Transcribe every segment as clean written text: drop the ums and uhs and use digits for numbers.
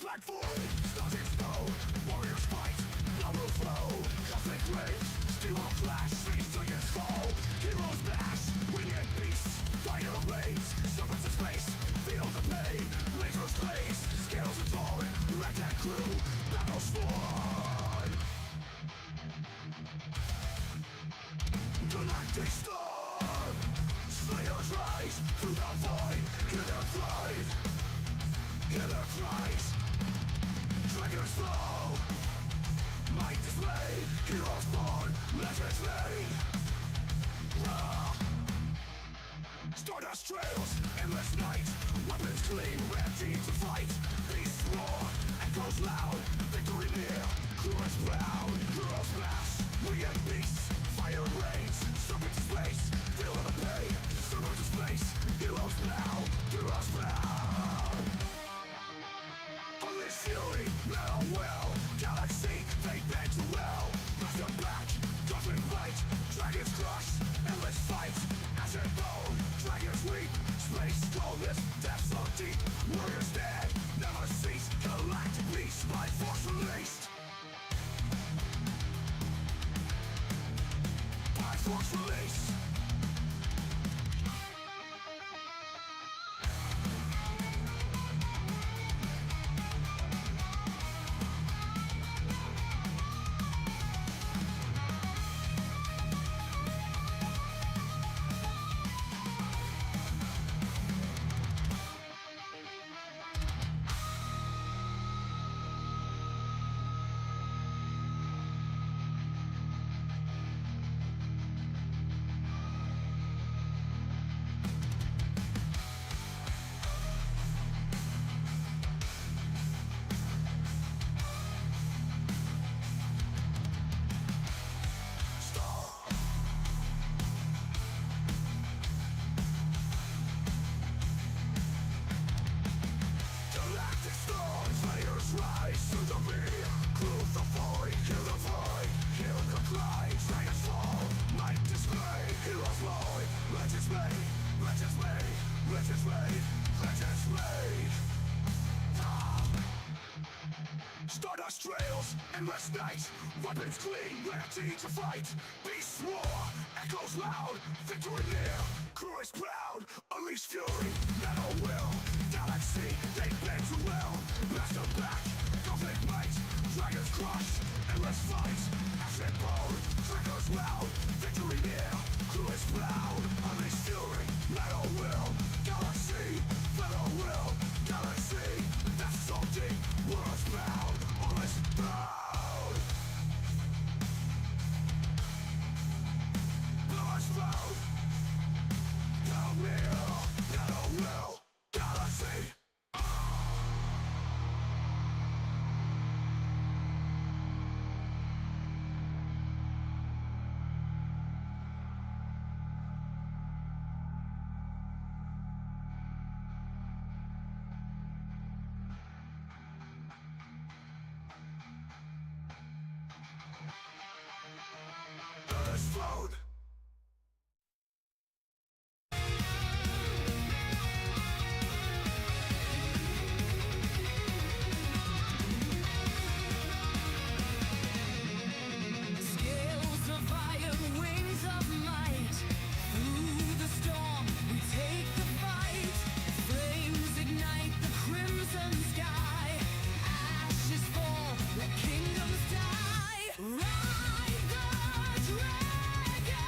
black void, starting snow. Warriors fight, blood will flow. Cosmic rage, steel will clash. Streets to its fall. Heroes mash, winged beasts. Fire raids, serpents in space. Feel the pain, lasers blaze. Scales are torn, wrecked and crew. Battles sworn. Galactic storm. Slayers rise through the void. Hear their thrive. Hear their cries. Dragons fall. Might display. Heroes born. Legends made. Stardust trails. Endless night. Weapons clean. Ready to fight. Beasts roar. Echoes loud. Victory near. Crew is proud. Heroes mass. We and beasts. Fire rains. Serpent to space. Feel the pain. Serpent to space. Heroes now. Heroes proud. Unleash fury. Metal will. Galaxy. Fate bend to well. Master back. Cosmic fight. Dragons crush. Endless fight. Acid bone. Dragons weep. Space coldness. Depths so deep. Warriors dead. Never cease. Galactic beast. By force released. By force released. Stardust trails, endless night. Weapons clean, ready to fight. Beasts roar, echoes loud. Victory near, crew is proud. Unleash fury, metal will. Galaxy, they bend to will. Master back, cosmic might. Dragons crush, endless fight. Acid bone, triggers loud. Victory near, crew is proud. Unleash fury, metal will. Galaxy, metal will. Galaxy, that's so deep. World's bound, all is bound. World's bound. Down here, metal will. Galaxy. Explode. Scales of iron, wings of might. Through the storm, we take the fight. Flames ignite the crimson sky. Ashes fall, let kingdoms die. Ride the dragon.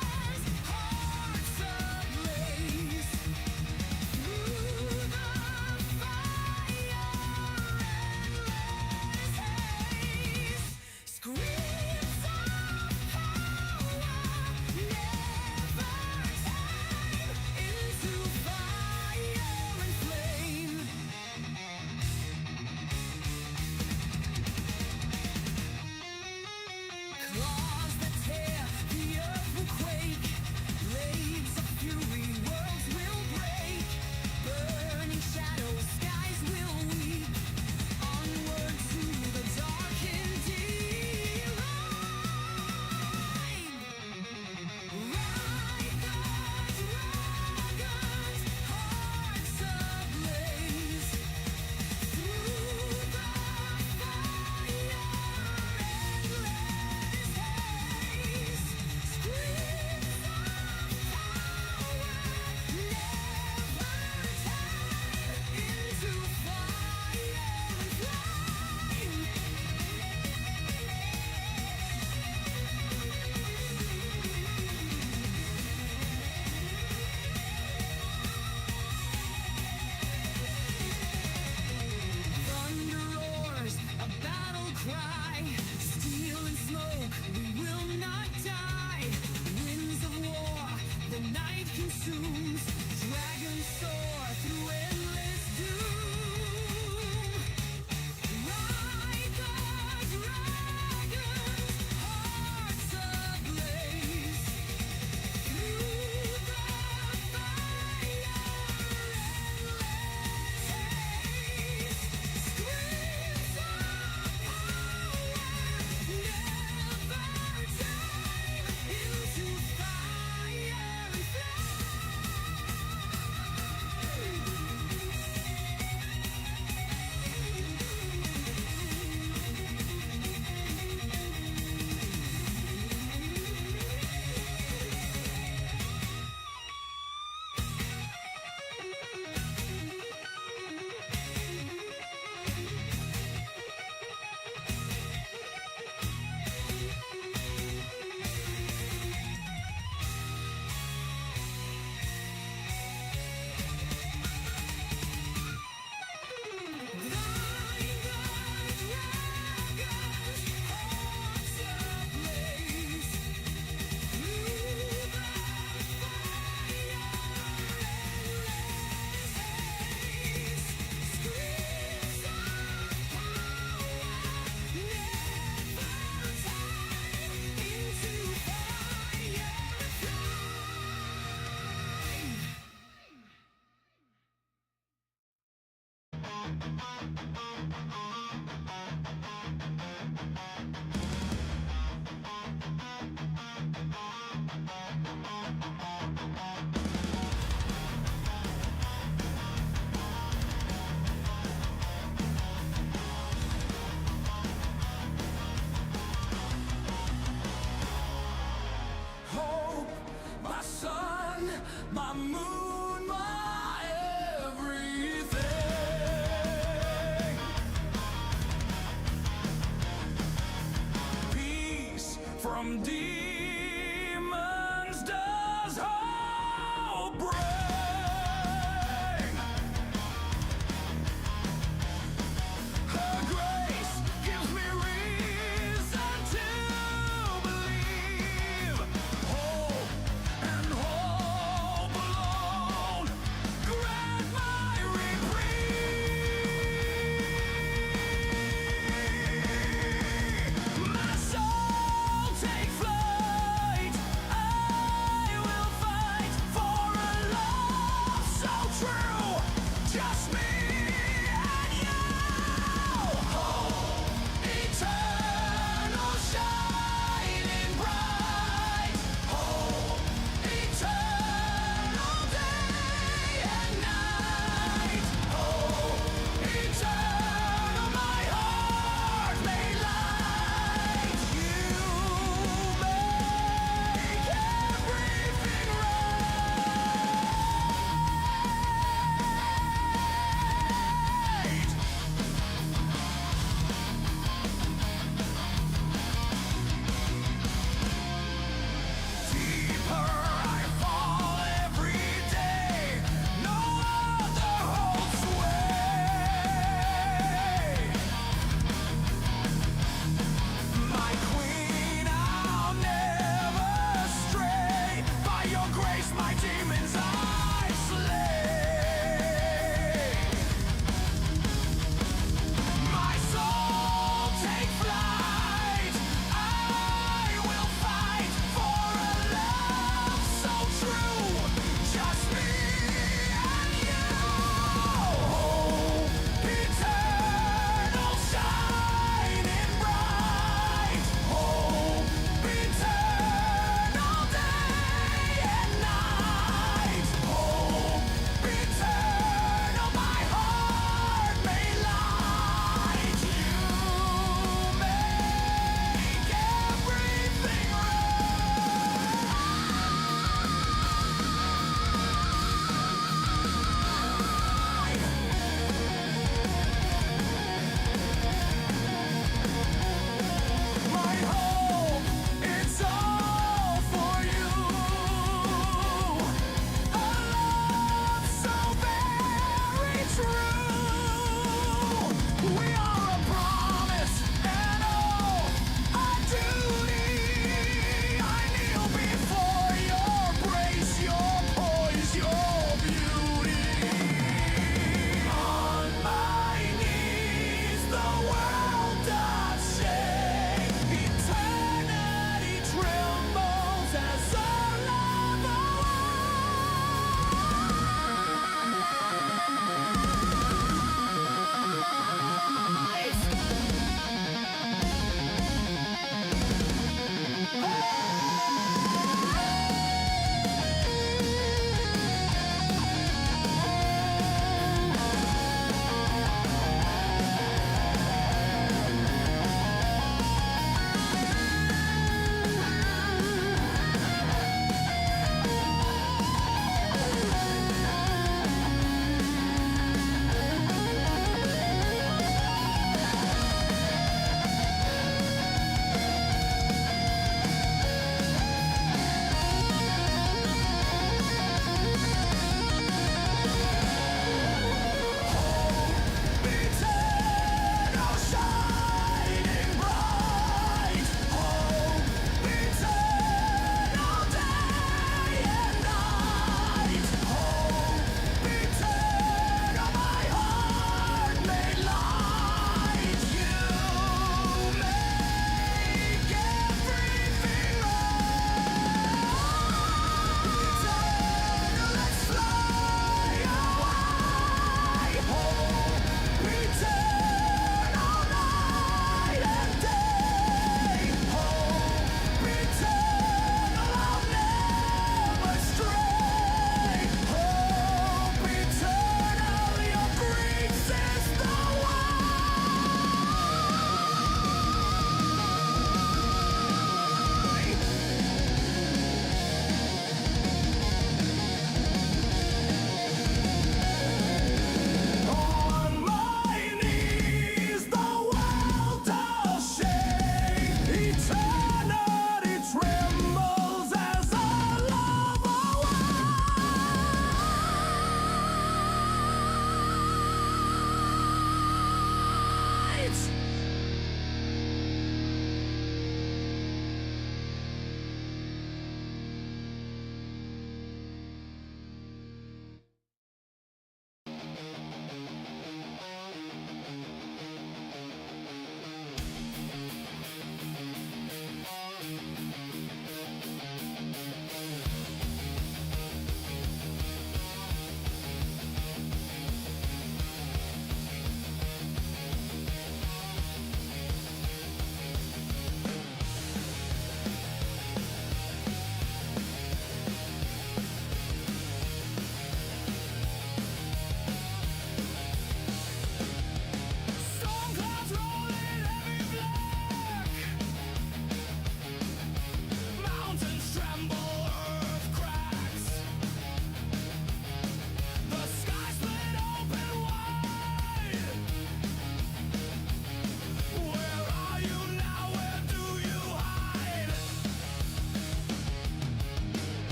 smoke, we will not die. Winds of war, the night consumes. Dragons soar through endless doom. Ride the dragons, hearts ablaze. Through the fire, endless haze. Screams of power, never die. Into fire and flame. Hope, my sun, my moon, my everything. Peace from demons does hope bring. Her grace gives me reason to believe. Hope and hope alone grant my reprieve. My soul take flight.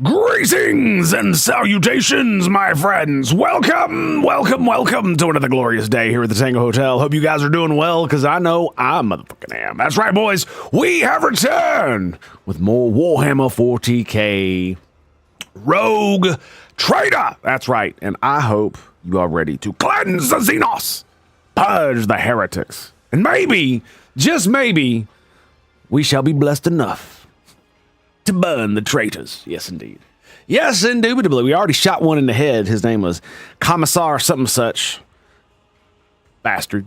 Greetings and salutations, my friends. Welcome to another glorious day here at the Tango Hotel. Hope you guys are doing well, because I know I motherfucking am. That's right, boys. We have returned with more Warhammer 40k Rogue Traitor. That's right, and I hope you are ready to cleanse the Xenos, purge the heretics, and maybe, just maybe, we shall be blessed enough to burn the traitors. Yes, indeed. Yes, indubitably. We already shot one in the head. His name was Commissar something such. Bastard.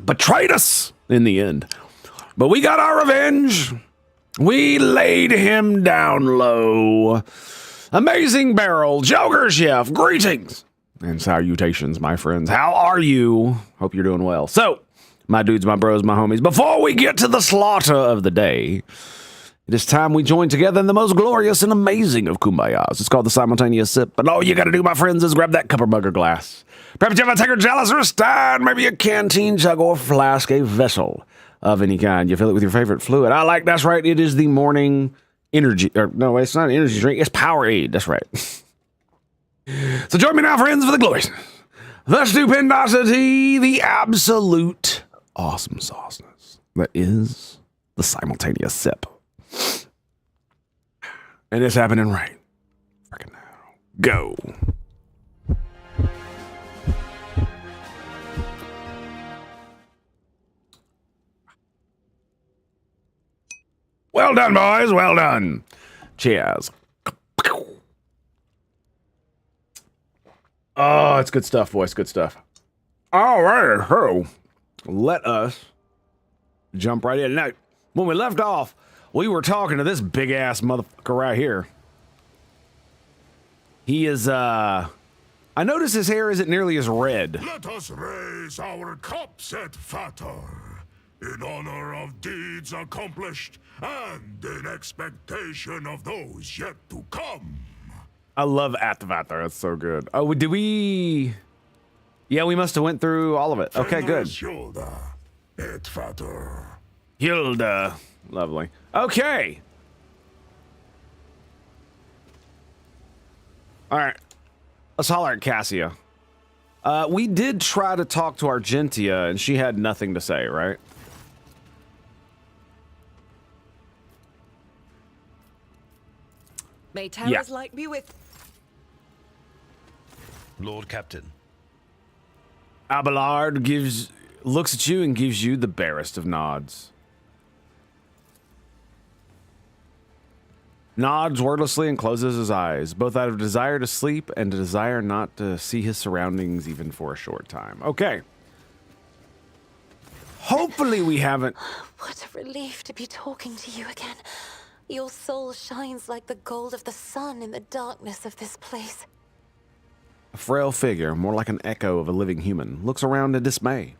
Betrayed us in the end. But we got our revenge. We laid him down low. Amazing Barrel, Joker Chef, greetings and salutations, my friends. How are you? Hope you're doing well. So, my dudes, my bros, my homies, before we get to the slaughter of the day, it is time we join together in the most glorious and amazing of kumbayas. It's called the simultaneous sip. And all you gotta do, my friends, is grab that cup or mug or glass. Perhaps you have a taker, chalice, or a stein, maybe a canteen, jug, or flask, a vessel of any kind. You fill it with your favorite fluid. That's right, it is the morning energy, or no, it's not an energy drink, it's Powerade, that's right. So join me now, friends, for the glorious, the stupendosity, the absolute awesome sauceness that is the simultaneous sip. And it's happening right freaking now. Go. Well done, boys. Well done. Cheers. Oh, it's good stuff, boys. Good stuff. All right, so let us jump right in. Now, when we left off, we were talking to this big-ass motherfucker right here. He is, I notice his hair isn't nearly as red. Let us raise our cups at Fator, in honor of deeds accomplished and in expectation of those yet to come. I love at the Fator. That's so good. Oh, did we... Yeah, we must have went through all of it. Okay, good. Hilda at Fator. Hilda. Lovely. Okay. All right. Let's holler at Cassia. We did try to talk to Argentia, and she had nothing to say, right? May Tara's light be with... Lord Captain. Abelard looks at you and gives you the barest of nods. Nods wordlessly and closes his eyes, both out of desire to sleep and a desire not to see his surroundings even for a short time. Okay. Hopefully we haven't... What a relief to be talking to you again. Your soul shines like the gold of the sun in the darkness of this place. A frail figure, more like an echo of a living human, looks around in dismay.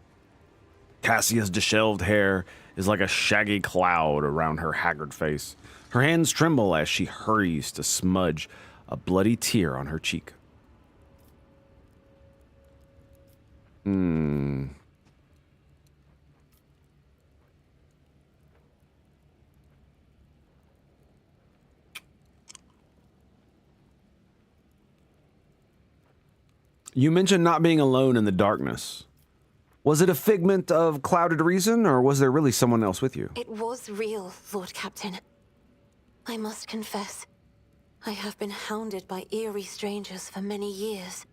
Cassia's disheveled hair is like a shaggy cloud around her haggard face. Her hands tremble as she hurries to smudge a bloody tear on her cheek. You mentioned not being alone in the darkness. Was it a figment of clouded reason, or was there really someone else with you? It was real, Lord Captain. I must confess, I have been hounded by eerie strangers for many years.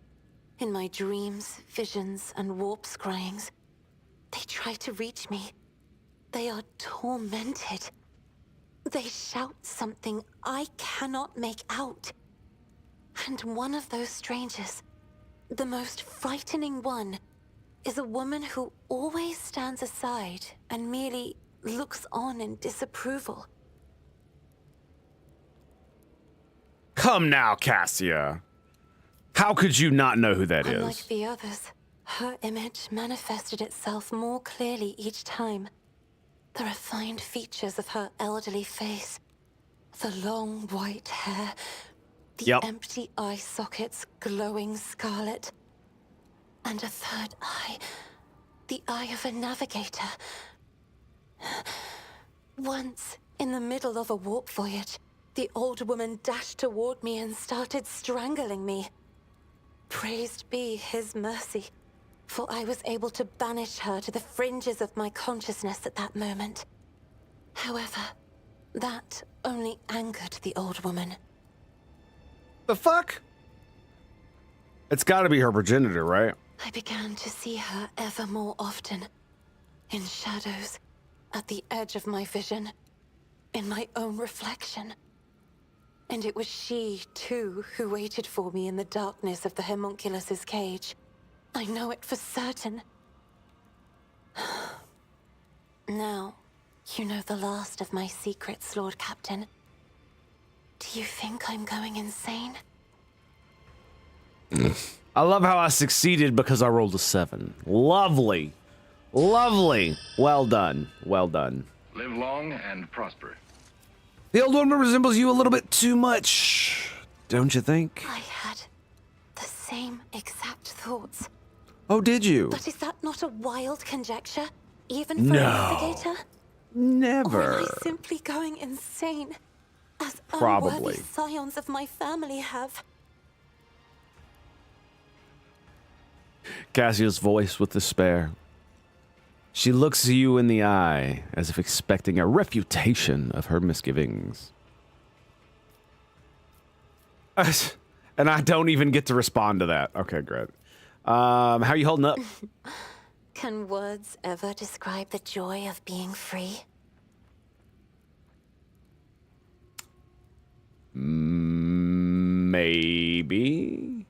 In my dreams, visions, and warp scryings, they try to reach me. They are tormented. They shout something I cannot make out. And one of those strangers, the most frightening one, is a woman who always stands aside and merely looks on in disapproval. Come now, Cassia. How could you not know who that is? Unlike the others, her image manifested itself more clearly each time. The refined features of her elderly face, the long white hair, the empty eye sockets glowing scarlet, and a third eye, the eye of a navigator. Once, in the middle of a warp voyage, the old woman dashed toward me and started strangling me. Praised be his mercy, for I was able to banish her to the fringes of my consciousness at that moment. However, that only angered the old woman. The fuck? It's gotta be her progenitor, right? I began to see her ever more often, in shadows, at the edge of my vision, in my own reflection. And it was she, too, who waited for me in the darkness of the homunculus's cage. I know it for certain. Now, you know the last of my secrets, Lord Captain. Do you think I'm going insane? I love how I succeeded because I rolled a 7. Lovely. Lovely. Well done. Well done. Live long and prosper. The old woman resembles you a little bit too much, don't you think? I had the same exact thoughts. Oh, did you? But is that not a wild conjecture? Even for No. a navigator? Or Never. am I simply going insane? As Probably. unworthy scions of my family have. Cassia's voice with despair. She looks you in the eye as if expecting a refutation of her misgivings. And I don't even get to respond to that. Okay, great. How you holding up? Can words ever describe the joy of being free? Maybe.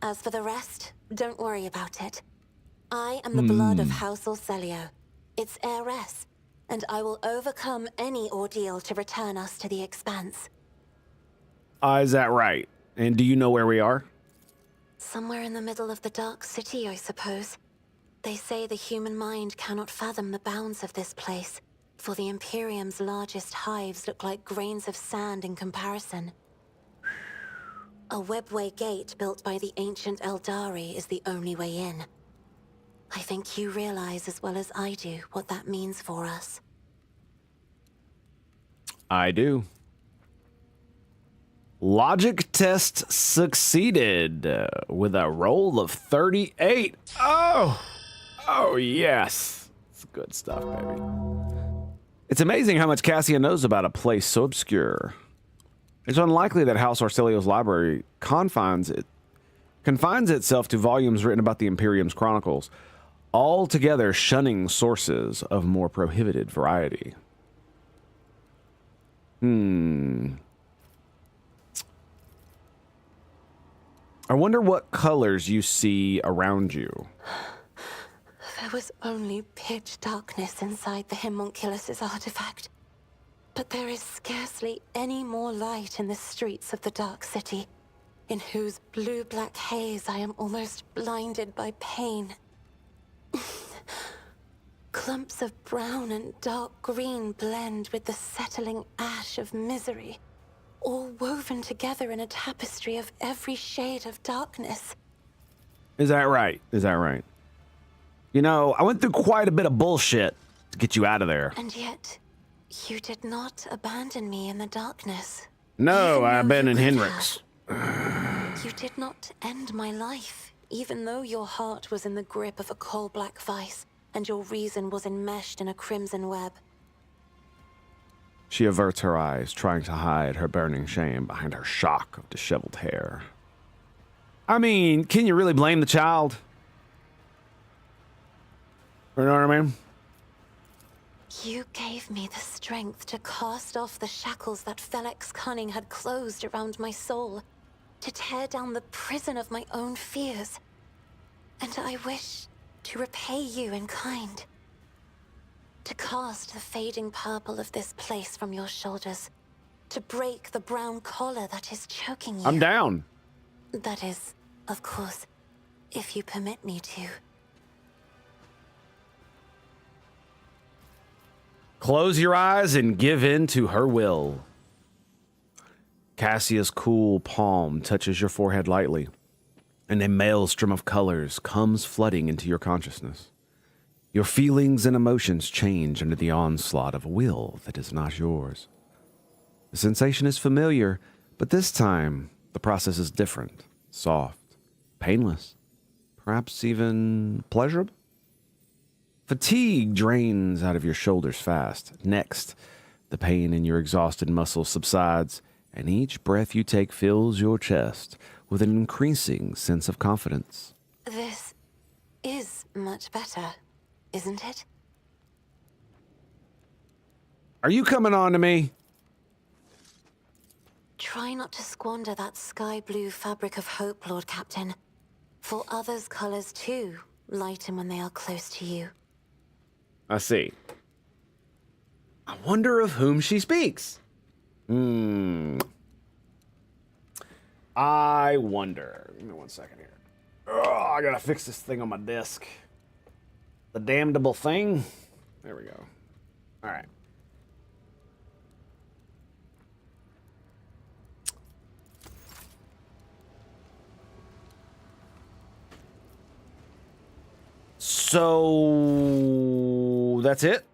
As for the rest, don't worry about it. I am the blood of House Orcelio, its heiress, and I will overcome any ordeal to return us to the Expanse. Is that right? And do you know where we are? Somewhere in the middle of the Dark City, I suppose. They say the human mind cannot fathom the bounds of this place, for the Imperium's largest hives look like grains of sand in comparison. A webway gate built by the ancient Eldari is the only way in. I think you realize as well as I do what that means for us. I do. Logic test succeeded with a roll of 38. Oh yes. It's good stuff, baby. It's amazing how much Cassia knows about a place so obscure. It's unlikely that House Orcelio's library confines itself to volumes written about the Imperium's chronicles, altogether shunning sources of more prohibited variety. I wonder what colors you see around you. There was only pitch darkness inside the homunculus's artifact. But there is scarcely any more light in the streets of the Dark City, in whose blue-black haze I am almost blinded by pain. Clumps of brown and dark green blend with the settling ash of misery, all woven together in a tapestry of every shade of darkness. Is that right? Is that right? You know, I went through quite a bit of bullshit to get you out of there. And yet, you did not abandon me in the darkness. No, Even I though abandoned you could Henrik's. have. You did not end my life, even though your heart was in the grip of a coal-black vice, and your reason was enmeshed in a crimson web. She averts her eyes, trying to hide her burning shame behind her shock of disheveled hair. I mean, can you really blame the child? You know what I mean? You gave me the strength to cast off the shackles that Felix Cunning had closed around my soul, to tear down the prison of my own fears. And I wish to repay you in kind. To cast the fading purple of this place from your shoulders. To break the brown collar that is choking you. I'm down. That is, of course, if you permit me to. Close your eyes and give in to her will. Cassia's cool palm touches your forehead lightly, and a maelstrom of colors comes flooding into your consciousness. Your feelings and emotions change under the onslaught of will that is not yours. The sensation is familiar, but this time the process is different, soft, painless, perhaps even pleasurable. Fatigue drains out of your shoulders fast. Next, the pain in your exhausted muscles subsides, and each breath you take fills your chest with an increasing sense of confidence. This is much better, isn't it? Are you coming on to me? Try not to squander that sky blue fabric of hope, Lord Captain. For others' colors too lighten when they are close to you. I see. I wonder of whom she speaks. I wonder. Give me 1 second here. Oh, I gotta fix this thing on my desk. The damnable thing. There we go. All right. So that's it.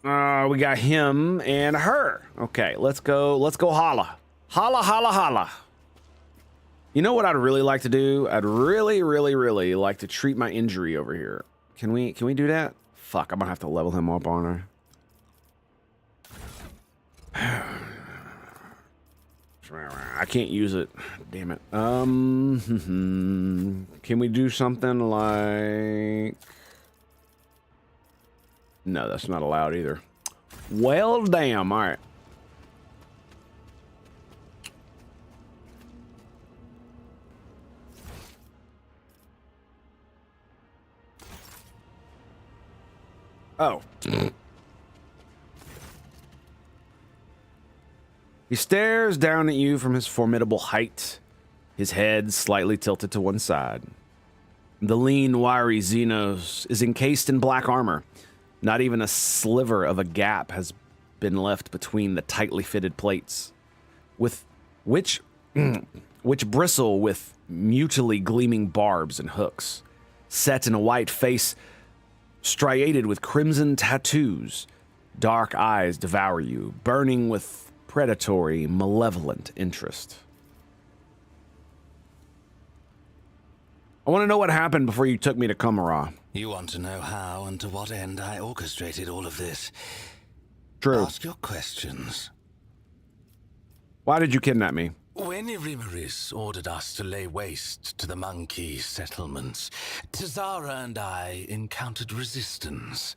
We got him and her. Okay, let's go holla. Holla, holla, holla. You know what I'd really like to do? I'd really, really, really like to treat my injury over here. Can we do that? Fuck, I'm gonna have to level him up, aren't I? I can't use it. Damn it. Can we do something like... No, that's not allowed either. Well, damn. All right. Oh. He stares down at you from his formidable height, his head slightly tilted to one side. The lean, wiry Xenos is encased in black armor. Not even a sliver of a gap has been left between the tightly fitted plates, with which bristle with mutually gleaming barbs and hooks. Set in a white face striated with crimson tattoos, dark eyes devour you, burning with predatory, malevolent interest. I want to know what happened before you took me to Kumara. You want to know how and to what end I orchestrated all of this? True. Ask your questions. Why did you kidnap me? When Irimaris ordered us to lay waste to the monkey settlements, Tazara and I encountered resistance.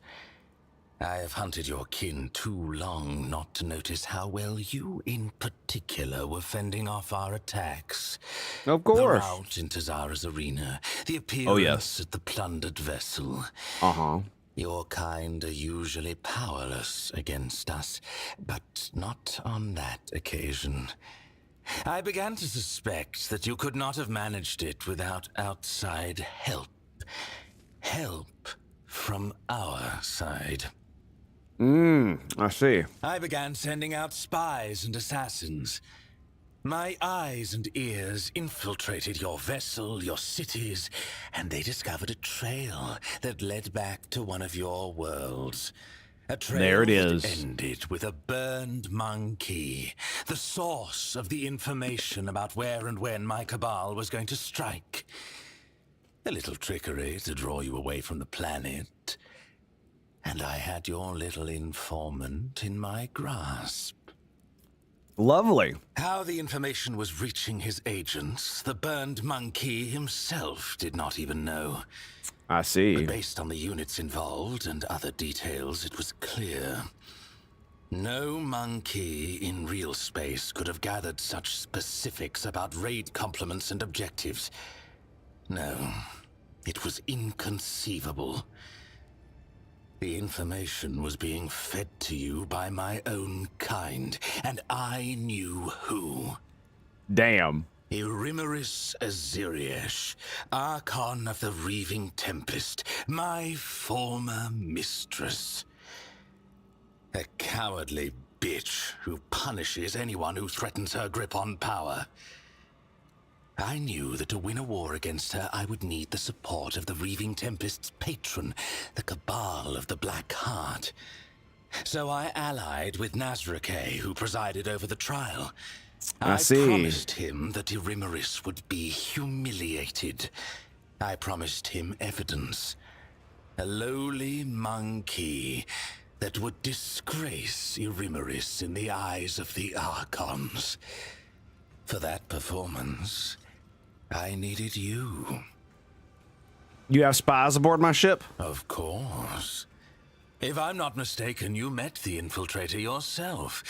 I have hunted your kin too long not to notice how well you in particular were fending off our attacks. Of course. The rout in Tazara's arena, the appearance at the plundered vessel. Uh-huh. Your kind are usually powerless against us, but not on that occasion. I began to suspect that you could not have managed it without outside help. Help from our side. I see. I began sending out spies and assassins. My eyes and ears infiltrated your vessel, your cities, and they discovered a trail that led back to one of your worlds. A trail There it that is. ended with a burned monkey, the source of the information about where and when my cabal was going to strike. A little trickery to draw you away from the planet. And I had your little informant in my grasp. Lovely. How the information was reaching his agents, the burned monkey himself did not even know. I see. But based on the units involved and other details, it was clear. No monkey in real space could have gathered such specifics about raid complements and objectives. No, it was inconceivable. The information was being fed to you by my own kind, and I knew who. Damn. Irimaris Aziriesh, Archon of the Reaving Tempest, my former mistress. A cowardly bitch who punishes anyone who threatens her grip on power. I knew that to win a war against her, I would need the support of the Reaving Tempest's patron, the Cabal of the Black Heart. So I allied with Nazrake, who presided over the trial. I see. Promised him that Irimaris would be humiliated. I promised him evidence. A lowly monkey that would disgrace Irimaris in the eyes of the Archons. For that performance, I needed you. You have spies aboard my ship? Of course. If I'm not mistaken, you met the infiltrator yourself.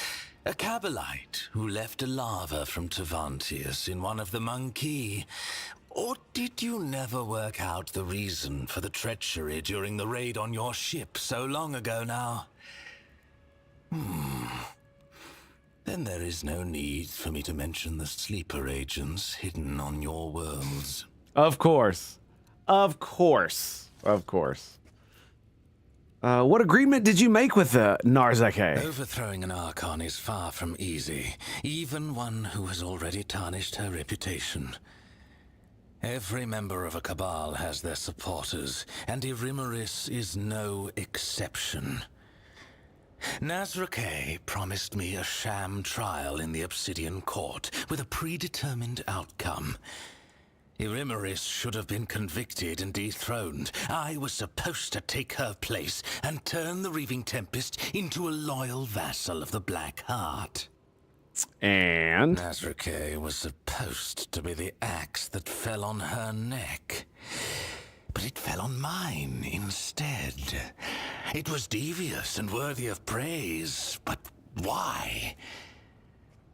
A Cabalite who left a lava from Tavantius in one of the monkey. Or did you never work out the reason for the treachery during the raid on your ship so long ago now? Then there is no need for me to mention the sleeper agents hidden on your worlds. Of course. Of course. Of course. What agreement did you make with Narzake? Overthrowing an Archon is far from easy, even one who has already tarnished her reputation. Every member of a Cabal has their supporters, and Irimaris is no exception. Nazrake promised me a sham trial in the Obsidian Court with a predetermined outcome. Irimaris should have been convicted and dethroned. I was supposed to take her place and turn the Reaving Tempest into a loyal vassal of the Black Heart. And? Nazrake was supposed to be the axe that fell on her neck. But it fell on mine instead. It was devious and worthy of praise, but why?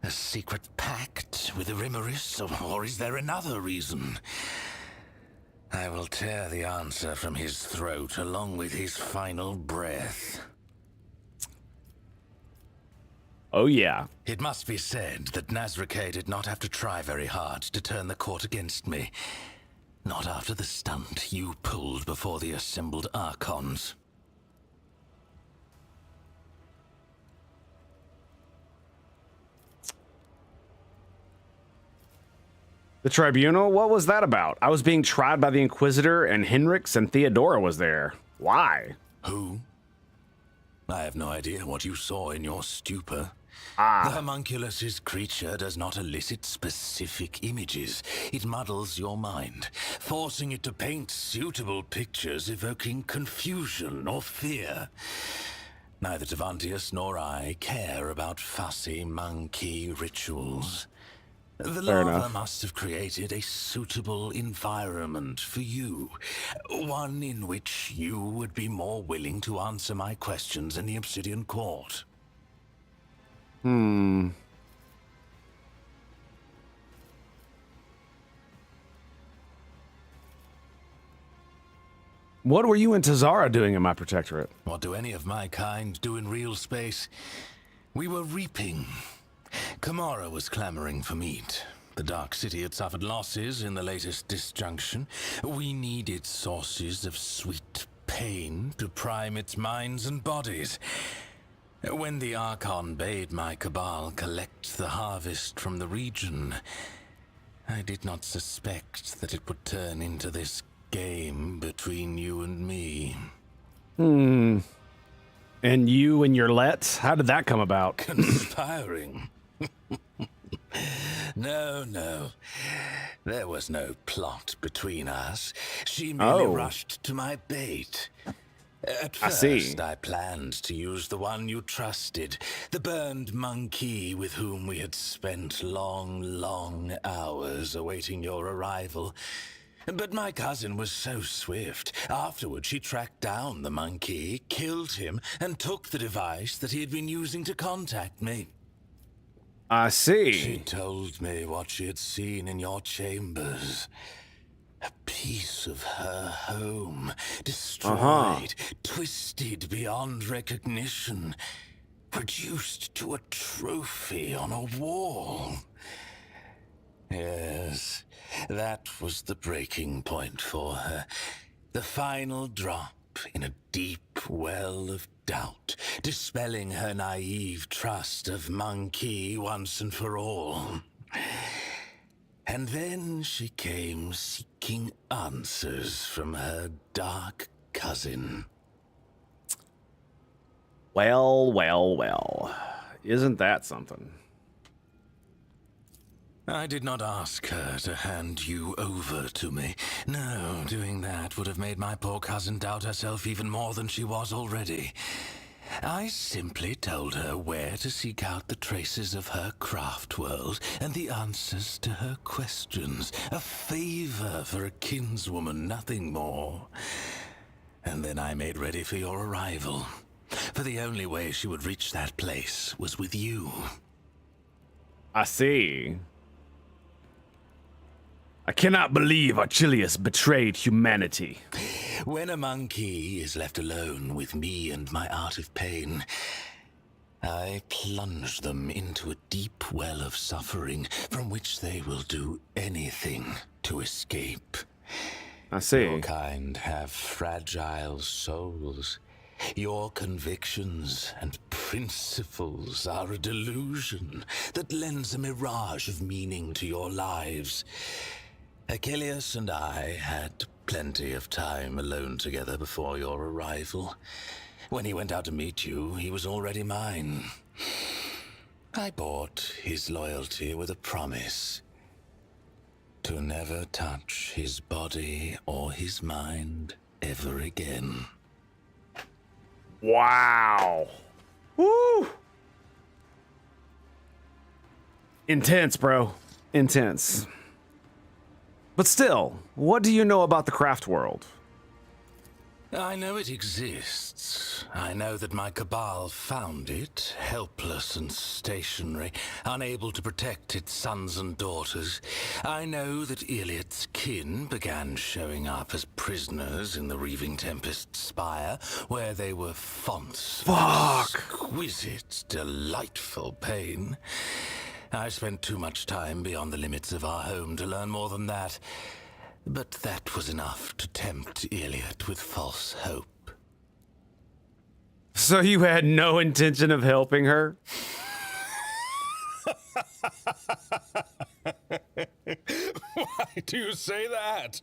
A secret pact with Irimaris, or is there another reason? I will tear the answer from his throat along with his final breath. Oh, yeah. It must be said that Nazrake did not have to try very hard to turn the court against me. Not after the stunt you pulled before the assembled Archons. The tribunal? What was that about? I was being tried by the Inquisitor, and Henrix and Theodora was there. Why? Who? I have no idea what you saw in your stupor. Ah. The homunculus's creature does not elicit specific images. It muddles your mind, forcing it to paint suitable pictures evoking confusion or fear. Neither Tavantius nor I care about fussy monkey rituals. The Fair lava enough. must have created a suitable environment for you. One in which you would be more willing to answer my questions in the Obsidian Court. What were you and Tazara doing in my protectorate? What do any of my kind do in real space? We were reaping. Kamara was clamoring for meat. The Dark City had suffered losses in the latest disjunction. We needed sources of sweet pain to prime its minds and bodies. When the Archon bade my Cabal collect the harvest from the region, I did not suspect that it would turn into this game between you and me. And you and your Letts? How did that come about? Conspiring? No. There was no plot between us. She merely rushed to my bait. At I see. first, I planned to use the one you trusted, the burned monkey with whom we had spent long hours awaiting your arrival. But my cousin was so swift. Afterward, she tracked down the monkey, killed him, and took the device that he had been using to contact me. I see. She told me what she had seen in your chambers. A piece of her home, destroyed, twisted beyond recognition, reduced to a trophy on a wall. Yes, that was the breaking point for her. The final drop in a deep well of doubt, dispelling her naive trust of Monkey once and for all. And then she came seeking answers from her dark cousin. Well, well, well. Isn't that something? I did not ask her to hand you over to me. No, doing that would have made my poor cousin doubt herself even more than she was already. I simply told her where to seek out the traces of her craft world and the answers to her questions. A favor for a kinswoman, nothing more. And then I made ready for your arrival. For the only way she would reach that place was with you. I see. I cannot believe Achilles betrayed humanity. When a monkey is left alone with me and my art of pain, I plunge them into a deep well of suffering from which they will do anything to escape. I see. Your kind have fragile souls. Your convictions and principles are a delusion that lends a mirage of meaning to your lives. Achilles and I had plenty of time alone together before your arrival. When he went out to meet you, he was already mine. I bought his loyalty with a promise to never touch his body or his mind ever again. Wow. Woo. Intense, bro. Intense. But still, what do you know about the craft world? I know it exists. I know that my cabal found it, helpless and stationary, unable to protect its sons and daughters. I know that Iliad's kin began showing up as prisoners in the Reaving Tempest's spire, where they were fonts of exquisite, delightful pain. I spent too much time beyond the limits of our home to learn more than that. But that was enough to tempt Iliad with false hope. So you had no intention of helping her? Why do you say that?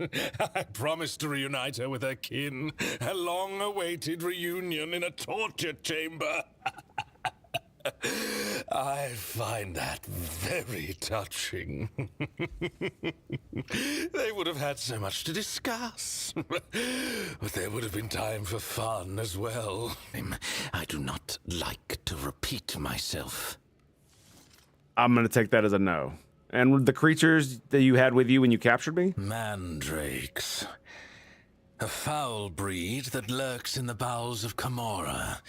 I promised to reunite her with her kin. A long-awaited reunion in a torture chamber. I find that very touching. They would have had so much to discuss. But there would have been time for fun as well. I do not like to repeat myself. I'm going to take that as a no. And the creatures that you had with you when you captured me? Mandrakes. A foul breed that lurks in the bowels of Camorra.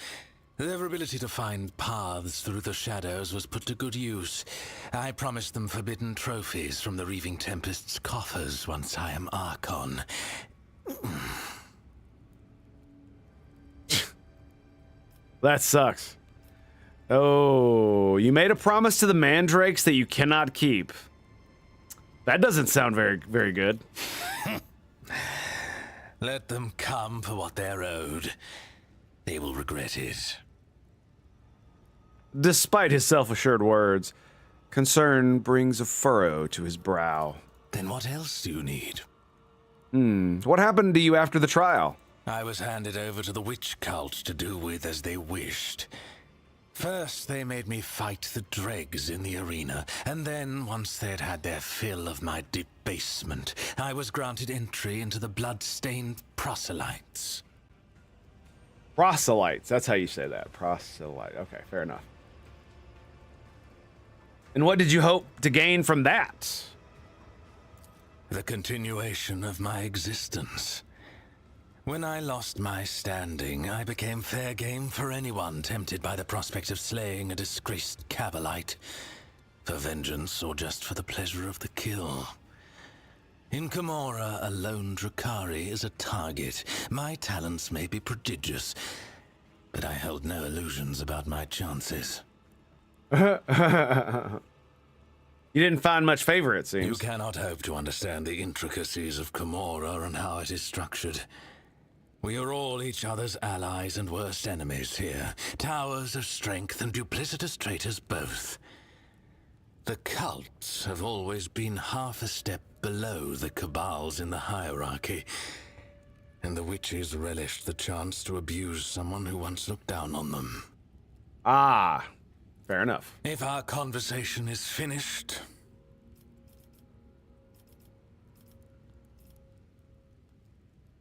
Their ability to find paths through the shadows was put to good use. I promised them forbidden trophies from the Reaving Tempest's coffers once I am Archon. That sucks. Oh, you made a promise to the mandrakes that you cannot keep. That doesn't sound very, very good. Let them come for what they're owed. They will regret it. Despite his self-assured words, concern brings a furrow to his brow. Then what else do you need? What happened to you after the trial? I was handed over to the witch cult to do with as they wished. First, they made me fight the dregs in the arena, and then, once they'd had their fill of my debasement, I was granted entry into the blood-stained proselytes. Proselytes, that's how you say that. Proselyte. Okay, fair enough. And what did you hope to gain from that? The continuation of my existence. When I lost my standing, I became fair game for anyone tempted by the prospect of slaying a disgraced Cabalite, for vengeance or just for the pleasure of the kill. In Camorra, a lone Drakari is a target. My talents may be prodigious, but I held no illusions about my chances. You didn't find much favor, it seems. You cannot hope to understand the intricacies of Camorra and how it is structured. We are all each other's allies and worst enemies here. Towers of strength and duplicitous traitors both. The cults have always been half a step below the cabals in the hierarchy, and the witches relished the chance to abuse someone who once looked down on them. Ah, fair enough. If our conversation is finished...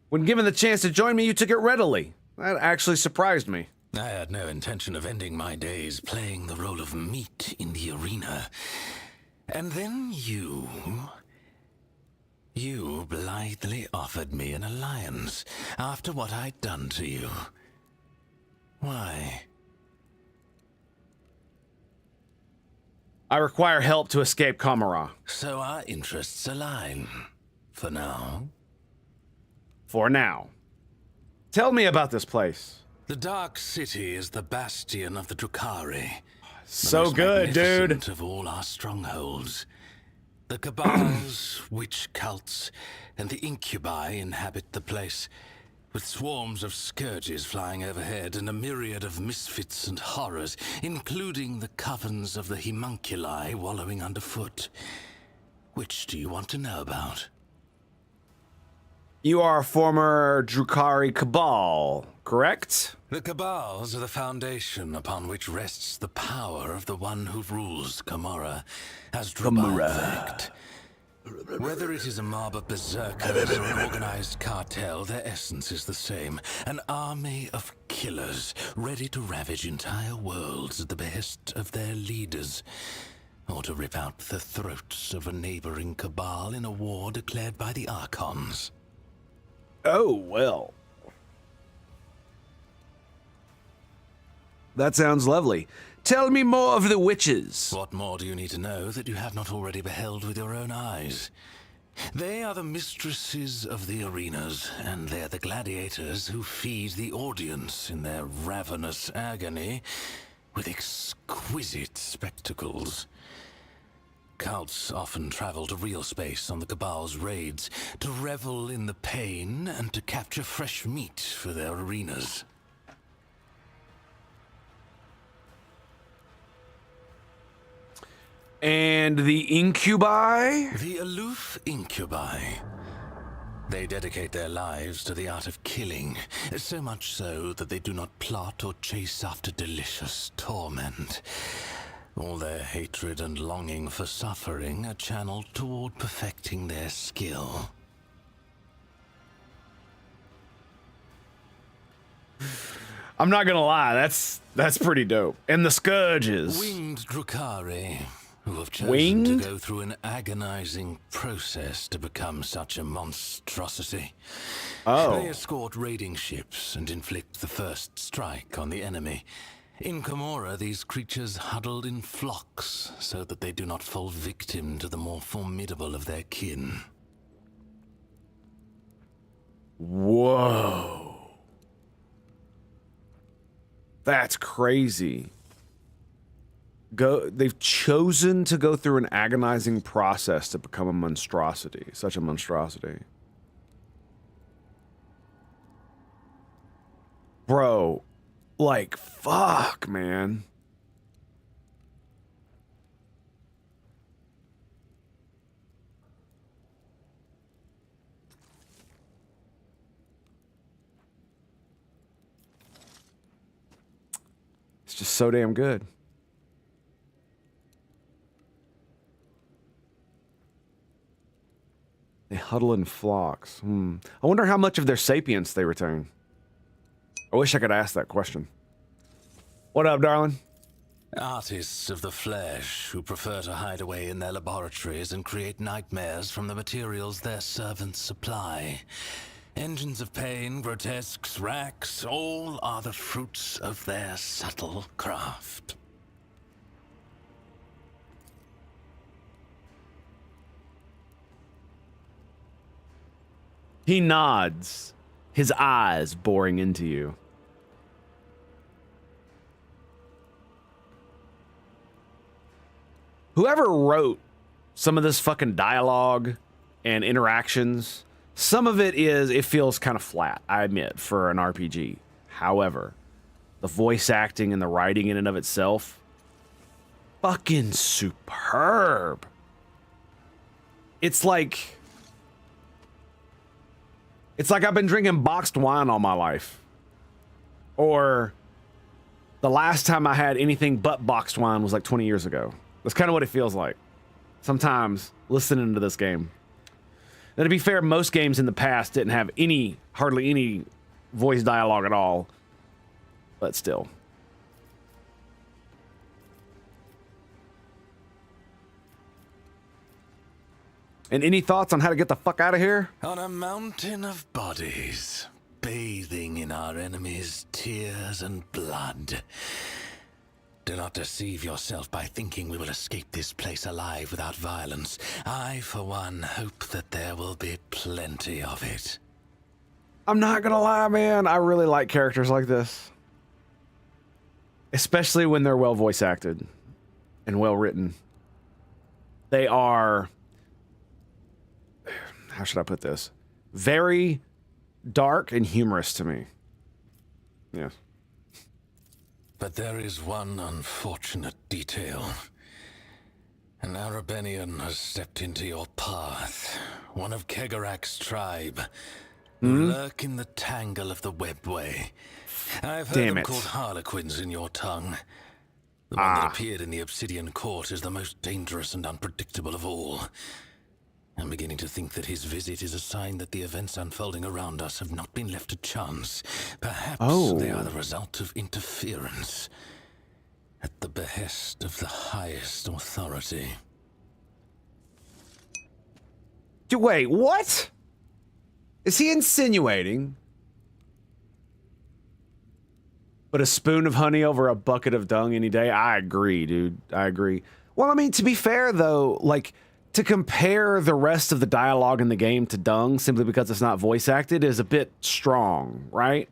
When given the chance to join me, you took it readily. That actually surprised me. I had no intention of ending my days playing the role of meat in the arena. And then you blithely offered me an alliance after what I'd done to you. Why? I require help to escape Kamara. So our interests align. For now. For now. Tell me about this place. The Dark City is the bastion of the Drukhari. So most good, dude. magnificent of all our strongholds. The cabals, witch cults, and the incubi inhabit the place, with swarms of scourges flying overhead and a myriad of misfits and horrors, including the covens of the homunculi wallowing underfoot. Which do you want to know about? You are a former Drukhari Cabal, correct? The cabals are the foundation upon which rests the power of the one who rules Kamara, as Drabal. Whether it is a mob of berserkers or an organized cartel, their essence is the same. An army of killers, ready to ravage entire worlds at the behest of their leaders, or to rip out the throats of a neighboring cabal in a war declared by the Archons. Oh, well. That sounds lovely. Tell me more of the witches. What more do you need to know that you have not already beheld with your own eyes? They are the mistresses of the arenas, and they're the gladiators who feed the audience in their ravenous agony with exquisite spectacles. Cults often travel to real space on the Cabal's raids to revel in the pain and to capture fresh meat for their arenas. And the incubi? The aloof incubi. They dedicate their lives to the art of killing, so much so that they do not plot or chase after delicious torment. All their hatred and longing for suffering are channeled toward perfecting their skill. I'm not gonna lie, that's pretty dope. And the scourges. Winged Drukhari, who have chosen to go through an agonizing process to become such a monstrosity. Oh. They escort raiding ships and inflict the first strike on the enemy. In Kamora, these creatures huddled in flocks so that they do not fall victim to the more formidable of their kin. Whoa. That's crazy. They've chosen to go through an agonizing process to become a monstrosity. Such a monstrosity. Bro, like, fuck, man. It's just so damn good. They huddle in flocks. I wonder how much of their sapience they retain. I wish I could ask that question. What up, darling? Artists of the flesh who prefer to hide away in their laboratories and create nightmares from the materials their servants supply. Engines of pain, grotesques, racks, all are the fruits of their subtle craft. He nods, his eyes boring into you. Whoever wrote some of this fucking dialogue and interactions, some of it feels kind of flat, I admit, for an RPG. However, the voice acting and the writing in and of itself, fucking superb. It's like I've been drinking boxed wine all my life. Or the last time I had anything but boxed wine was like 20 years ago. That's kind of what it feels like sometimes listening to this game. Now, to be fair, most games in the past didn't have hardly any voice dialogue at all. But still. And any thoughts on how to get the fuck out of here? On a mountain of bodies, bathing in our enemies' tears and blood. Do not deceive yourself by thinking we will escape this place alive without violence. I, for one, hope that there will be plenty of it. I'm not gonna lie, man. I really like characters like this. Especially when they're well voice acted and well written. They are... How should I put this? Very dark and humorous to me. Yes. But there is one unfortunate detail. An Arabenian has stepped into your path. One of Kegarak's tribe. Who lurk in the tangle of the webway. I've heard them called harlequins in your tongue. The one that appeared in the Obsidian Court is the most dangerous and unpredictable of all. I'm beginning to think that his visit is a sign that the events unfolding around us have not been left to chance. Perhaps they are the result of interference at the behest of the highest authority. Wait, what? Is he insinuating? But a spoon of honey over a bucket of dung any day? I agree, dude. I agree. Well, I mean, to be fair, though, like... To compare the rest of the dialogue in the game to dung simply because it's not voice acted is a bit strong, right?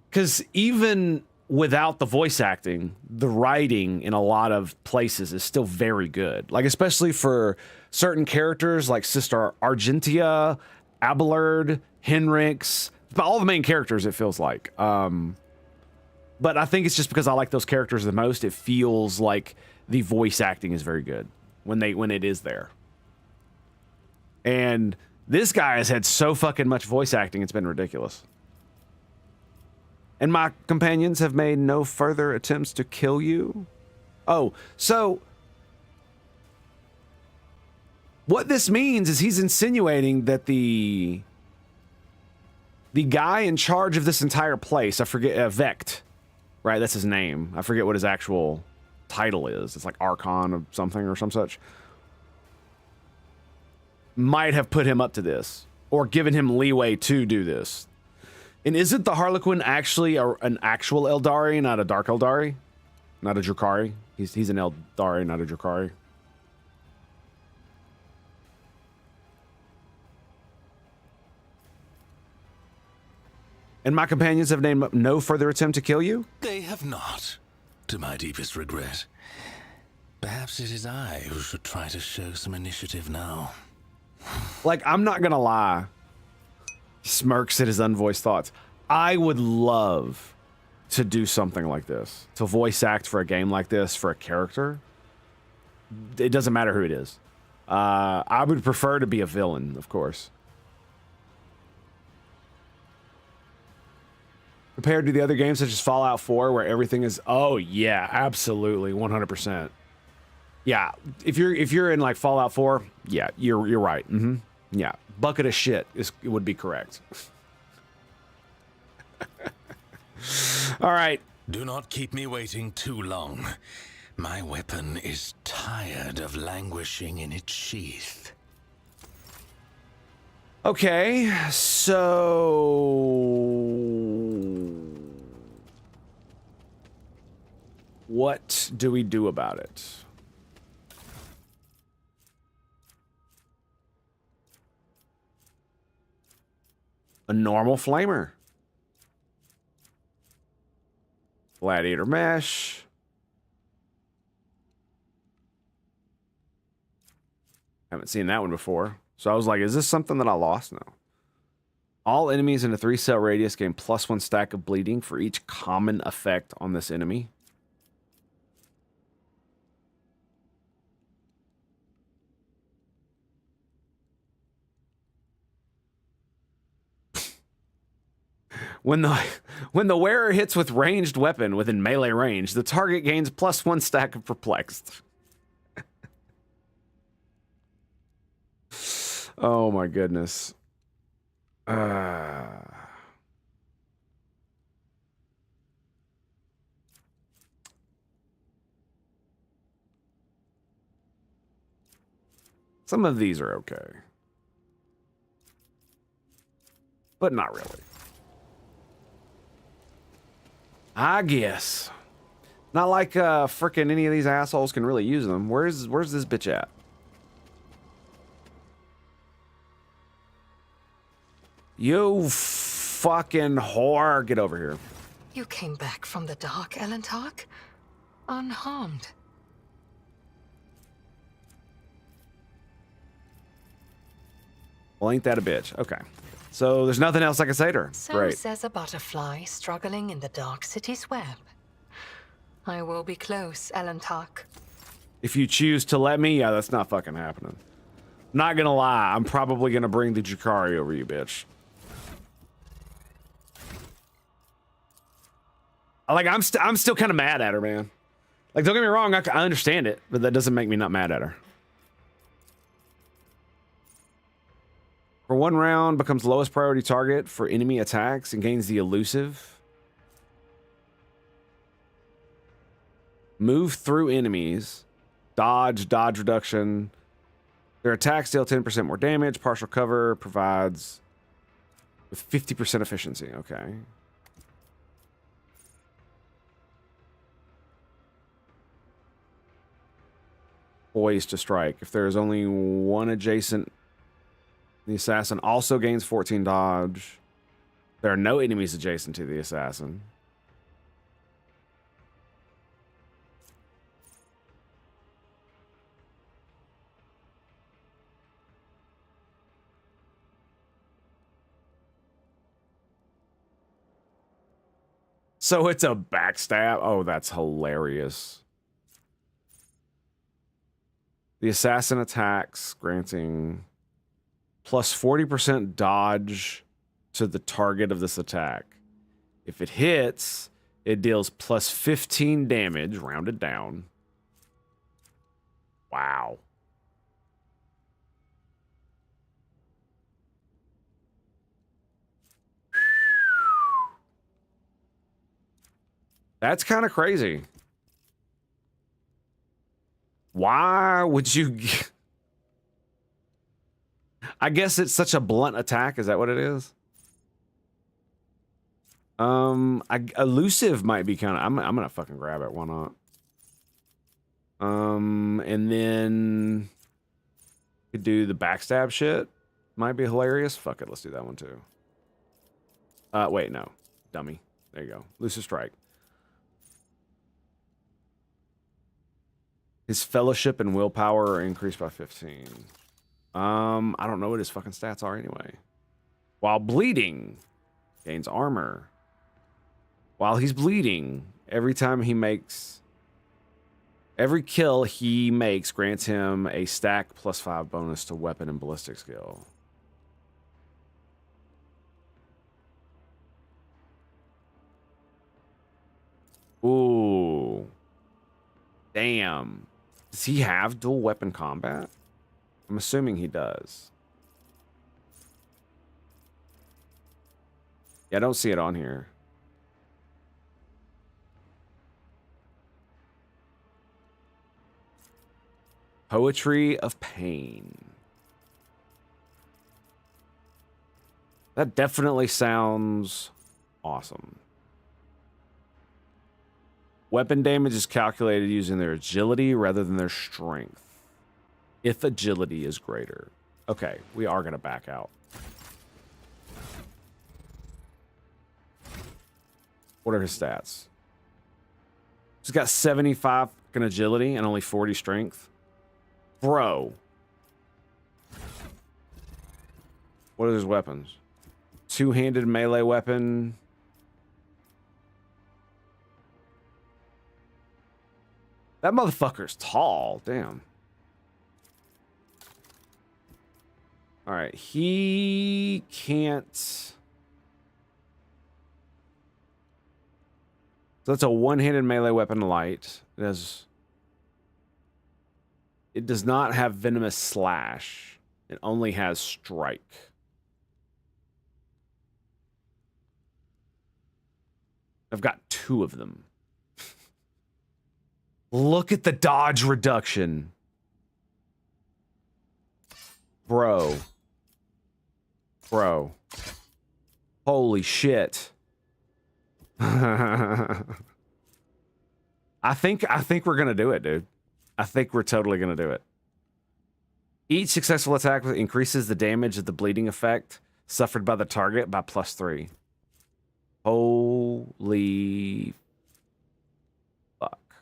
Because even without the voice acting, the writing in a lot of places is still very good. Like, especially for certain characters like Sister Argentia, Abelard, Henrix, all the main characters, it feels like. But I think it's just because I like those characters the most, it feels like the voice acting is very good. When it is there. And this guy has had so fucking much voice acting, it's been ridiculous. And my companions have made no further attempts to kill you. Oh, so what this means is he's insinuating that the guy in charge of this entire place, I forget, Vect, right? That's his name. I forget what his actual title is. It's like Archon of something or some such. Might have put him up to this or given him leeway to do this. And isn't the Harlequin actually an actual Eldari, not a Dark Eldari? Not a Drakari? He's an Eldari, not a Drakari. And my companions have named no further attempt to kill you? They have not. To my deepest regret. Perhaps it is I who should try to show some initiative now. Like, I'm not gonna lie. Smirks at his unvoiced thoughts. I would love to do something like this. To voice act for a game like this for a character. It doesn't matter who it is. I would prefer to be a villain, of course. Compared to the other games such as Fallout 4 where everything is, oh yeah, absolutely, 100%. Yeah, if you're in like Fallout 4, yeah, you're right. Yeah, bucket of shit would be correct. All right. Do not keep me waiting too long. My weapon is tired of languishing in its sheath. Okay, so what do we do about it? A normal flamer. Gladiator mesh. Haven't seen that one before. So I was like, is this something that I lost? No. All enemies in a 3-cell radius gain +1 stack of bleeding for each common effect on this enemy. When the wearer hits with ranged weapon within melee range, the target gains +1 stack of perplexed. Oh my goodness. Some of these are okay. But not really. I guess. Not like frickin' any of these assholes can really use them. Where's this bitch at? You fucking whore. Get over here. You came back from the dark, Elentark? Unharmed. Well, ain't that a bitch? Okay. So there's nothing else I can say to her. So Great. says a butterfly struggling in the dark city's web. I will be close, Elentark. If you choose to let me, yeah, that's not fucking happening. Not gonna lie, I'm probably gonna bring the Jakari over you, bitch. Like, I'm still kind of mad at her, man. Like, don't get me wrong, I understand it, but that doesn't make me not mad at her. For 1 round, becomes lowest priority target for enemy attacks and gains the elusive. Move through enemies. Dodge reduction. Their attacks deal 10% more damage. Partial cover provides with 50% efficiency. Okay. Poised to strike. If there is only one adjacent, the assassin also gains 14 dodge. There are no enemies adjacent to the assassin. So it's a backstab? Oh, that's hilarious. The assassin attacks, granting plus 40% dodge to the target of this attack. If it hits, it deals plus 15 damage, rounded down. Wow. That's kind of crazy. Why would you... I guess it's such a blunt attack. Is that what it is? Elusive might be kind of... I'm gonna fucking grab it. Why not? And then... Could do the backstab shit. Might be hilarious. Fuck it. Let's do that one too. Wait, no. Dummy. There you go. Elusive strike. His fellowship and willpower are increased by 15. I don't know what his fucking stats are anyway. While bleeding, gains armor. While he's bleeding, every time he makes... Every kill he makes grants him a stack plus 5 bonus to weapon and ballistic skill. Ooh. Damn. Does he have dual weapon combat? I'm assuming he does. Yeah, I don't see it on here. Poetry of Pain. That definitely sounds awesome. Weapon damage is calculated using their agility rather than their strength. If agility is greater. Okay, we are going to back out. What are his stats? He's got 75 fucking agility and only 40 strength. Bro. What are his weapons? Two-handed melee weapon. That motherfucker's tall. Damn. All right. He can't... So that's a one-handed melee weapon light. It does not have venomous slash. It only has strike. I've got 2 of them. Look at the dodge reduction. Bro. Holy shit. I think we're gonna do it, dude. I think we're totally gonna do it. Each successful attack increases the damage of the bleeding effect suffered by the target by +3. Holy fuck.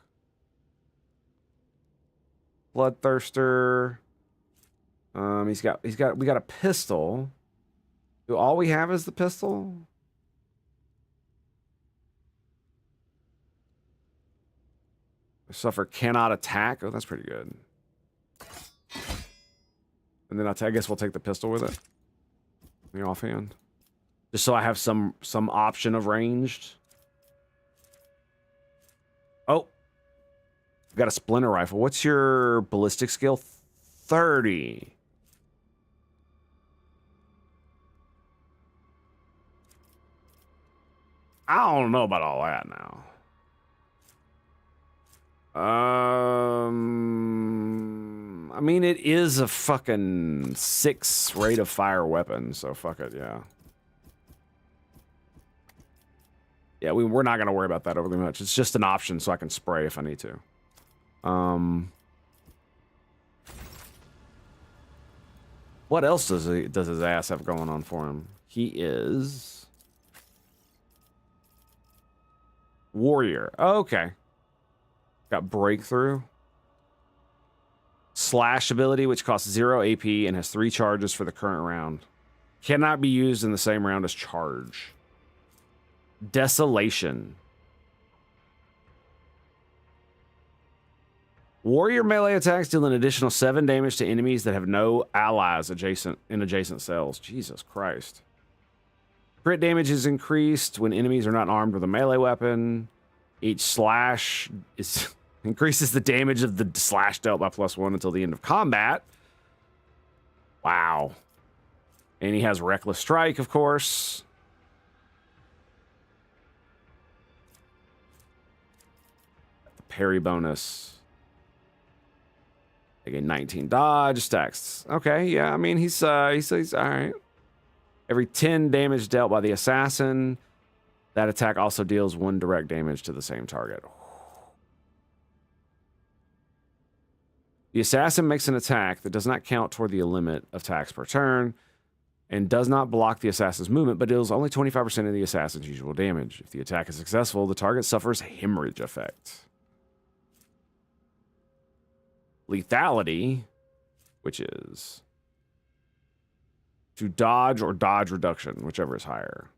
Bloodthirster. We got a pistol. Do all we have is the pistol? Suffer cannot attack. Oh, that's pretty good. And then I guess we'll take the pistol with it. The offhand. Just so I have some option of ranged. Oh. We've got a splinter rifle. What's your ballistic skill? 30. I don't know about all that now. I mean, it is a fucking 6 rate of fire weapon, so fuck it, yeah. Yeah, we're not gonna worry about that overly much. It's just an option so I can spray if I need to. What else does his ass have going on for him? He is warrior. Oh, okay. Got breakthrough. Slash ability, which costs 0 AP and has 3 charges for the current round. Cannot be used in the same round as charge. Desolation. Warrior melee attacks deal an additional 7 damage to enemies that have no allies in adjacent cells. Jesus Christ. Crit damage is increased when enemies are not armed with a melee weapon. Each slash increases the damage of the slash dealt by +1 until the end of combat. Wow. And he has Reckless Strike, of course. The parry bonus. Again, 19 dodge stacks. Okay, yeah, I mean, he's all right. Every 10 damage dealt by the assassin, that attack also deals 1 direct damage to the same target. The assassin makes an attack that does not count toward the limit of attacks per turn and does not block the assassin's movement, but deals only 25% of the assassin's usual damage. If the attack is successful, the target suffers hemorrhage effect. Lethality, which is to dodge or dodge reduction, whichever is higher.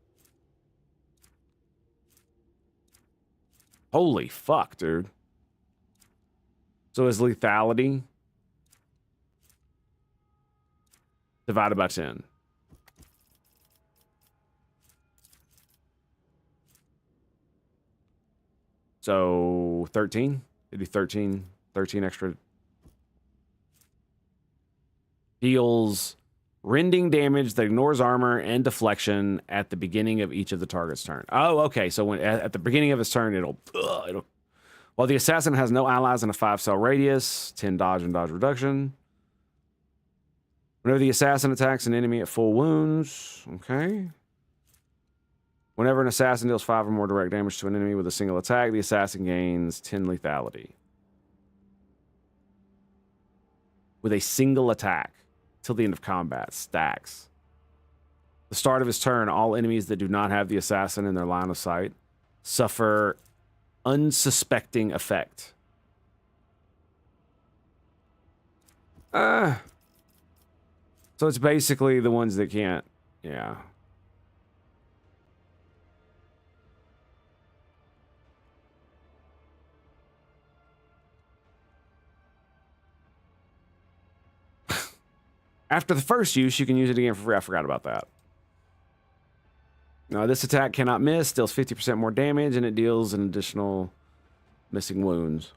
Holy fuck, dude. So is lethality divided by 10. So 13? It'd be 13 extra. Deals rending damage that ignores armor and deflection at the beginning of each of the target's turn. Oh, okay. So when at the beginning of his turn, it'll while the assassin has no allies in a 5-cell radius, 10 dodge and dodge reduction. Whenever the assassin attacks an enemy at full wounds, okay. Whenever an assassin deals 5 or more direct damage to an enemy with a single attack, the assassin gains 10 lethality. With a single attack. Till the end of combat. Stacks. The start of his turn, all enemies that do not have the assassin in their line of sight suffer unsuspecting effect. So it's basically the ones that can't. Yeah. After the first use, you can use it again for free. I forgot about that. This attack cannot miss, deals 50% more damage, and it deals an additional missing wounds.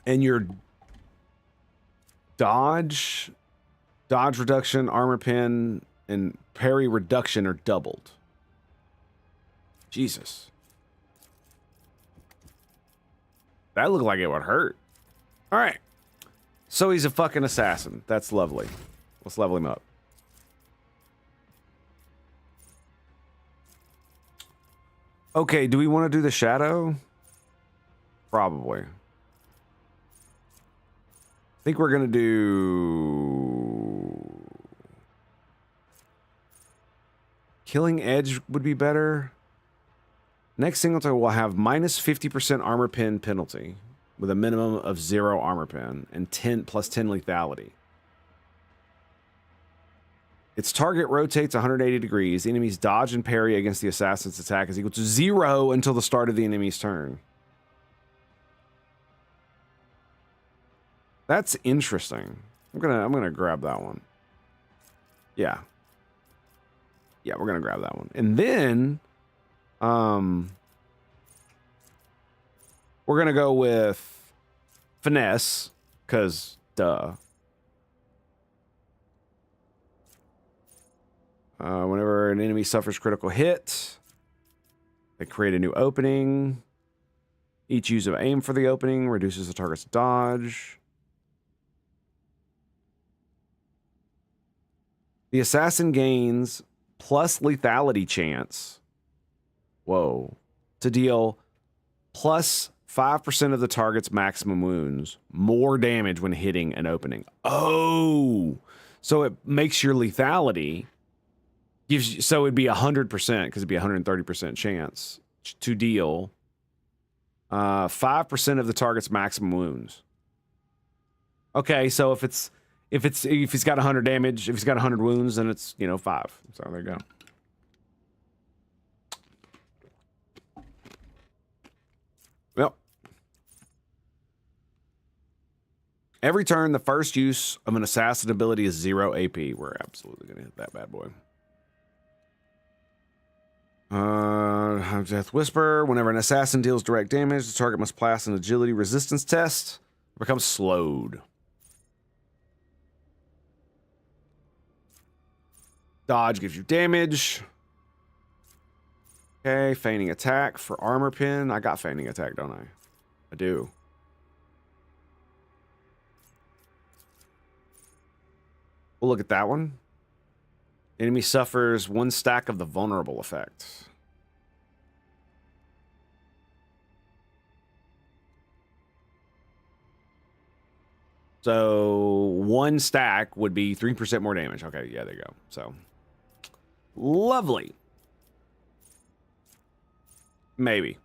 And your dodge reduction, armor pin, and parry reduction are doubled. Jesus. That looked like it would hurt. All right. So he's a fucking assassin. That's lovely. Let's level him up. Okay, do we want to do the shadow? Probably. I think we're going to do... Killing Edge would be better. Next singleton will have minus 50% armor pin penalty with a minimum of 0 armor pin and 10 plus 10 lethality. Its target rotates 180 degrees. The enemy's dodge and parry against the assassin's attack is equal to 0 until the start of the enemy's turn. That's interesting. I'm gonna grab that one. Yeah. Yeah, we're gonna grab that one. And then we're gonna go with finesse, because duh. Whenever an enemy suffers critical hit, they create a new opening. Each use of aim for the opening reduces the target's dodge. The assassin gains plus lethality chance. Whoa. To deal plus 5% of the target's maximum wounds. More damage when hitting an opening. Oh. So it makes your lethality... gives you, so it'd be 100%, because it'd be 130% chance to deal 5% of the target's maximum wounds. Okay, so if he's got 100 damage, if he's got 100 wounds, then it's 5. So there you go. Well, every turn, the first use of an assassin ability is 0 AP. We're absolutely gonna hit that bad boy. Death Whisper. Whenever an assassin deals direct damage, the target must pass an agility resistance test. Becomes slowed. Dodge gives you damage. Okay, feigning attack for armor pin. I got feigning attack, don't I? I do. We'll look at that one. Enemy suffers 1 stack of the vulnerable effect. So 1 stack would be 3% more damage. Okay, yeah, there you go. So lovely. Maybe.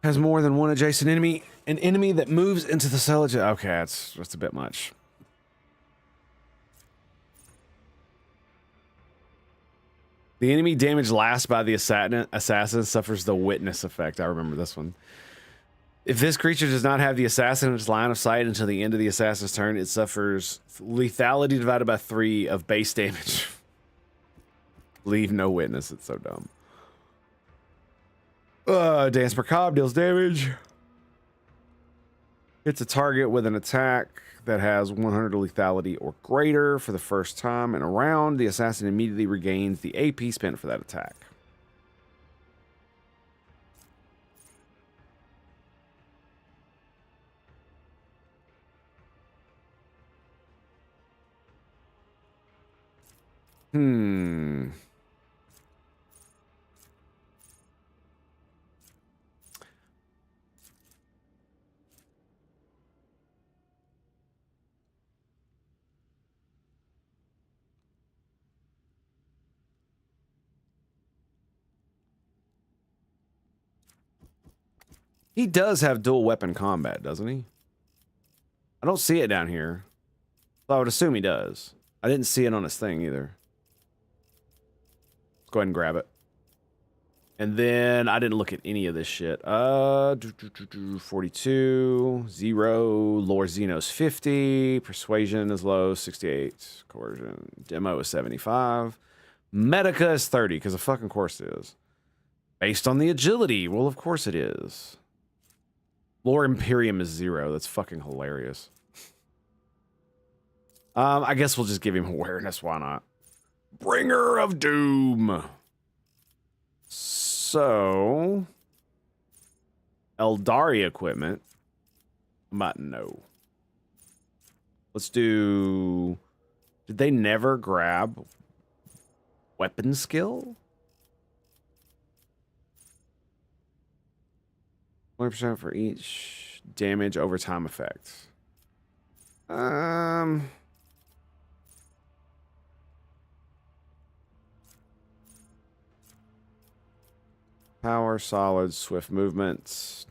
Has more than one adjacent enemy. An enemy that moves into the cell. Okay, that's a bit much. The enemy damage last by the assassin suffers the witness effect. I remember this one. If this creature does not have the assassin in its line of sight until the end of the assassin's turn, it suffers lethality divided by 3 of base damage. Leave no witness. It's so dumb. Dance Macabre deals damage. Hits a target with an attack that has 100 lethality or greater for the first time in a round. The assassin immediately regains the AP spent for that attack. He does have dual weapon combat, doesn't he? I don't see it down here. So I would assume he does. I didn't see it on his thing either. Let's go ahead and grab it. And then I didn't look at any of this shit. 42, 0, lore Xenos 50, persuasion is low, 68, coercion, demo is 75, medica is 30, because of fucking course it is. Based on the agility, well, of course it is. Lore Imperium is 0, that's fucking hilarious. I guess we'll just give him awareness, why not? Bringer of Doom. So, Eldari equipment, but no. Let's do, did they never grab weapon skill? 20% for each damage over time effect. Power, solid, swift movements.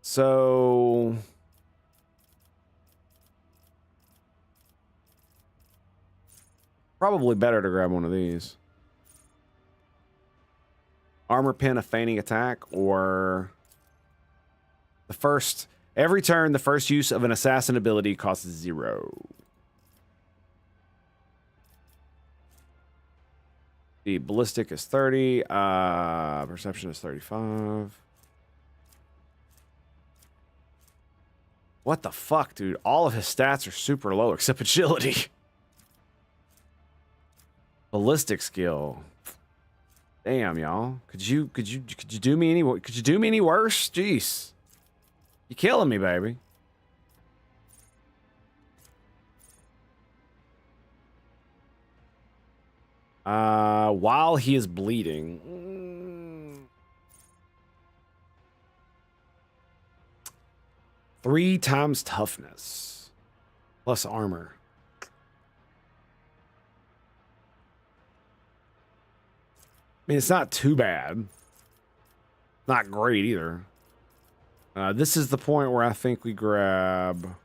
So probably better to grab one of these. Armor pin, a feigning attack, or the first, every turn, the first use of an assassin ability costs 0. The ballistic is 30. Perception is 35. What the fuck, dude? All of his stats are super low except agility. Ballistic skill. Damn, y'all. Could you do me any worse? Jeez. You killing me, baby. While he is bleeding. 3 times toughness. Plus armor. I mean, it's not too bad. Not great either. This is the point where I think we grab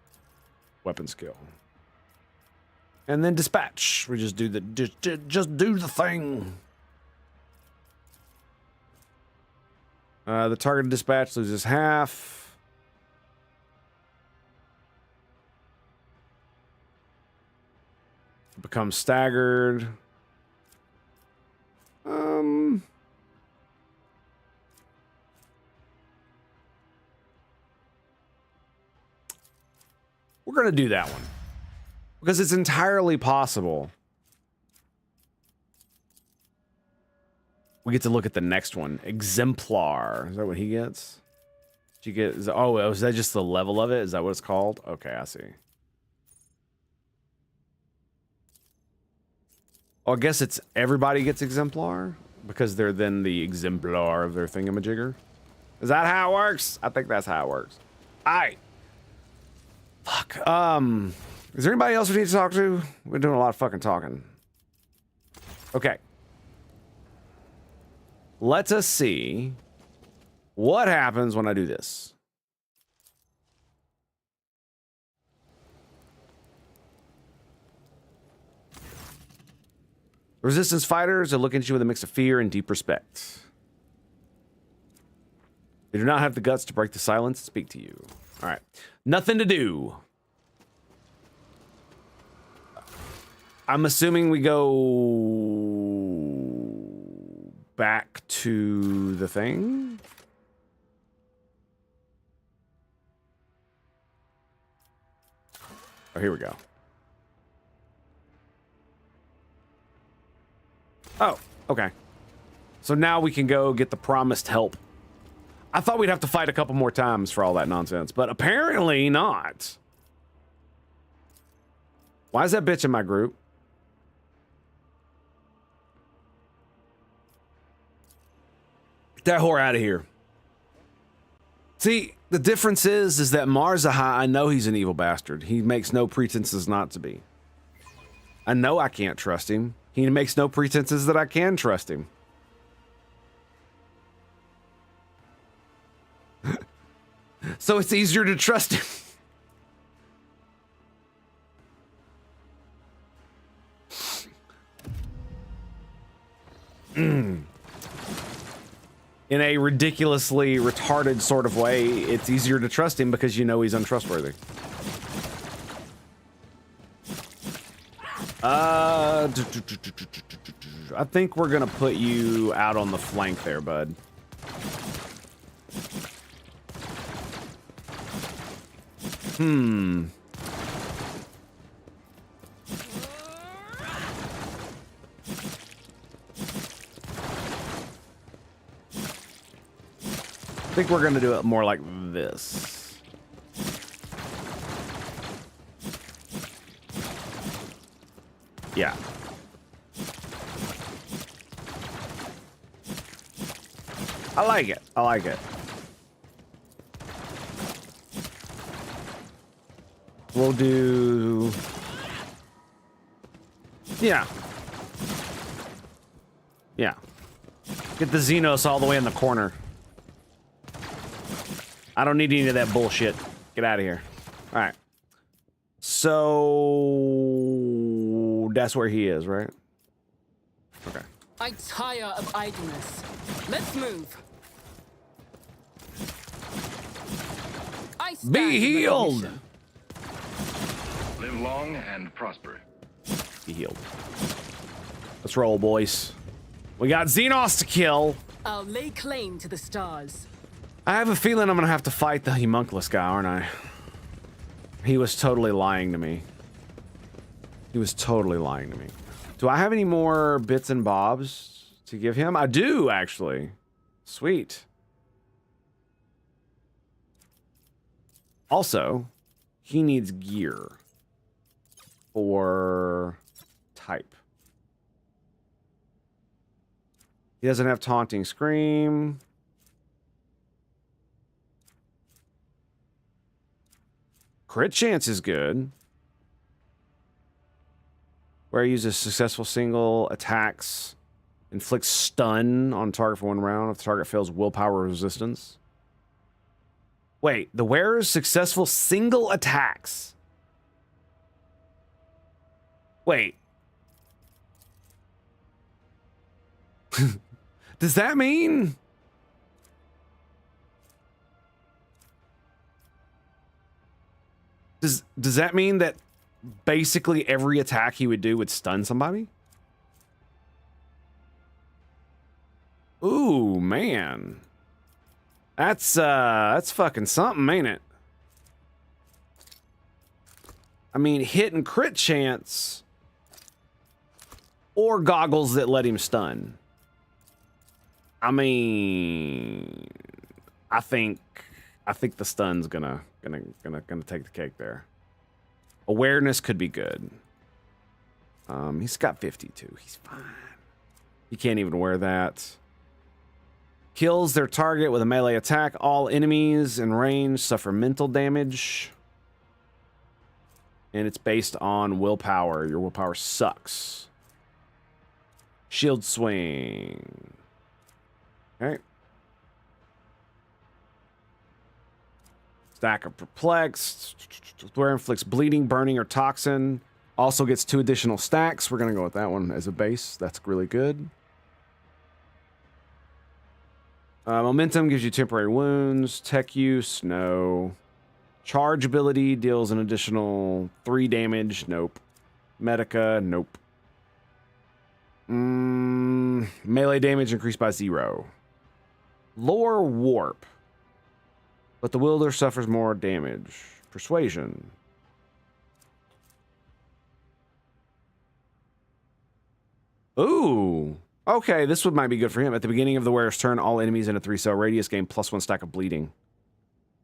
weapon skill. And then dispatch. We just do the just do the thing. The targeted dispatch loses half. Becomes staggered. We're gonna do that one. Because it's entirely possible we get to look at the next one. Exemplar. Is that what he gets? Did you get? Is that just the level of it? Is that what it's called? Okay, I see. Oh, I guess it's everybody gets exemplar because they're then the exemplar of their thingamajigger. Is that how it works? I think that's how it works. All right. Fuck. Is there anybody else we need to talk to? We're doing a lot of fucking talking. Okay. Let us see what happens when I do this. Resistance fighters are looking at you with a mix of fear and deep respect. They do not have the guts to break the silence and speak to you. All right. Nothing to do. I'm assuming we go back to the thing. Oh, here we go. Oh, okay. So now we can go get the promised help. I thought we'd have to fight a couple more times for all that nonsense, but apparently not. Why is that bitch in my group? Get that whore out of here. See, the difference is that Marzahai, I know he's an evil bastard. He makes no pretenses not to be. I know I can't trust him. He makes no pretenses that I can trust him. So it's easier to trust him. in a ridiculously retarded sort of way, it's easier to trust him because you know he's untrustworthy. I think we're gonna put you out on the flank there, bud. I think we're gonna do it more like this. Yeah. I like it. I like it. We'll do... Yeah. Yeah. Get the Xenos all the way in the corner. I don't need any of that bullshit. Get out of here. All right. So... That's where he is, right? Okay. I tire of idleness. Let's move. I stand Be in the healed! mission. Live long and prosper. Be healed. Let's roll, boys. We got Xenos to kill. I'll lay claim to the stars. I have a feeling I'm gonna have to fight the homunculus guy, aren't I? He was totally lying to me. He was totally lying to me. Do I have any more bits and bobs to give him? I do, actually. Sweet. Also, he needs gear for type. He doesn't have taunting scream. Crit chance is good. Where he uses successful single attacks, inflicts stun on target for 1 round if the target fails willpower resistance. Wait, the wearer's successful single attacks. Wait. Does that mean? Does that mean that basically every attack he would do would stun somebody? Ooh, man. That's fucking something, ain't it? I mean, hit and crit chance or goggles that let him stun. I mean, I think the stun's gonna take the cake there. Awareness could be good. He's got 52. He's fine. He can't even wear that. Kills their target with a melee attack. All enemies in range suffer mental damage. And it's based on willpower. Your willpower sucks. Shield swing. Okay. Stack of perplexed. Where inflicts bleeding, burning, or toxin. Also gets 2 additional stacks. We're gonna go with that one as a base. That's really good. Momentum gives you temporary wounds. Tech use, no. Charge ability deals an additional 3 damage. Nope. Medica, nope. Melee damage increased by 0. Lore warp. But the wielder suffers more damage. Persuasion. Ooh. Okay, this might be good for him. At the beginning of the wearer's turn, all enemies in a 3-cell radius gain +1 stack of bleeding.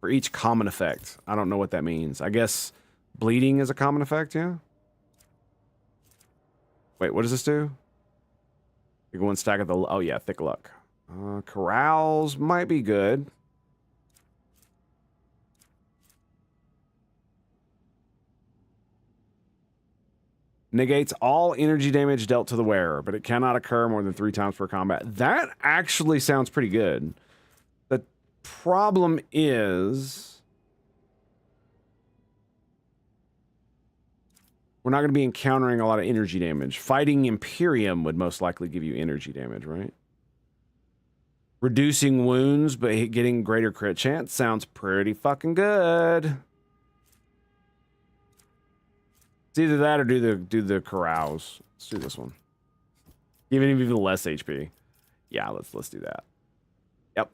For each common effect. I don't know what that means. I guess bleeding is a common effect, yeah? Wait, what does this do? You go 1 stack of the... Oh, yeah, thick luck. Corrals might be good. Negates all energy damage dealt to the wearer, but it cannot occur more than 3 times per combat. That actually sounds pretty good. The problem is... we're not going to be encountering a lot of energy damage. Fighting Imperium would most likely give you energy damage, right? Reducing wounds, but getting greater crit chance sounds pretty fucking good. It's either that or do the carouse. Let's do this one. Even less HP. Yeah, let's do that. Yep.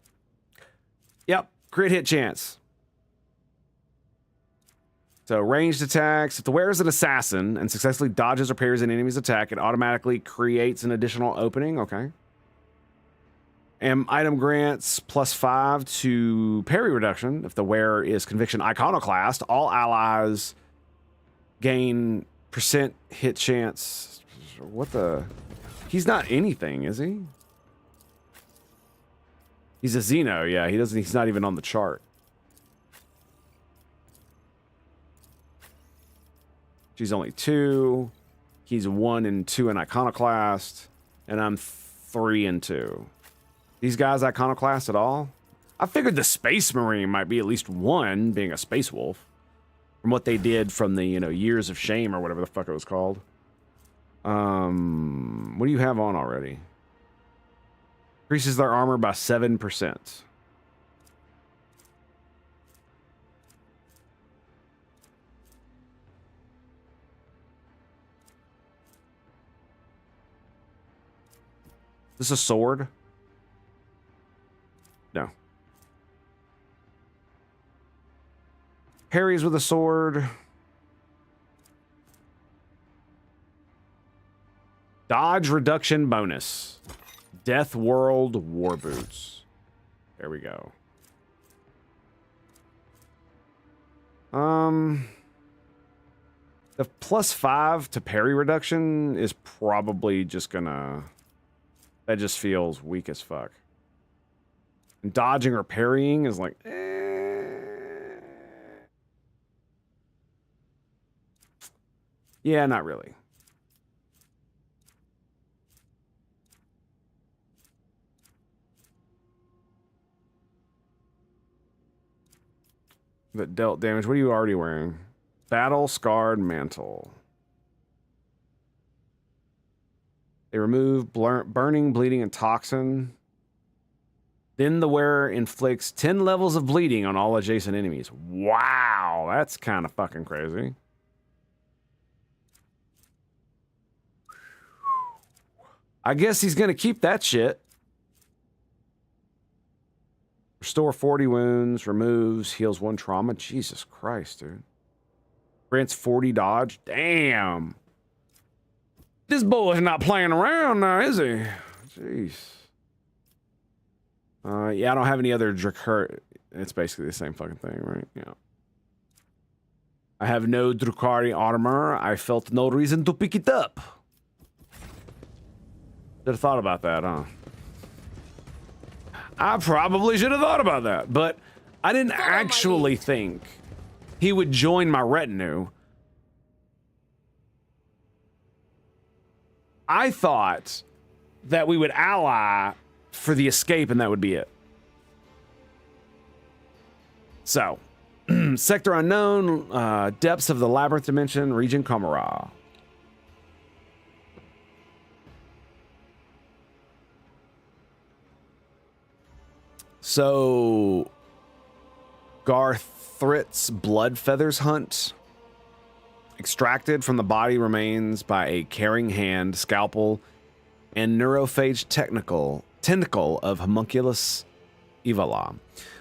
Yep. Crit hit chance. So ranged attacks. If the wearer is an assassin and successfully dodges or parries an enemy's attack, it automatically creates an additional opening. Okay. And item grants +5 to parry reduction. If the wearer is conviction iconoclast, all allies gain % hit chance. What the? He's not anything, is he? He's a Xeno, yeah. He's not even on the chart. She's only 2. He's 1 and 2 in iconoclast, and I'm 3 and 2. These guys iconoclast at all? I figured the Space Marine might be at least 1, being a Space Wolf, from what they did from the, Years of Shame or whatever the fuck it was called. What do you have on already? Increases their armor by 7%. Is this a sword? No. Parries with a sword. Dodge reduction bonus. Death World War Boots. There we go. The +5 to parry reduction is probably just gonna... That just feels weak as fuck. And dodging or parrying is like... Yeah, not really. But dealt damage. What are you already wearing? Battle Scarred Mantle. They remove burning, bleeding, and toxin. Then the wearer inflicts 10 levels of bleeding on all adjacent enemies. Wow, that's kind of fucking crazy. I guess he's gonna keep that shit. Restore 40 wounds, removes, heals 1 trauma. Jesus Christ, dude. Grants 40 dodge. Damn. This boy's not playing around now, is he? Jeez. Yeah, I don't have any other Drakar. It's basically the same fucking thing, right? Yeah. I have no Drukari armor. I felt no reason to pick it up. Should have thought about that, huh? I probably should have thought about that, but I didn't actually think he would join my retinue. I thought that we would ally for the escape and that would be it. So, Sector Unknown, Depths of the Labyrinth Dimension, Region Kamara. So, Garthrit's Blood Feathers Hunt. Extracted from the body remains by a caring hand, scalpel, and neurophage tentacle of Homunculus Evala.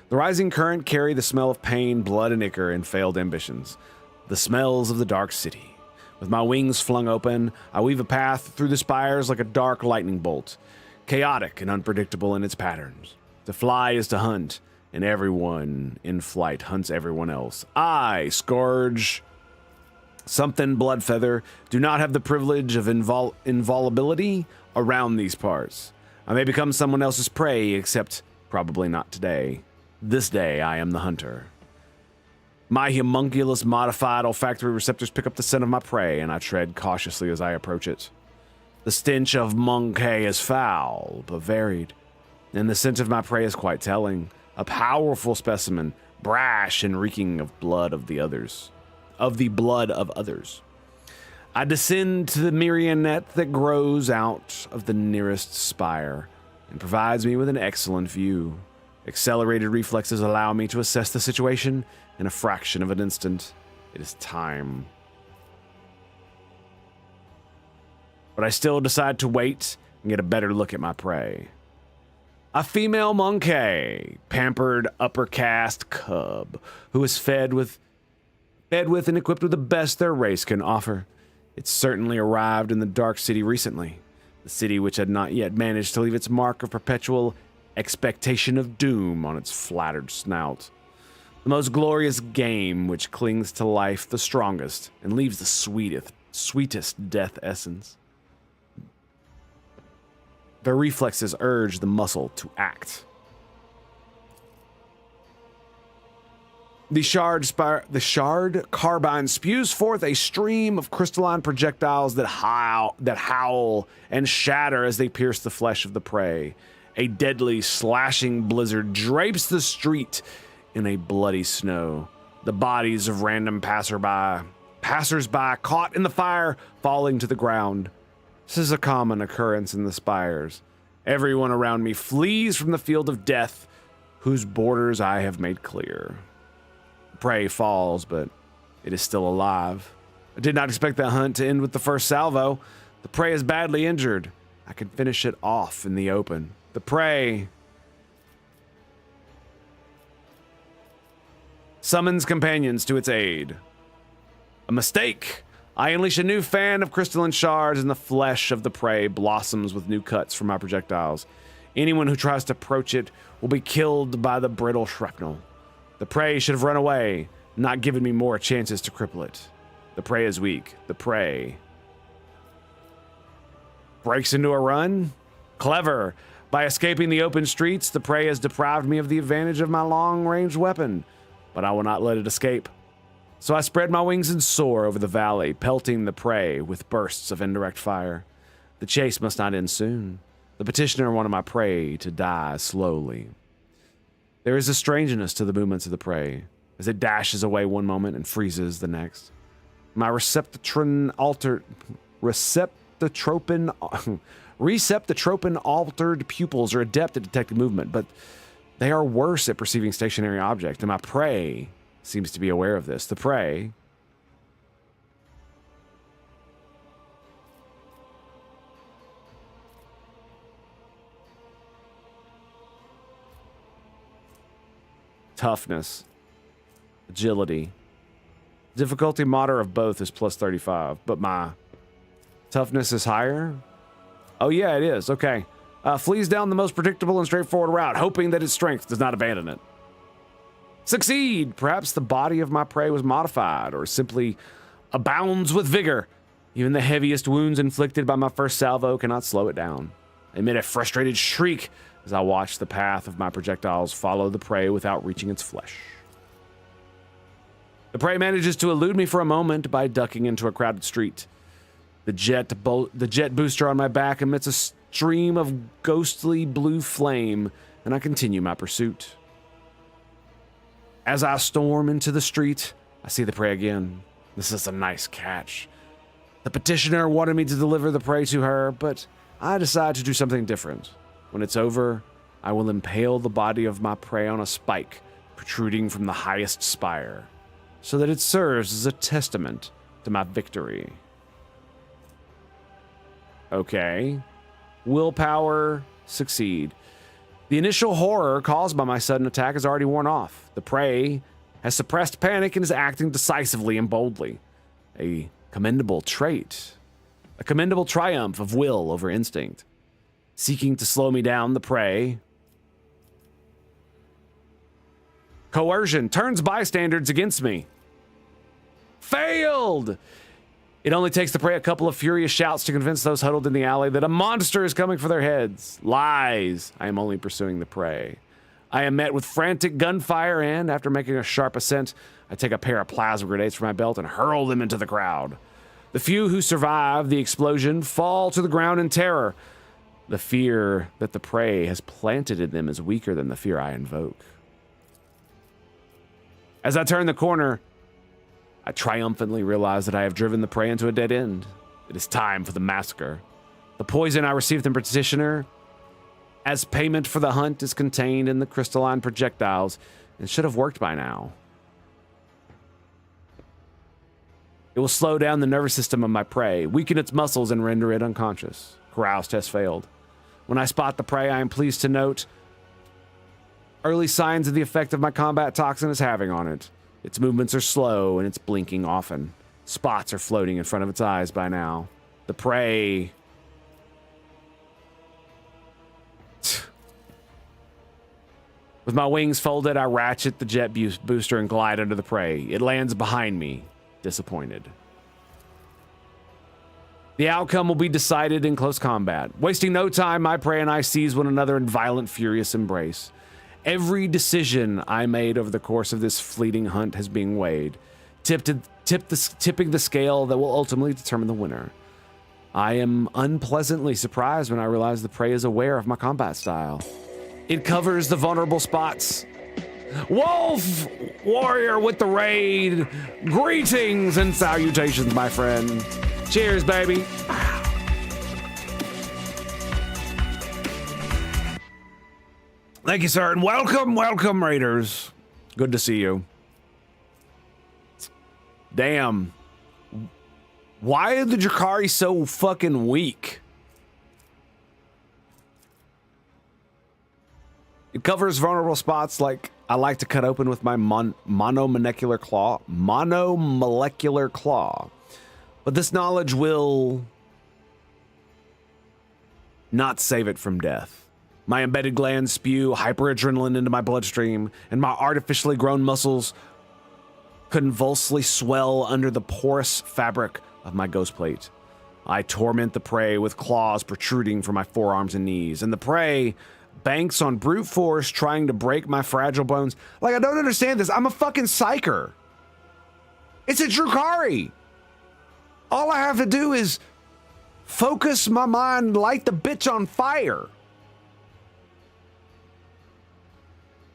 The rising current carry the smell of pain, blood, and ichor, and failed ambitions. The smells of the dark city. With my wings flung open, I weave a path through the spires like a dark lightning bolt, chaotic and unpredictable in its patterns. To fly is to hunt, and everyone in flight hunts everyone else. I, Scourge... Something Bloodfeather, do not have the privilege of invulnerability around these parts. I may become someone else's prey, except probably not today. This day, I am the hunter. My homunculus modified olfactory receptors pick up the scent of my prey, and I tread cautiously as I approach it. The stench of Monkey is foul, but varied, and the scent of my prey is quite telling. A powerful specimen, brash and reeking of blood of the others. Of the blood of others. I descend to the marionette that grows out of the nearest spire and provides me with an excellent view. Accelerated reflexes allow me to assess the situation in a fraction of an instant. It is time. But I still decide to wait and get a better look at my prey. A female monkey, pampered upper caste cub, who is fed with and equipped with the best their race can offer. It certainly arrived in the Dark City recently, the city which had not yet managed to leave its mark of perpetual expectation of doom on its flattered snout. The most glorious game which clings to life the strongest and leaves the sweetest death essence. Their reflexes urge the muscle to act. The shard carbine spews forth a stream of crystalline projectiles that howl and shatter as they pierce the flesh of the prey. A deadly, slashing blizzard drapes the street in a bloody snow. The bodies of random passersby caught in the fire falling to the ground. This is a common occurrence in the spires. Everyone around me flees from the field of death, whose borders I have made clear. The prey falls, but it is still alive. I did not expect that hunt to end with the first salvo. The prey is badly injured. I can finish it off in the open. The prey summons companions to its aid. A mistake! I unleash a new fan of crystalline shards, and the flesh of the prey blossoms with new cuts from my projectiles. Anyone who tries to approach it will be killed by the brittle shrapnel. The prey should have run away, not given me more chances to cripple it. The prey is weak. The prey breaks into a run. Clever. By escaping the open streets, the prey has deprived me of the advantage of my long-range weapon, but I will not let it escape. So I spread my wings and soar over the valley, pelting the prey with bursts of indirect fire. The chase must not end soon. The petitioner wanted my prey to die slowly. There is a strangeness to the movements of the prey, as it dashes away one moment and freezes the next. My receptotropin altered pupils are adept at detecting movement, but they are worse at perceiving stationary objects, and my prey seems to be aware of this. The prey toughness, agility, difficulty moderate of both is plus 35, but my toughness is higher. Oh yeah, it is. Okay. Flees down the most predictable and straightforward route, hoping that its strength does not abandon it. Succeed! Perhaps the body of my prey was modified, or simply abounds with vigor. Even the heaviest wounds inflicted by my first salvo cannot slow it down. I emit a frustrated shriek as I watch the path of my projectiles follow the prey without reaching its flesh. The prey manages to elude me for a moment by ducking into a crowded street. The jet booster on my back emits a stream of ghostly blue flame, and I continue my pursuit. As I storm into the street, I see the prey again. This is a nice catch. The petitioner wanted me to deliver the prey to her, but I decide to do something different. When it's over, I will impale the body of my prey on a spike protruding from the highest spire, so that it serves as a testament to my victory. Okay. Willpower, succeed. The initial horror caused by my sudden attack has already worn off. The prey has suppressed panic and is acting decisively and boldly. A commendable trait. A commendable triumph of will over instinct. Seeking to slow me down, the prey coercion turns bystanders against me. Failed! It only takes the prey a couple of furious shouts to convince those huddled in the alley that a monster is coming for their heads. Lies. I am only pursuing the prey. I am met with frantic gunfire, and after making a sharp ascent, I take a pair of plasma grenades from my belt and hurl them into the crowd. The few who survive the explosion fall to the ground in terror. The fear that the prey has planted in them is weaker than the fear I invoke. As I turn the corner, I triumphantly realize that I have driven the prey into a dead end. It is time for the massacre. The poison I received from petitioner as payment for the hunt is contained in the crystalline projectiles and should have worked by now. It will slow down the nervous system of my prey, weaken its muscles, and render it unconscious. Carouse test failed. When I spot the prey, I am pleased to note early signs of the effect of my combat toxin is having on it. Its movements are slow and it's blinking often. Spots are floating in front of its eyes by now. The prey... With my wings folded, I ratchet the jet booster and glide under the prey. It lands behind me, disappointed. The outcome will be decided in close combat. Wasting no time, my prey and I seize one another in violent, furious embrace. Every decision I made over the course of this fleeting hunt has been weighed, tipping the scale that will ultimately determine the winner. I am unpleasantly surprised when I realize the prey is aware of my combat style. It covers the vulnerable spots. Wolf warrior with the raid. Greetings and salutations, my friend. Cheers, baby. Thank you, sir, and welcome, raiders. Good to see you. Damn. Why are the Drakari so fucking weak? It covers vulnerable spots like I like to cut open with my monomolecular claw. But this knowledge will not save it from death. My embedded glands spew hyperadrenaline into my bloodstream, and my artificially grown muscles convulsively swell under the porous fabric of my ghost plate. I torment the prey with claws protruding from my forearms and knees, and the prey banks on brute force trying to break my fragile bones. Like, I don't understand this. I'm a fucking psyker. It's a Drukhari. All I have to do is focus my mind, light the bitch on fire.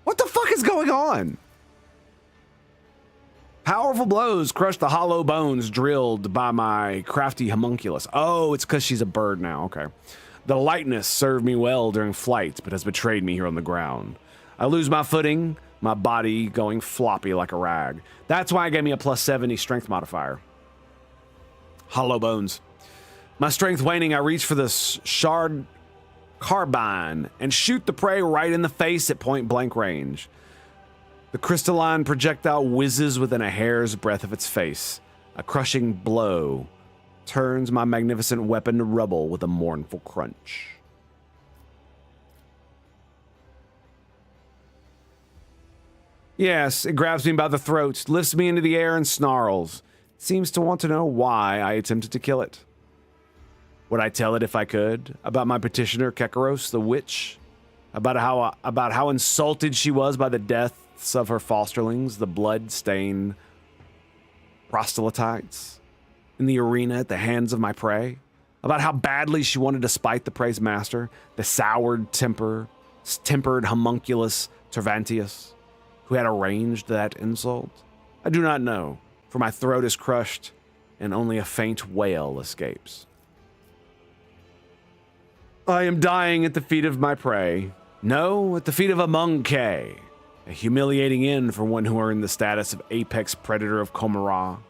What the fuck is going on? Powerful blows crush the hollow bones drilled by my crafty homunculus. Oh, it's because she's a bird now. Okay. The lightness served me well during flight, but has betrayed me here on the ground. I lose my footing, my body going floppy like a rag. That's why it gave me a plus 70 strength modifier. Hollow bones. My strength waning, I reach for the shard carbine and shoot the prey right in the face at point blank range. The crystalline projectile whizzes within a hair's breadth of its face. A crushing blow turns my magnificent weapon to rubble with a mournful crunch. Yes, it grabs me by the throat, lifts me into the air and snarls. It seems to want to know why I attempted to kill it. Would I tell it if I could? About my petitioner, Kekaros, the witch? About how insulted she was by the deaths of her fosterlings, the blood-stained proselytes in the arena at the hands of my prey? About how badly she wanted to spite the prey's master, the tempered homunculus Tervantius, who had arranged that insult? I do not know, for my throat is crushed and only a faint wail escapes. I am dying at the feet of my prey. No, at the feet of a monkey. A humiliating end for one who are in the status of apex predator of Komara.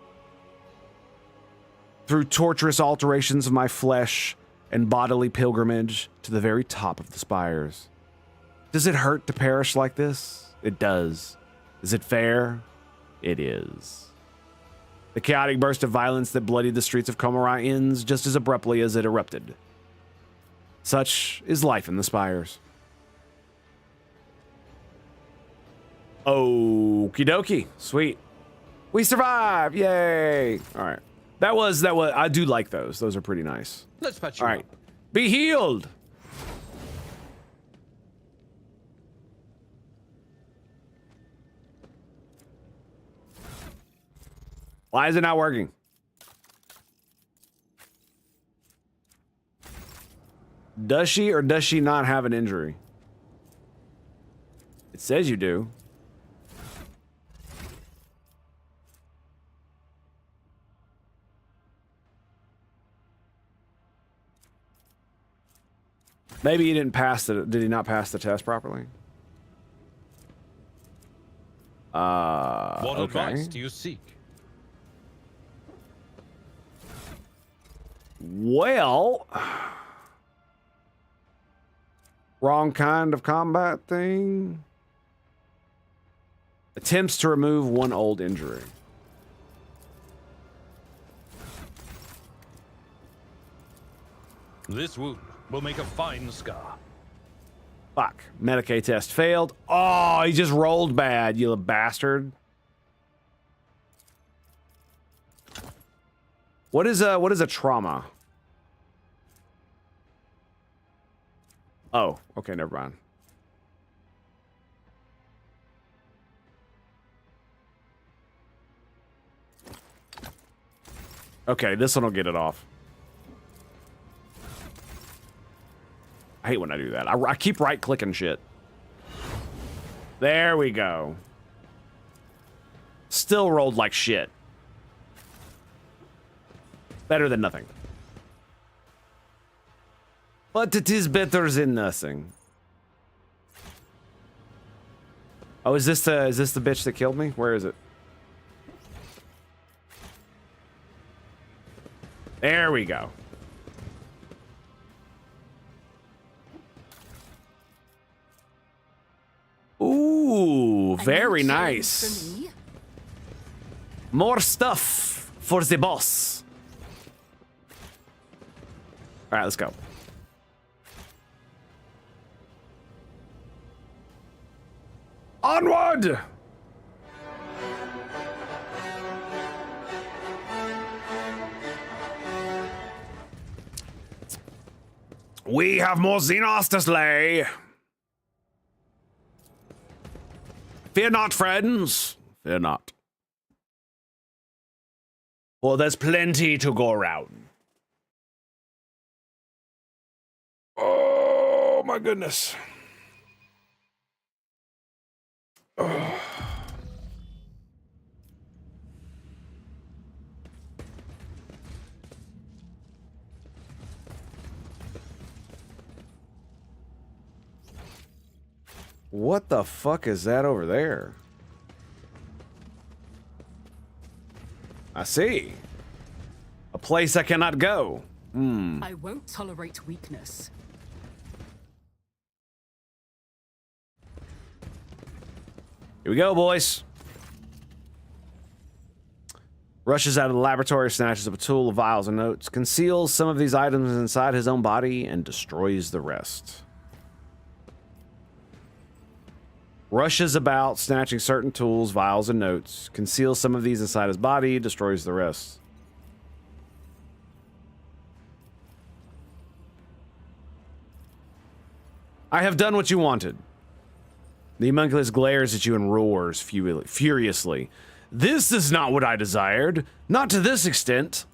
Through torturous alterations of my flesh and bodily pilgrimage to the very top of the spires. Does it hurt to perish like this? It does. Is it fair? It is. The chaotic burst of violence that bloodied the streets of Komara ends just as abruptly as it erupted. Such is life in the spires. Okie dokie. Sweet. We survived. Yay. All right. That was, I do like those. Those are pretty nice. Let's patch you All right. Be healed. Why is it not working? Does she or does she not have an injury? It says you do. Maybe he didn't pass the... Did he not pass the test properly? What okay. advice do you seek? Well... Wrong kind of combat thing. Attempts to remove one old injury. This wound will make a fine scar. Fuck. Medicaid test failed. Oh, he just rolled bad, you little bastard. What is a trauma? Oh, okay, never mind. Okay, this one will get it off. I hate when I do that. I keep right-clicking shit. There we go. Still rolled like shit. Better than nothing. But it is better than nothing. Oh, is this the bitch that killed me? Where is it? There we go. Ooh, very nice. More stuff for the boss. All right, let's go. Onward! We have more Xenos to slay. Fear not, friends. Fear not. For there's plenty to go around. Oh, my goodness. Oh. What the fuck is that over there? I see. A place I cannot go. I won't tolerate weakness. Here we go, boys. Rushes out of the laboratory, snatches up a tool of vials and notes, conceals some of these items inside his own body, and destroys the rest. Rushes about, snatching certain tools, vials, and notes, conceals some of these inside his body, destroys the rest. I have done what you wanted. The homunculus glares at you and roars furiously. This is not what I desired. Not to this extent.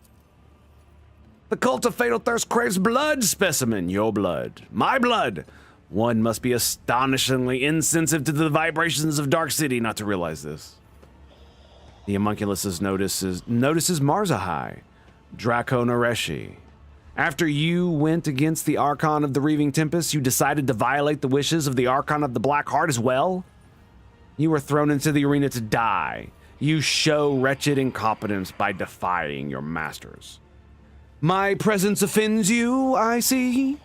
The cult of fatal thirst craves blood, specimen. Your blood. My blood. One must be astonishingly insensitive to the vibrations of Dark City not to realize this. The homunculus notices Marzahai, Draco Nareshi. After you went against the Archon of the Reaving Tempest, you decided to violate the wishes of the Archon of the Black Heart as well? You were thrown into the arena to die. You show wretched incompetence by defying your masters. My presence offends you, I see?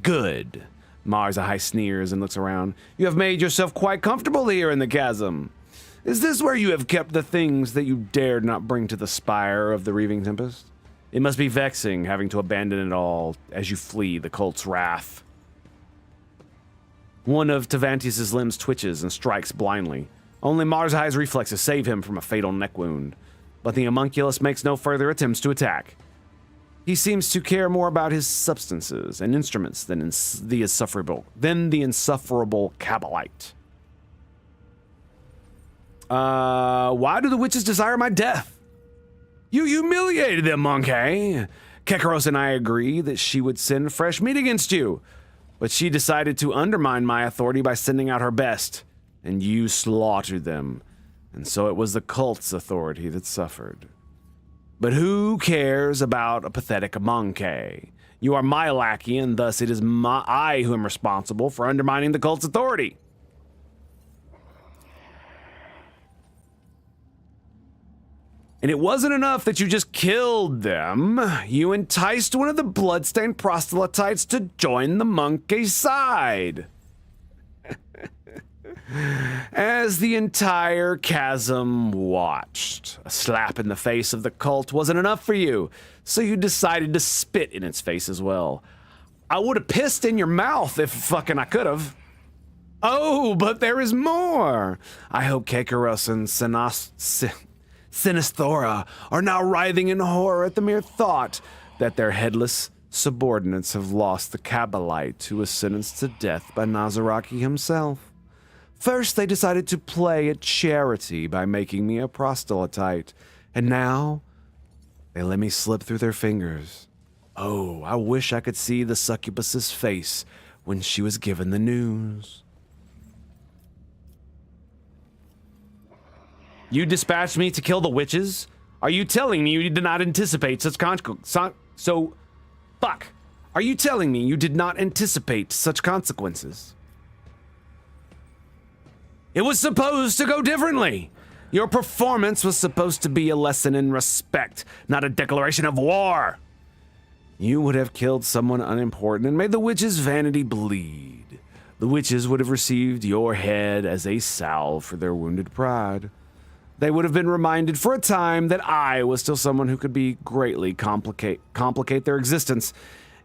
Good. Marzahai sneers and looks around. You have made yourself quite comfortable here in the chasm. Is this where you have kept the things that you dared not bring to the spire of the Reaving Tempest? It must be vexing having to abandon it all as you flee the cult's wrath. One of Tavantius' limbs twitches and strikes blindly. Only Marzahai's reflexes save him from a fatal neck wound, but the homunculus makes no further attempts to attack. He seems to care more about his substances and instruments than the insufferable Kabbalite. Why do the witches desire my death? You humiliated them, monk, eh? Kekaros and I agree that she would send fresh meat against you, but she decided to undermine my authority by sending out her best, and you slaughtered them, and so it was the cult's authority that suffered. But who cares about a pathetic monkey? You are my lackey, and thus it is I who am responsible for undermining the cult's authority. And it wasn't enough that you just killed them. You enticed one of the bloodstained proselytes to join the monkey side. As the entire chasm watched, a slap in the face of the cult wasn't enough for you, so you decided to spit in its face as well. I would have pissed in your mouth if fucking I could have. Oh, but there is more. I hope Kekaros and Sinisthora are now writhing in horror at the mere thought that their headless subordinates have lost the Kabbalite who was sentenced to death by Nazaraki himself. First, they decided to play at charity by making me a proselyte, and now they let me slip through their fingers. Oh, I wish I could see the succubus's face when she was given the news. You dispatched me to kill the witches? Are you telling me you did not anticipate such Are you telling me you did not anticipate such consequences? It was supposed to go differently. Your performance was supposed to be a lesson in respect, not a declaration of war. You would have killed someone unimportant and made the witches' vanity bleed. The witches would have received your head as a salve for their wounded pride. They would have been reminded for a time that I was still someone who could be greatly complicate their existence.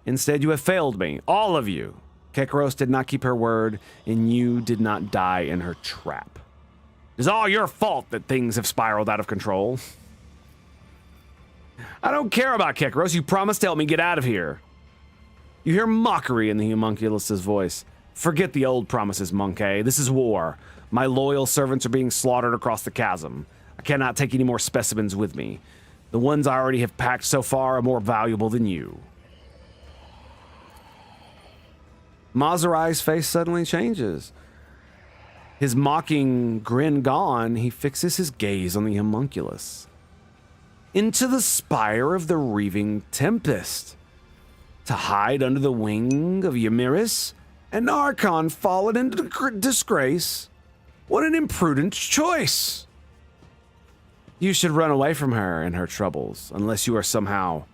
Instead, you have failed me, all of you. Kekaros did not keep her word, and you did not die in her trap. It is all your fault that things have spiraled out of control. I don't care about Kekaros. You promised to help me get out of here. You hear mockery in the homunculus's voice. Forget the old promises, monkey. This is war. My loyal servants are being slaughtered across the chasm. I cannot take any more specimens with me. The ones I already have packed so far are more valuable than you. Mazarai's face suddenly changes. His mocking grin gone, he fixes his gaze on the homunculus. Into the spire of the reaving tempest. To hide under the wing of Ymiris, an Archon fallen into disgrace. What an imprudent choice. You should run away from her and her troubles, unless you are somehow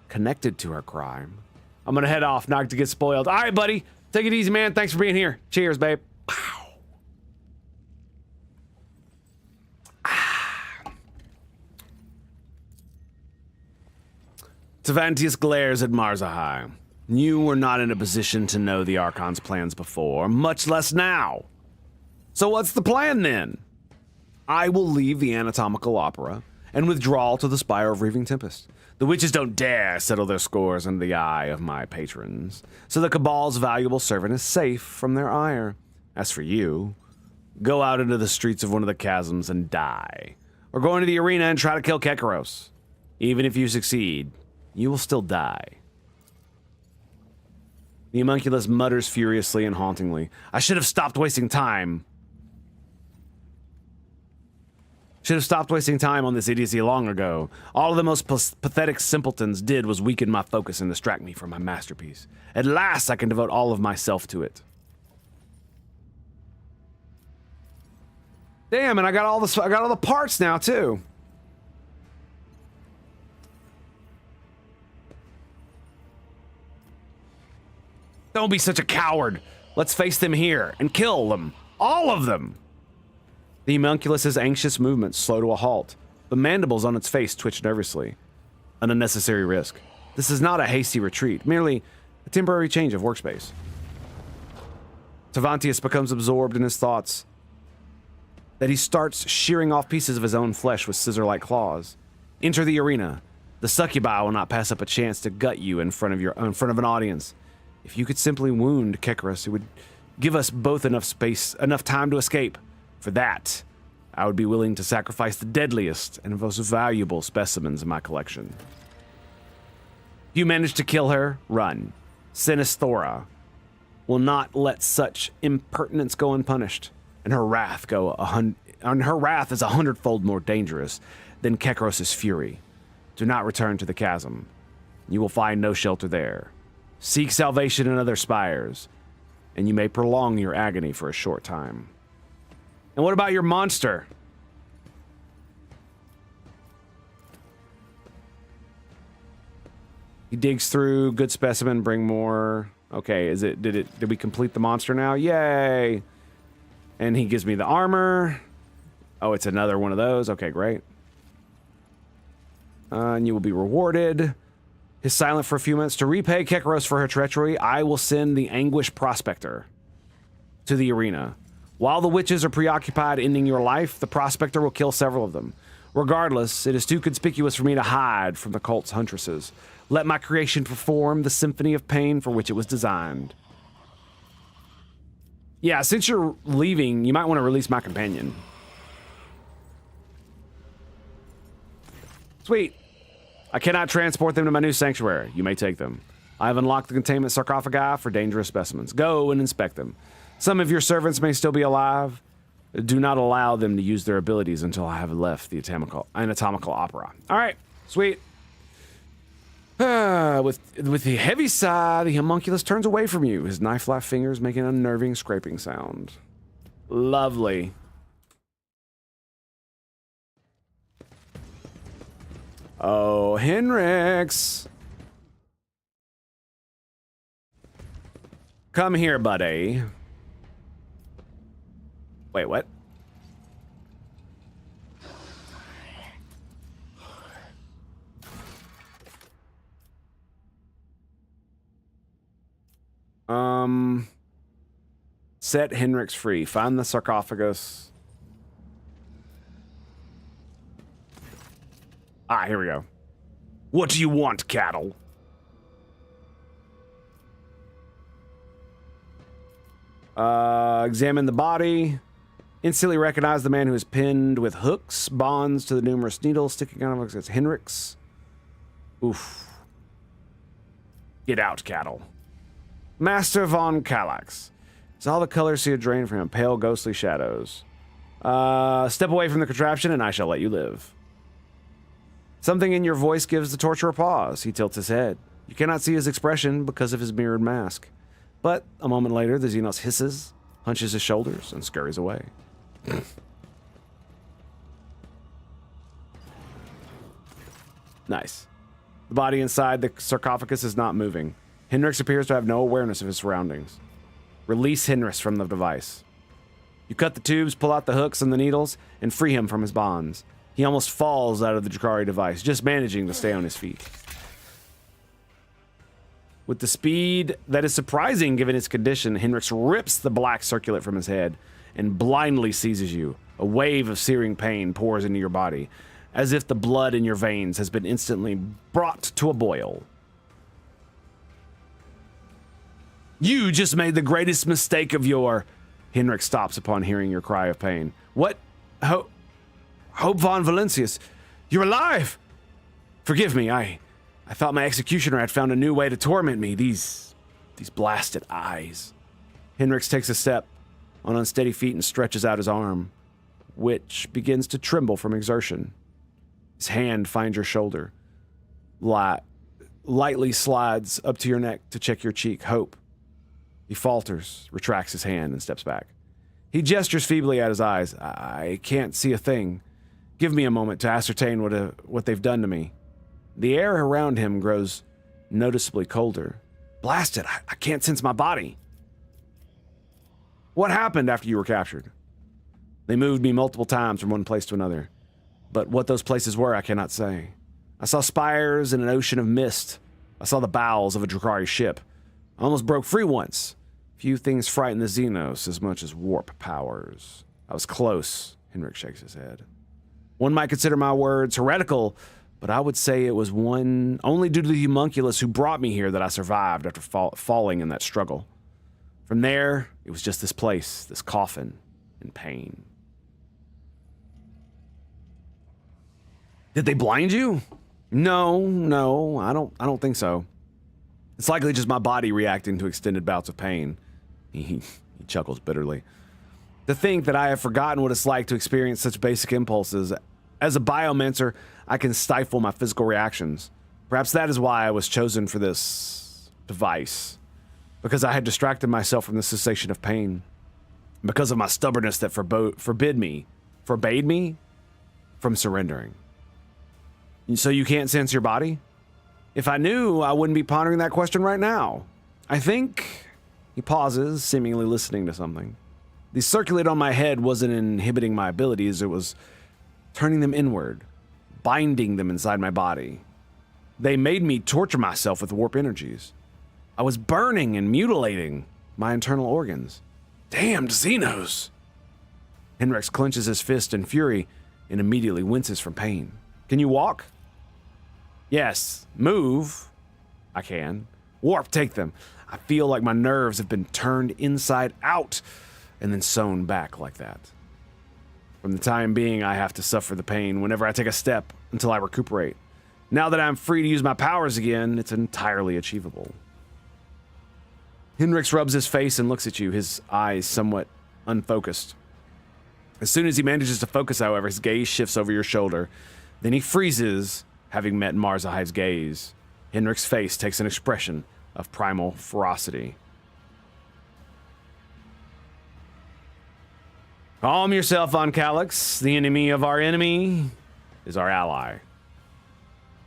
connected to her crime. I'm gonna head off, not to get spoiled. All right, buddy. Take it easy, man. Thanks for being here. Cheers, babe. Pow. Tavantius glares at Marzahai. You were not in a position to know the Archon's plans before, much less now. So what's the plan, then? I will leave the anatomical opera and withdraw to the Spire of Reaving Tempest. The witches don't dare settle their scores under the eye of my patrons, so the Cabal's valuable servant is safe from their ire. As for you, go out into the streets of one of the chasms and die, or go into the arena and try to kill Kekaros. Even if you succeed, you will still die. The homunculus mutters furiously and hauntingly. I should have stopped wasting time. Should have stopped wasting time on this idiocy long ago. All the most pathetic simpletons did was weaken my focus and distract me from my masterpiece. At last, I can devote all of myself to it. Damn, and I got all the parts now too. Don't be such a coward. Let's face them here and kill them. All of them. The homunculus's anxious movements slow to a halt. The mandibles on its face twitch nervously. An unnecessary risk. This is not a hasty retreat, merely a temporary change of workspace. Tavantius becomes absorbed in his thoughts that he starts shearing off pieces of his own flesh with scissor-like claws. Enter the arena. The succubi will not pass up a chance to gut you in front of an audience. If you could simply wound Kekaros, it would give us both enough time to escape. For that, I would be willing to sacrifice the deadliest and most valuable specimens in my collection. If you manage to kill her, run. Sinisthora will not let such impertinence go unpunished, and her wrath is 100-fold more dangerous than Kekaros' fury. Do not return to the chasm. You will find no shelter there. Seek salvation in other spires, and you may prolong your agony for a short time. And what about your monster? He digs through, good specimen, bring more. Okay, did we complete the monster now? Yay! And he gives me the armor. Oh, it's another one of those. Okay, great. And you will be rewarded. Is silent for a few minutes. To repay Kekaros for her treachery, I will send the Anguish Prospector to the arena. While the witches are preoccupied ending your life, the Prospector will kill several of them. Regardless, it is too conspicuous for me to hide from the cult's huntresses. Let my creation perform the symphony of pain for which it was designed. Yeah, since you're leaving, you might want to release my companion. Sweet. I cannot transport them to my new sanctuary. You may take them. I have unlocked the containment sarcophagi for dangerous specimens. Go and inspect them. Some of your servants may still be alive. Do not allow them to use their abilities until I have left the anatomical opera. All right, sweet. With the heavy sigh, the homunculus turns away from you, his knife-like fingers making an unnerving scraping sound. Lovely. Oh, Henrix. Come here, buddy. Wait, what? Set Henrix free. Find the sarcophagus. Ah, here we go. What do you want, cattle? Examine the body. Instantly recognize the man who is pinned with hooks, bonds to the numerous needles sticking out of him. It's Henrix. Oof. Get out, cattle. Master von Kallax. It's all the colors see a drain from him. Pale, ghostly shadows. Step away from the contraption and I shall let you live. Something in your voice gives the torturer pause. He tilts his head. You cannot see his expression because of his mirrored mask. But a moment later, the Xenos hisses, hunches his shoulders, and scurries away. Nice. The body inside the sarcophagus is not moving. Henrix appears to have no awareness of his surroundings. Release Henrix from the device. You cut the tubes, pull out the hooks and the needles, and free him from his bonds. He almost falls out of the Drakari device, just managing to stay on his feet. With the speed that is surprising given his condition, Henrix rips the black circlet from his head and blindly seizes you. A wave of searing pain pours into your body, as if the blood in your veins has been instantly brought to a boil. You just made the greatest mistake of your... Henrix stops upon hearing your cry of pain. What? Hope von Valencius, you're alive! Forgive me, I thought my executioner had found a new way to torment me. These blasted eyes. Henrix takes a step on unsteady feet and stretches out his arm, which begins to tremble from exertion. His hand finds your shoulder, lightly slides up to your neck to check your cheek. Hope. He falters, retracts his hand, and steps back. He gestures feebly at his eyes. I can't see a thing. Give me a moment to ascertain what they've done to me. The air around him grows noticeably colder. Blast it, I can't sense my body. What happened after you were captured? They moved me multiple times from one place to another, but what those places were, I cannot say. I saw spires in an ocean of mist. I saw the bowels of a Drakari ship. I almost broke free once. Few things frighten the Xenos as much as warp powers. I was close. Henrix shakes his head. One might consider my words heretical, but I would say it was one only due to the homunculus who brought me here that I survived after falling in that struggle. From there, it was just this place, this coffin, and pain. Did they blind you? No, I don't think so. It's likely just my body reacting to extended bouts of pain. He chuckles bitterly. To think that I have forgotten what it's like to experience such basic impulses. As a biomancer, I can stifle my physical reactions. Perhaps that is why I was chosen for this device. Because I had distracted myself from the cessation of pain. Because of my stubbornness that forbade me from surrendering. So you can't sense your body? If I knew, I wouldn't be pondering that question right now. I think... He pauses, seemingly listening to something. The circulate on my head wasn't inhibiting my abilities, it was turning them inward, binding them inside my body. They made me torture myself with warp energies. I was burning and mutilating my internal organs. Damned Xenos! Henrix clenches his fist in fury and immediately winces from pain. Can you walk? Yes. Move? I can. Warp, take them. I feel like my nerves have been turned inside out and then sewn back like that. From the time being, I have to suffer the pain whenever I take a step until I recuperate. Now that I'm free to use my powers again, it's entirely achievable. Henrix rubs his face and looks at you, his eyes somewhat unfocused. As soon as he manages to focus, however, his gaze shifts over your shoulder. Then he freezes, having met Marzahive's gaze. Henrix's face takes an expression of primal ferocity. Calm yourself, Oncalix. The enemy of our enemy is our ally.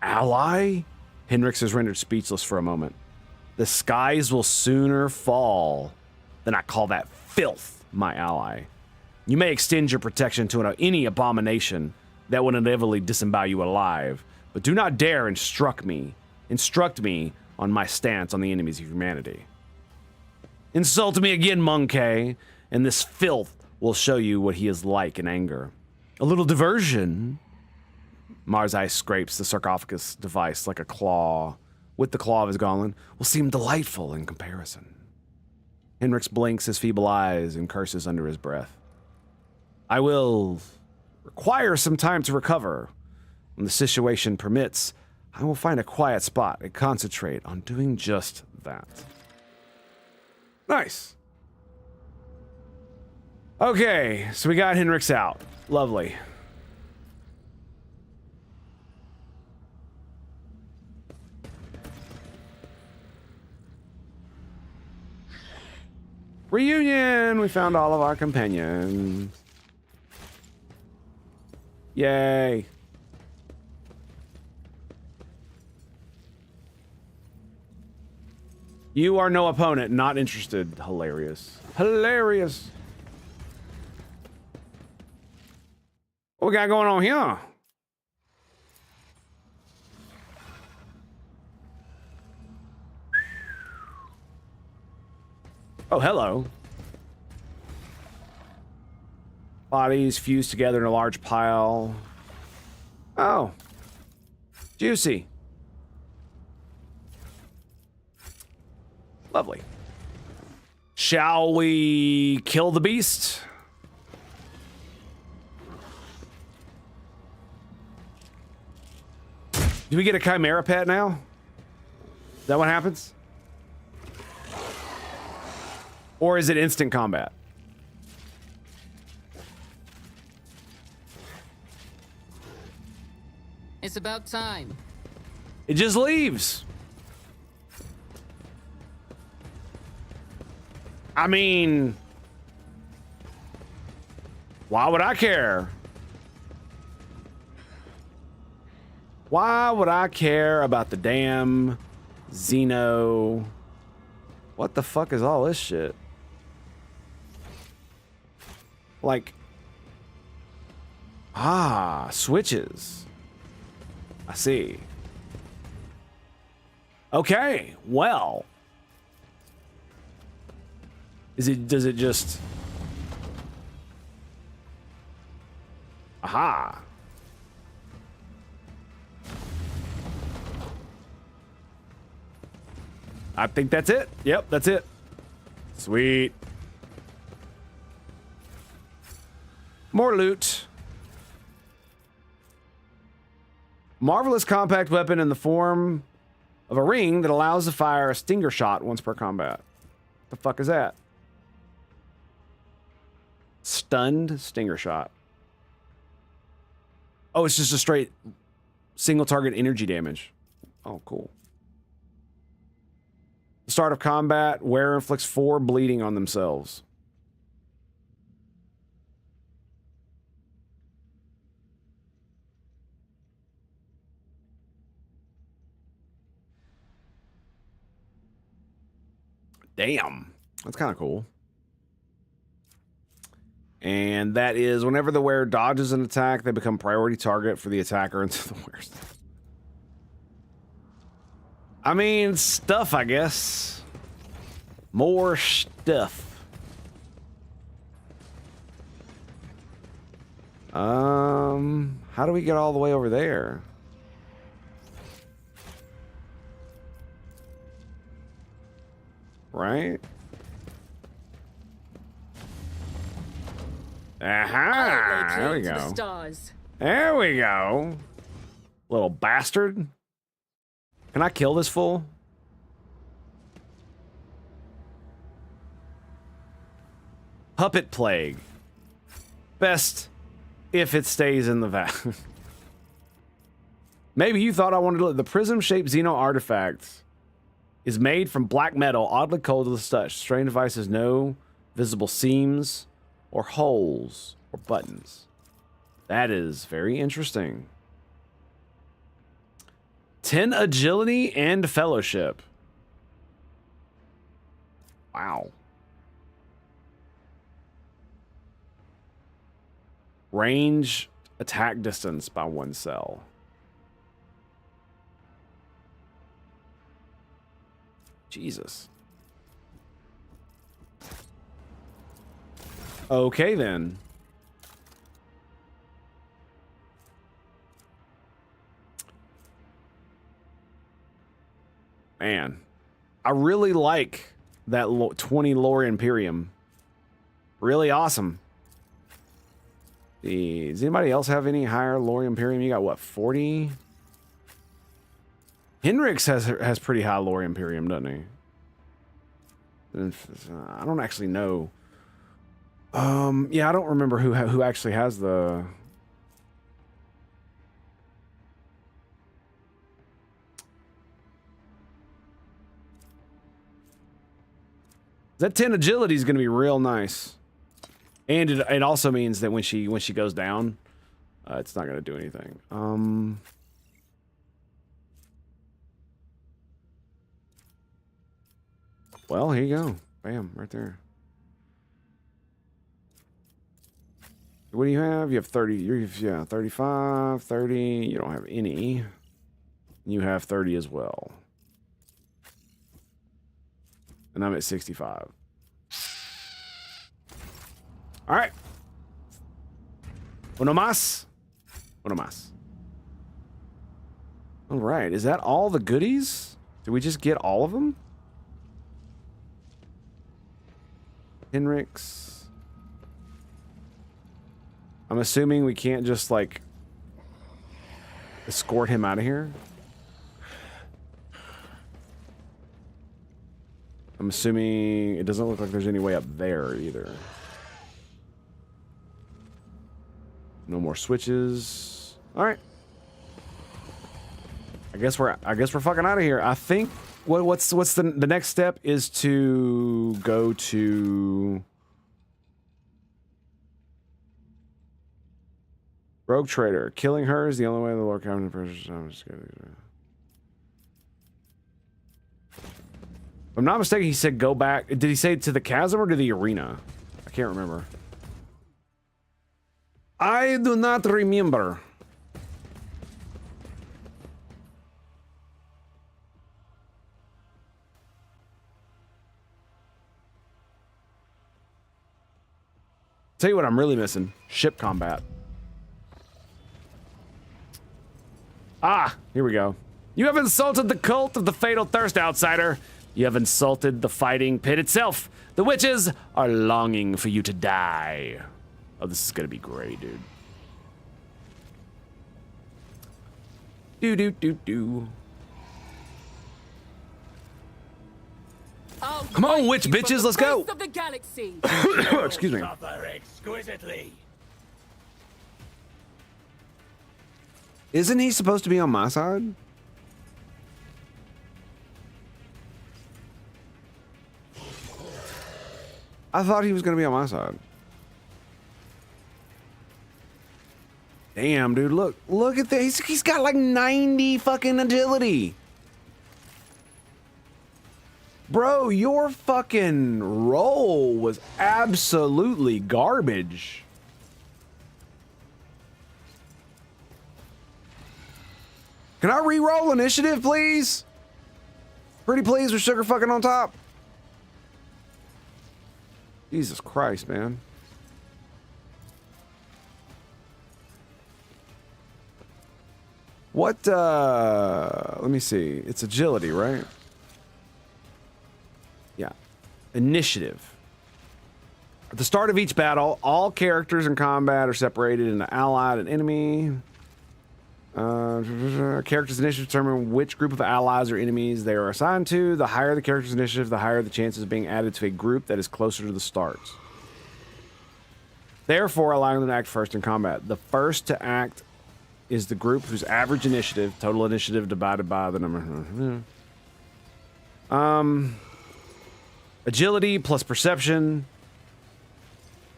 Ally? Henrix is rendered speechless for a moment. The skies will sooner fall than I call that filth my ally. You may extend your protection to any abomination that would inevitably disembowel you alive, but do not dare instruct me on my stance on the enemies of humanity. Insult me again, monkey, and this filth will show you what he is like in anger. A little diversion. Marzahive scrapes the sarcophagus device like a claw. With the claw of his gauntlet, will seem delightful in comparison. Henrix blinks his feeble eyes and curses under his breath. I will require some time to recover. When the situation permits, I will find a quiet spot and concentrate on doing just that. Nice. Okay, so we got Henrix out. Lovely. Reunion! We found all of our companions. Yay. You are no opponent, not interested. Hilarious. Hilarious. What we got going on here? Oh, hello. Bodies fused together in a large pile. Oh. Juicy. Lovely. Shall we kill the beast? Do we get a chimera pet now? Is that what happens? Or is it instant combat? It's about time. It just leaves. I mean, why would I care? Why would I care about the damn Xeno? What the fuck is all this shit? Like, switches. I see. Okay, well. Does it just... Aha. I think that's it. Yep, that's it. Sweet. More loot. Marvelous compact weapon in the form of a ring that allows to fire a stinger shot once per combat. The fuck is that? Stunned stinger shot. Oh, it's just a straight single target energy damage. Oh, cool. The start of combat, wearer inflicts 4 bleeding on themselves. Damn. That's kind of cool. And that is whenever the wearer dodges an attack, they become priority target for the attacker until the wearer's. I mean, stuff, I guess. More stuff. How do we get all the way over there? Right? Aha! There we To the go. stars. There we go. Little bastard. Can I kill this fool? Puppet plague. Best if it stays in the vat. Maybe you thought I wanted to look. The prism-shaped Xeno artifact is made from black metal, oddly cold to the touch. Strain device has no visible seams or holes or buttons. That is very interesting. 10 agility and fellowship. Wow. Range attack distance by 1 cell. Jesus. Okay, then. Man, I really like that 20 lore Imperium. Really awesome. Does anybody else have any higher lore Imperium? You got what, 40? Henrix has pretty high lore Imperium, doesn't he? I don't actually know. Yeah, I don't remember who actually has the. That 10 agility is going to be real nice, and it also means that when she goes down, it's not going to do anything. Well, here you go. Bam, right there. What do you have? You have 30. Yeah, 35, 30. You don't have any. You have 30 as well. And I'm at 65. All right. Uno más. Uno más. All right. Is that all the goodies? Did we just get all of them? Henrix. I'm assuming we can't just, like, escort him out of here. I'm assuming it doesn't look like there's any way up there either. No more switches. All right. I guess we're fucking out of here. I think what's the next step is to go to Rogue Traitor. Killing her is the only way the Lord Captain pressure. I'm just kidding. If I'm not mistaken, he said go back. Did he say to the chasm or to the arena? I can't remember. I do not remember. Tell you what I'm really missing. Ship combat. Ah, here we go. You have insulted the cult of the Fatal Thirst, outsider. You have insulted the fighting pit itself. The witches are longing for you to die. Oh, this is gonna be great, dude. Do. Come on, witch bitches, let's go. Of the galaxy. Excuse me. Suffer exquisitely. Isn't he supposed to be on my side? I thought he was going to be on my side. Damn, dude, look at this. He's got like 90 fucking agility. Bro, your fucking roll was absolutely garbage. Can I re-roll initiative, please? Pretty please with sugar fucking on top. Jesus Christ, man. What, let me see. It's agility, right? Yeah. Initiative. At the start of each battle, all characters in combat are separated into allied and enemy. Characters' initiative determine which group of allies or enemies they are assigned to. The higher the character's initiative, the higher the chances of being added to a group that is closer to the start. Therefore, allowing them to act first in combat. The first to act is the group whose average initiative, total initiative divided by the number. Agility plus perception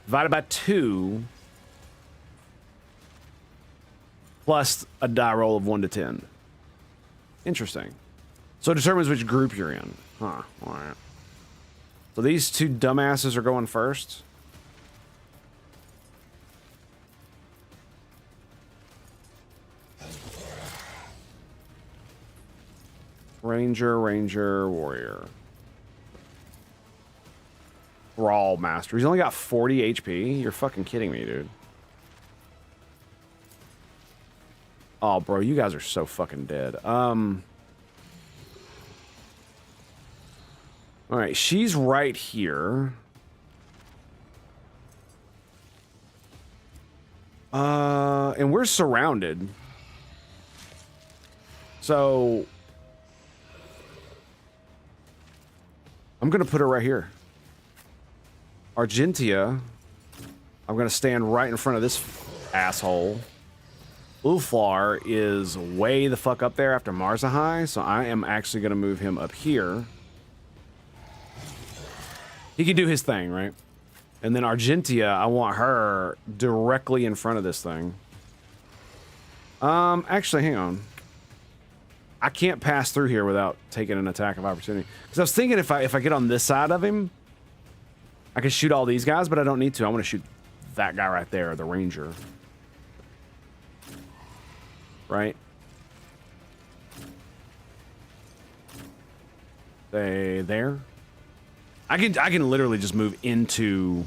divided by 2 plus a die roll of 1 to 10. Interesting. So it determines which group you're in. Huh. All right. So these two dumbasses are going first. Ranger, warrior. Brawl master. He's only got 40 HP? You're fucking kidding me, dude. Oh, bro, you guys are so fucking dead. All right, she's right here. And we're surrounded. So I'm gonna put her right here. Argentia. I'm gonna stand right in front of this asshole. Ulflar is way the fuck up there after Marzahai, so I am actually gonna move him up here. He can do his thing, right? And then Argentia, I want her directly in front of this thing. Actually, hang on. I can't pass through here without taking an attack of opportunity. Because I was thinking if I get on this side of him, I can shoot all these guys, but I don't need to. I want to shoot that guy right there, the ranger. Right? Stay there. I can literally just move into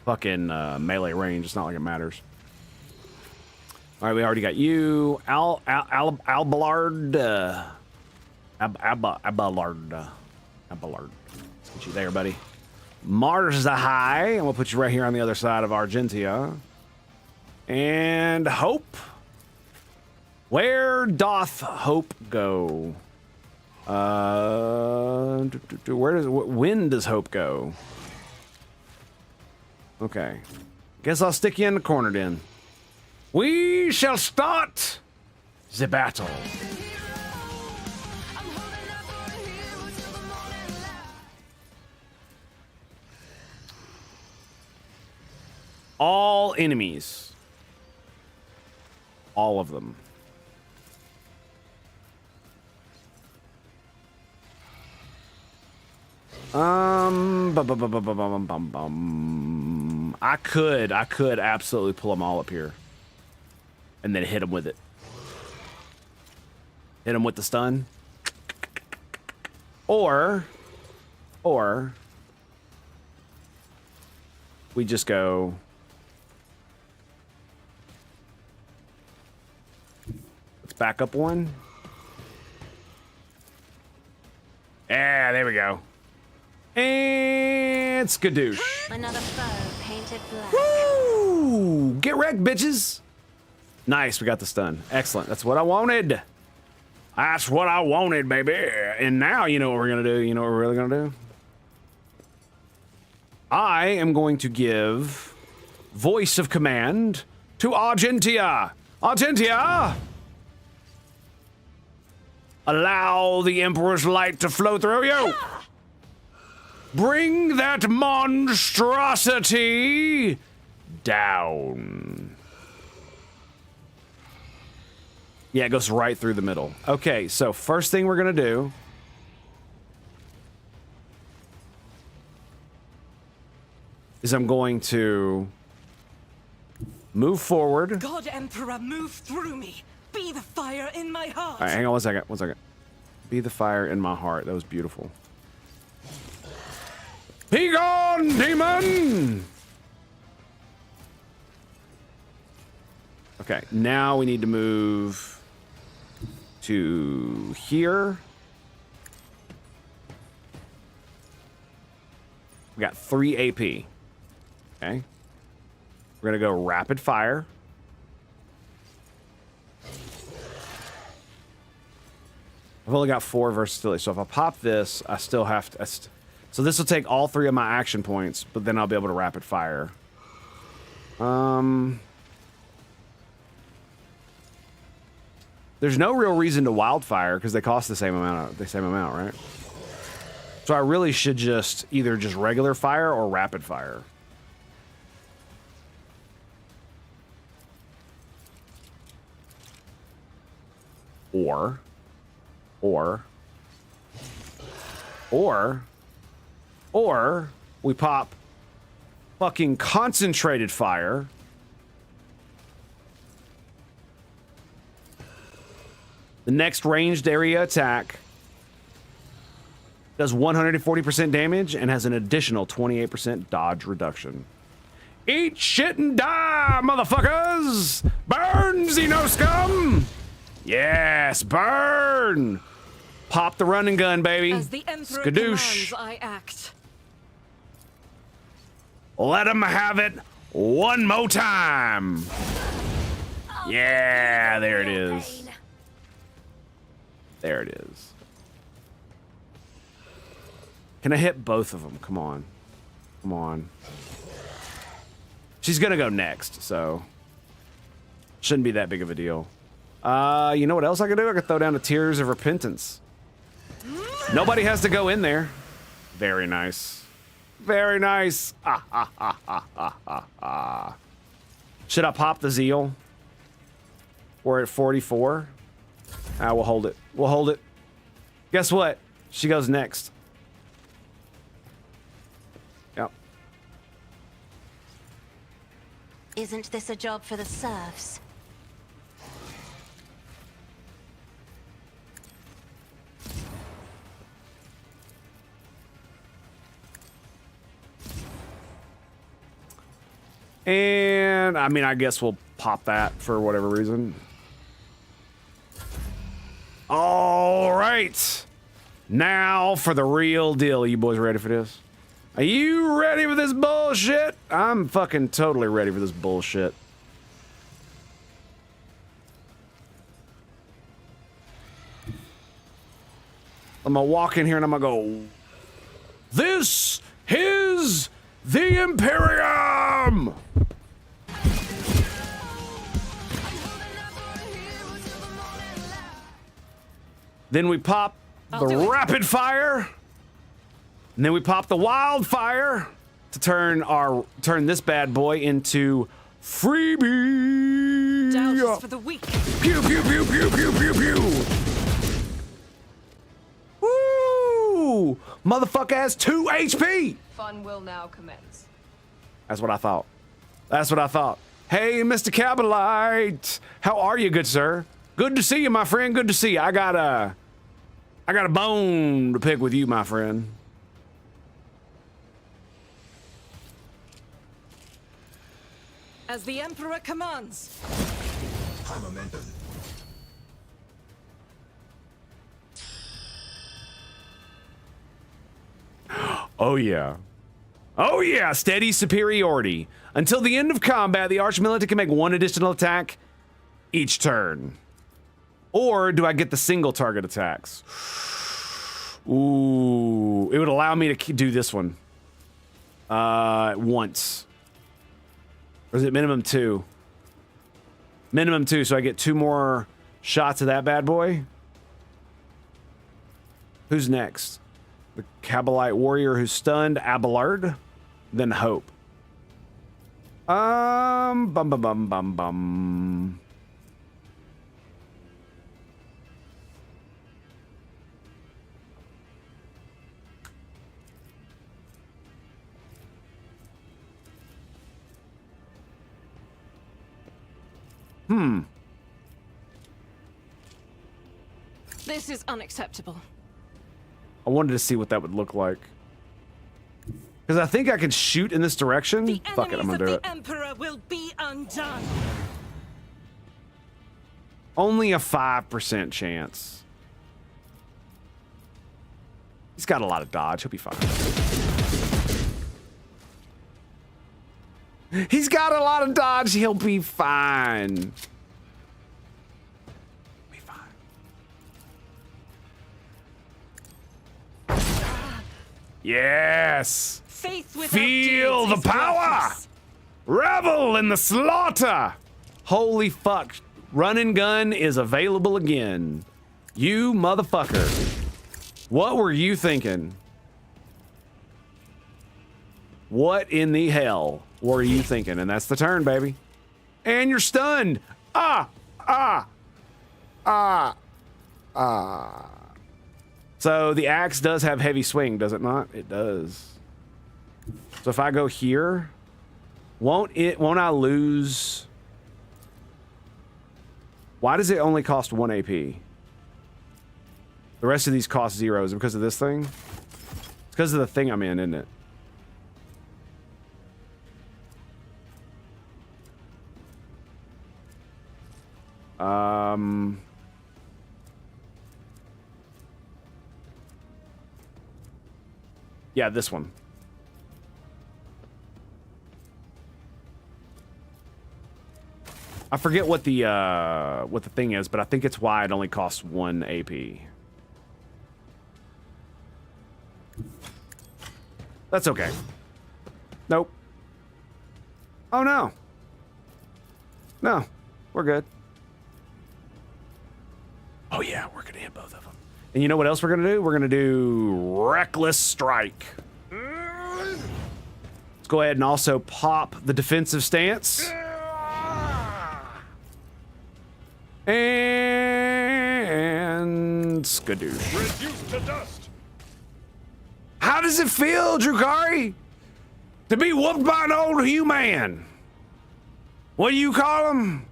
fucking melee range. It's not like it matters. All right, we already got you, Abelard. Abelard. Let's get you there, buddy. Marzahai, and we'll put you right here on the other side of Argentia. And Hope. Where doth Hope go? When does Hope go? Okay. Guess I'll stick you in the corner then. We shall start the battle. All enemies. All of them. I could absolutely pull them all up here. And then hit him with it. Hit him with the stun. Or we just go. Let's back up one. Yeah, there we go. And skadoosh. Another foe painted black. Woo! Get wrecked, bitches. Nice, we got the stun. Excellent. That's what I wanted. That's what I wanted, baby. And now you know what we're gonna do. You know what we're really gonna do? I am going to give voice of command to Argentia. Argentia! Allow the Emperor's light to flow through you! Bring that monstrosity down. Yeah, it goes right through the middle. Okay, so first thing we're gonna do is I'm going to move forward. God Emperor, move through me. Be the fire in my heart. All right, hang on 1 second. 1 second. Be the fire in my heart. That was beautiful. Be gone, demon! Okay, now we need to move to here. We got 3 AP. Okay. We're gonna go rapid fire. I've only got 4 versatility, so if I pop this, I still have to... so this will take all 3 of my action points, but then I'll be able to rapid fire. There's no real reason to wildfire because they cost the same amount, right? So I really should just either just regular fire or rapid fire. Or we pop fucking concentrated fire. The next ranged area attack does 140% damage and has an additional 28% dodge reduction. Eat shit and die, motherfuckers! Burn, Xeno scum! Yes, burn! Pop the running gun, baby. As the Emperor Skadoosh. commands, I act. Let him have it one more time. Yeah, there it is. There it is. Can I hit both of them? Come on. Come on. She's gonna go next, so shouldn't be that big of a deal. You know what else I could do? I could throw down the Tears of Repentance. Nobody has to go in there. Very nice. Very nice. Should I pop the Zeal? We're at 44. We'll hold it. We'll hold it. Guess what? She goes next. Yep. Isn't this a job for the serfs? And I mean, I guess we'll pop that for whatever reason. All right. Now for the real deal. Are you boys ready for this? Are you ready for this bullshit? I'm fucking totally ready for this bullshit. I'm gonna walk in here and I'm gonna go, this is the Imperium! Then we pop the rapid fire. And then we pop the wildfire to turn this bad boy into freebie. Doubt is for the weak. Pew pew pew pew pew pew pew. Woo! Motherfucker has 2 HP. Fun will now commence. That's what I thought. That's what I thought. Hey, Mr. Cabalite. How are you, good sir? Good to see you, my friend. Good to see you. I got a bone to pick with you, my friend. As the Emperor commands. High momentum. Oh yeah. Oh yeah, steady superiority. Until the end of combat, the Archmilitant can make 1 additional attack each turn. Or do I get the single target attacks? Ooh, it would allow me to do this one. Once. Or is it minimum 2? Minimum 2, so I get 2 more shots of that bad boy. Who's next? The Cabalite warrior who's stunned, Abelard, then Hope. Bum bum bum bum bum. This is unacceptable. I wanted to see what that would look like. Because I think I can shoot in this direction. The Fuck it, I'm gonna do it. The Emperor will be undone. Only a 5% chance. He's got a lot of dodge. He'll be fine. He's got a lot of dodge. He'll be fine. Be fine. Yes. Faith without Feel deeds the is power. worthless. Revel in the slaughter. Holy fuck. Run and gun is available again. You motherfucker. What were you thinking? What in the hell were you thinking? And that's the turn, baby. And you're stunned. So the axe does have heavy swing, does it not? It does. So if I go here, won't I lose? Why does it only cost 1 AP? The rest of these cost 0. Is it because of this thing? It's because of the thing I'm in, isn't it? Yeah, this one. I forget what the thing is, but I think it's why it only costs 1 AP. That's okay. Nope. Oh no. No, we're good. Oh yeah, we're gonna hit both of them. And you know what else we're gonna do? We're gonna do Reckless Strike. Let's go ahead and also pop the defensive stance. And skadoosh. Reduced to dust. How does it feel, Drukari? To be whooped by an old human? What do you call him?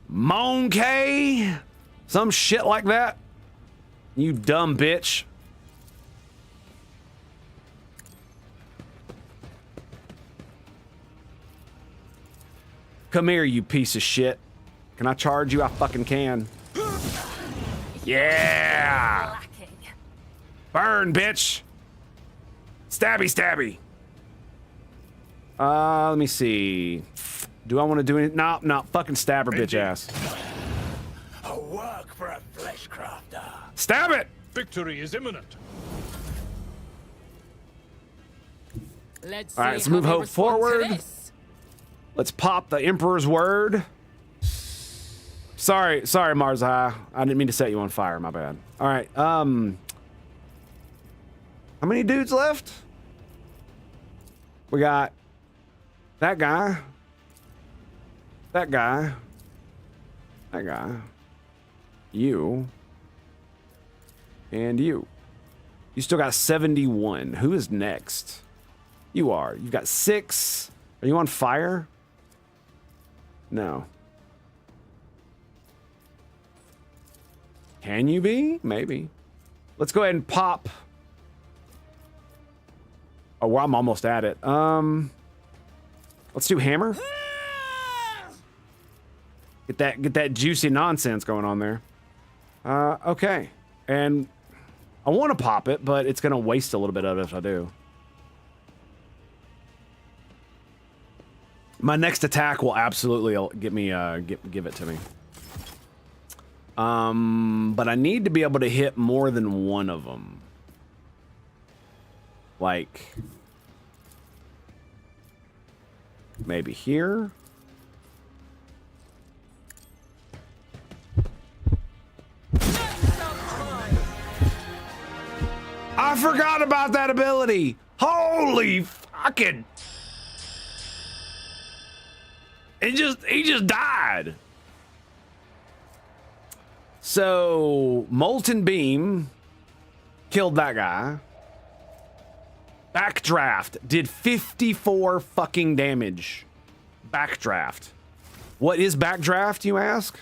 Monkey? Some shit like that? You dumb bitch. Come here, you piece of shit. Can I charge you? I fucking can. Yeah! Burn, bitch! Stabby, stabby! Let me see. Do I want to do anything? No, fucking stab her, bitch ass. A work for a flesh crafter. Stab it! Victory is imminent. Let's All right, see let's how move they Hope respond to forward. this. Let's pop the Emperor's Word. Sorry, Marzai. I didn't mean to set you on fire, my bad. All right, how many dudes left? We got that guy. That guy. That guy. You. And you. You still got 71. Who is next? You are. You've got 6. Are you on fire? No. Can you be? Maybe. Let's go ahead and pop. Oh, well, I'm almost at it. Let's do hammer. Get that juicy nonsense going on there. Okay. And I want to pop it, but it's going to waste a little bit of it if I do. My next attack will absolutely get me give it to me. But I need to be able to hit more than one of them. Like maybe here. I forgot about that ability. Holy fucking. He just died. So, Molten Beam killed that guy. Backdraft did 54 fucking damage. Backdraft. What is backdraft, you ask?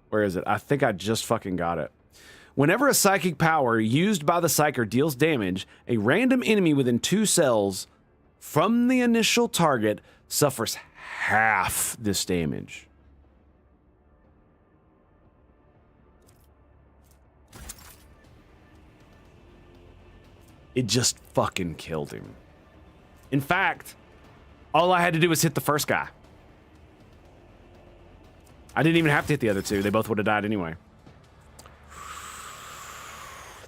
Where is it? I think I just fucking got it. Whenever a psychic power used by the psyker deals damage, a random enemy within 2 cells from the initial target suffers half this damage. It just fucking killed him. In fact, all I had to do was hit the first guy. I didn't even have to hit the other two. They both would have died anyway.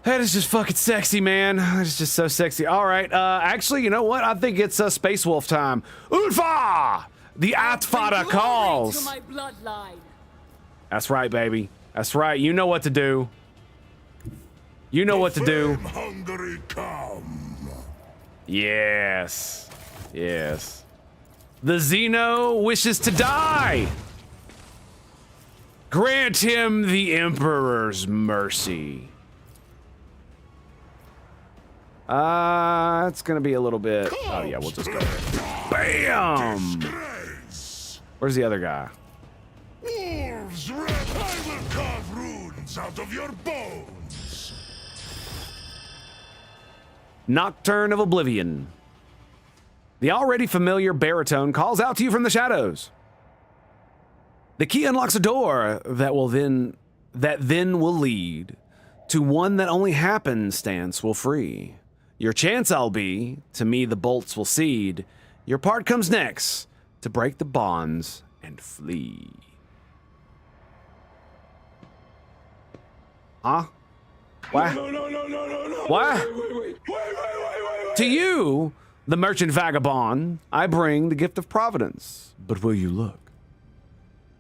That is just fucking sexy, man. That is just so sexy. All right, actually, you know what? I think it's Space Wolf time. Udfa! The Atfada calls. To my bloodline. That's right, baby. That's right. You know what to do. You know what to do. Hungary come. Yes. Yes. The Xeno wishes to die. Grant him the Emperor's mercy. It's gonna be a little bit. Oh yeah, we'll just go. Bam! Where's the other guy? Wolves, red, I will carve runes out of your bones. Nocturne of Oblivion. The already familiar baritone calls out to you from the shadows. The key unlocks a door that then will lead to one that only happenstance will free. Your chance I'll be, to me the bolts will cede. Your part comes next, to break the bonds and flee. Huh? What? No. What? Wait. To you, the merchant vagabond, I bring the gift of providence. But will you look?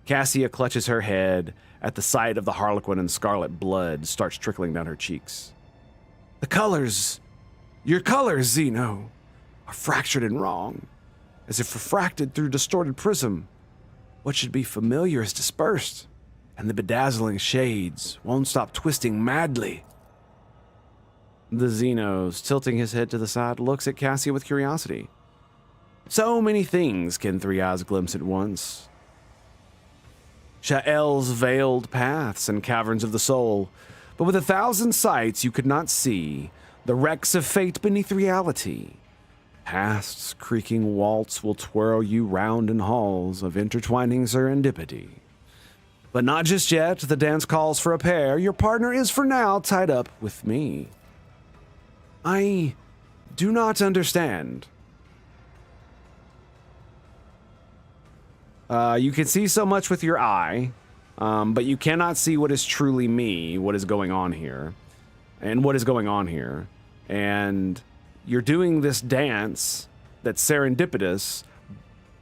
Cassia clutches her head at the sight of the harlequin, and scarlet blood starts trickling down her cheeks. The colors, your colors, Xeno, are fractured and wrong, as if refracted through distorted prism. What should be familiar is dispersed, and the bedazzling shades won't stop twisting madly. The Xenos, tilting his head to the side, looks at Cassia with curiosity. So many things can three eyes glimpse at once. Sha'el's veiled paths and caverns of the soul, but with 1,000 sights you could not see the wrecks of fate beneath reality. Past's creaking waltz will twirl you round in halls of intertwining serendipity. But not just yet, the dance calls for a pair. Your partner is for now tied up with me. I do not understand. You can see so much with your eye, but you cannot see what is truly me, what is going on here, and what is going on here. And you're doing this dance that's serendipitous,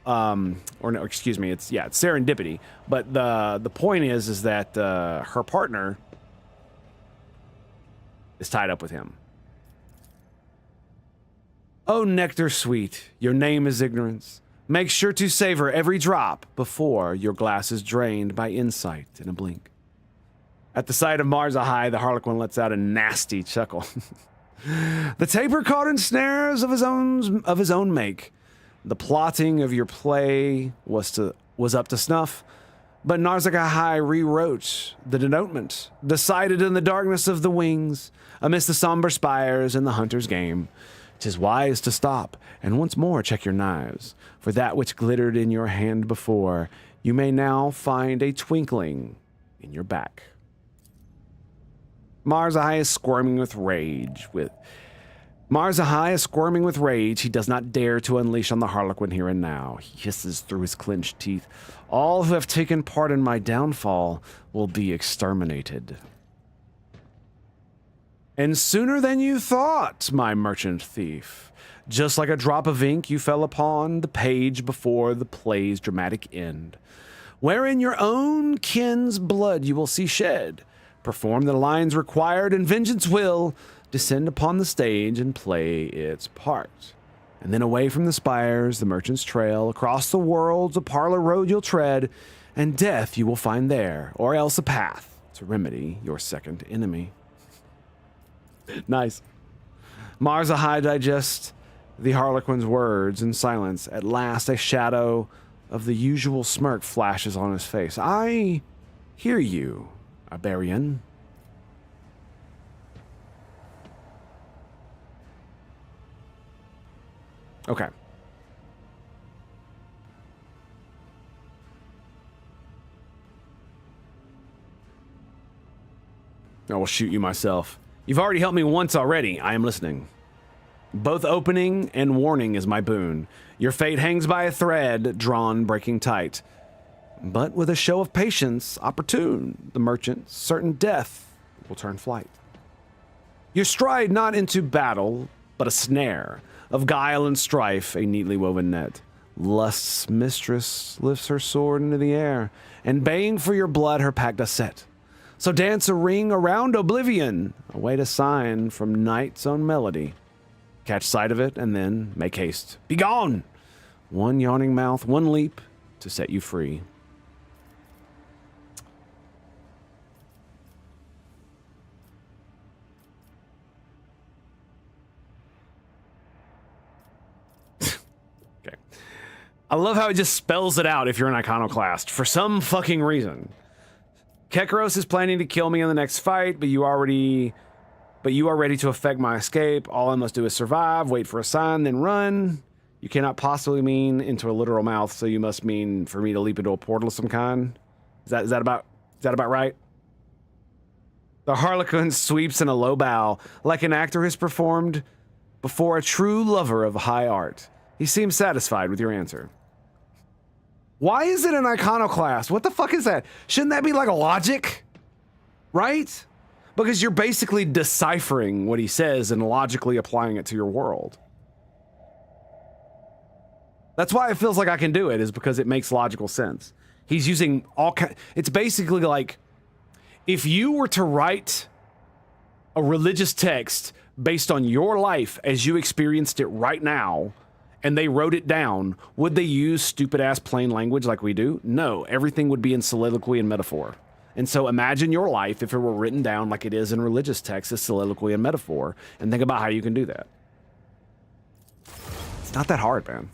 or no, excuse me, it's serendipity. But the point is that her partner is tied up with him. Oh, nectar sweet, your name is ignorance. Make sure to savor every drop before your glass is drained by insight in a blink. At the sight of Marzahai, the Harlequin lets out a nasty chuckle. The taper caught in snares of his own make. The plotting of your play was up to snuff, but Narzahai rewrote the denotement, decided in the darkness of the wings, amidst the somber spires in the hunter's game. 'Tis wise to stop, and once more check your knives, for that which glittered in your hand before, you may now find a twinkling in your back. Marzahai is squirming with rage. He does not dare to unleash on the Harlequin here and now. He hisses through his clenched teeth. All who have taken part in my downfall will be exterminated. And sooner than you thought, my merchant thief. Just like a drop of ink, you fell upon the page before the play's dramatic end, wherein your own kin's blood you will see shed, Perform the lines required, and vengeance will descend upon the stage and play its part. And then away from the spires, the merchant's trail, across the worlds, a parlor road you'll tread, and death you will find there, or else a path to remedy your second enemy. Nice. Marza High digests the Harlequin's words in silence. At last, a shadow of the usual smirk flashes on his face. I hear you, Iberian. Okay. I will shoot you myself. You've already helped me once already. I am listening. Both opening and warning is my boon. Your fate hangs by a thread, drawn, breaking tight. But with a show of patience, opportune, the merchant, certain death will turn flight. You stride not into battle, but a snare of guile and strife, a neatly woven net. Lust's mistress lifts her sword into the air, and baying for your blood her pack does set. So dance a ring around oblivion, await a sign from night's own melody. Catch sight of it, and then make haste. Be gone! One yawning mouth, one leap to set you free. Okay. I love how it just spells it out if you're an iconoclast, for some fucking reason. Kekros is planning to kill me in the next fight, but you are ready to effect my escape. All I must do is survive, wait for a sign, then run. You cannot possibly mean into a literal mouth, so you must mean for me to leap into a portal of some kind. Is that about right? The Harlequin sweeps in a low bow, like an actor has performed before a true lover of high art. He seems satisfied with your answer. Why is it an iconoclast? What the fuck is that? Shouldn't that be like a logic? Right? Because you're basically deciphering what he says and logically applying it to your world. That's why it feels like I can do it, is because it makes logical sense. He's using it's basically like if you were to write a religious text based on your life as you experienced it right now, and they wrote it down, would they use stupid-ass plain language like we do? No, everything would be in soliloquy and metaphor. And so imagine your life if it were written down like it is in religious texts as soliloquy and metaphor, and think about how you can do that. It's not that hard, man.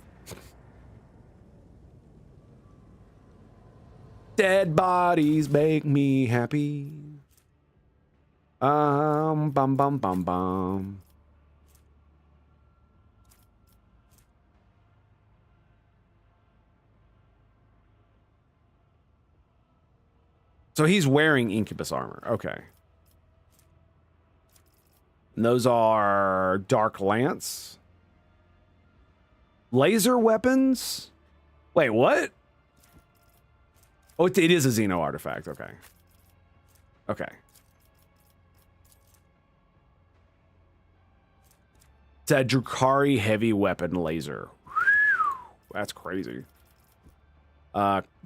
Dead bodies make me happy. Bum bum bum bum. So he's wearing Incubus armor. Okay. And those are Dark Lance. Laser weapons? Wait, what? Oh, it is a Xeno artifact. Okay. Okay. It's a Drukhari heavy weapon laser. That's crazy.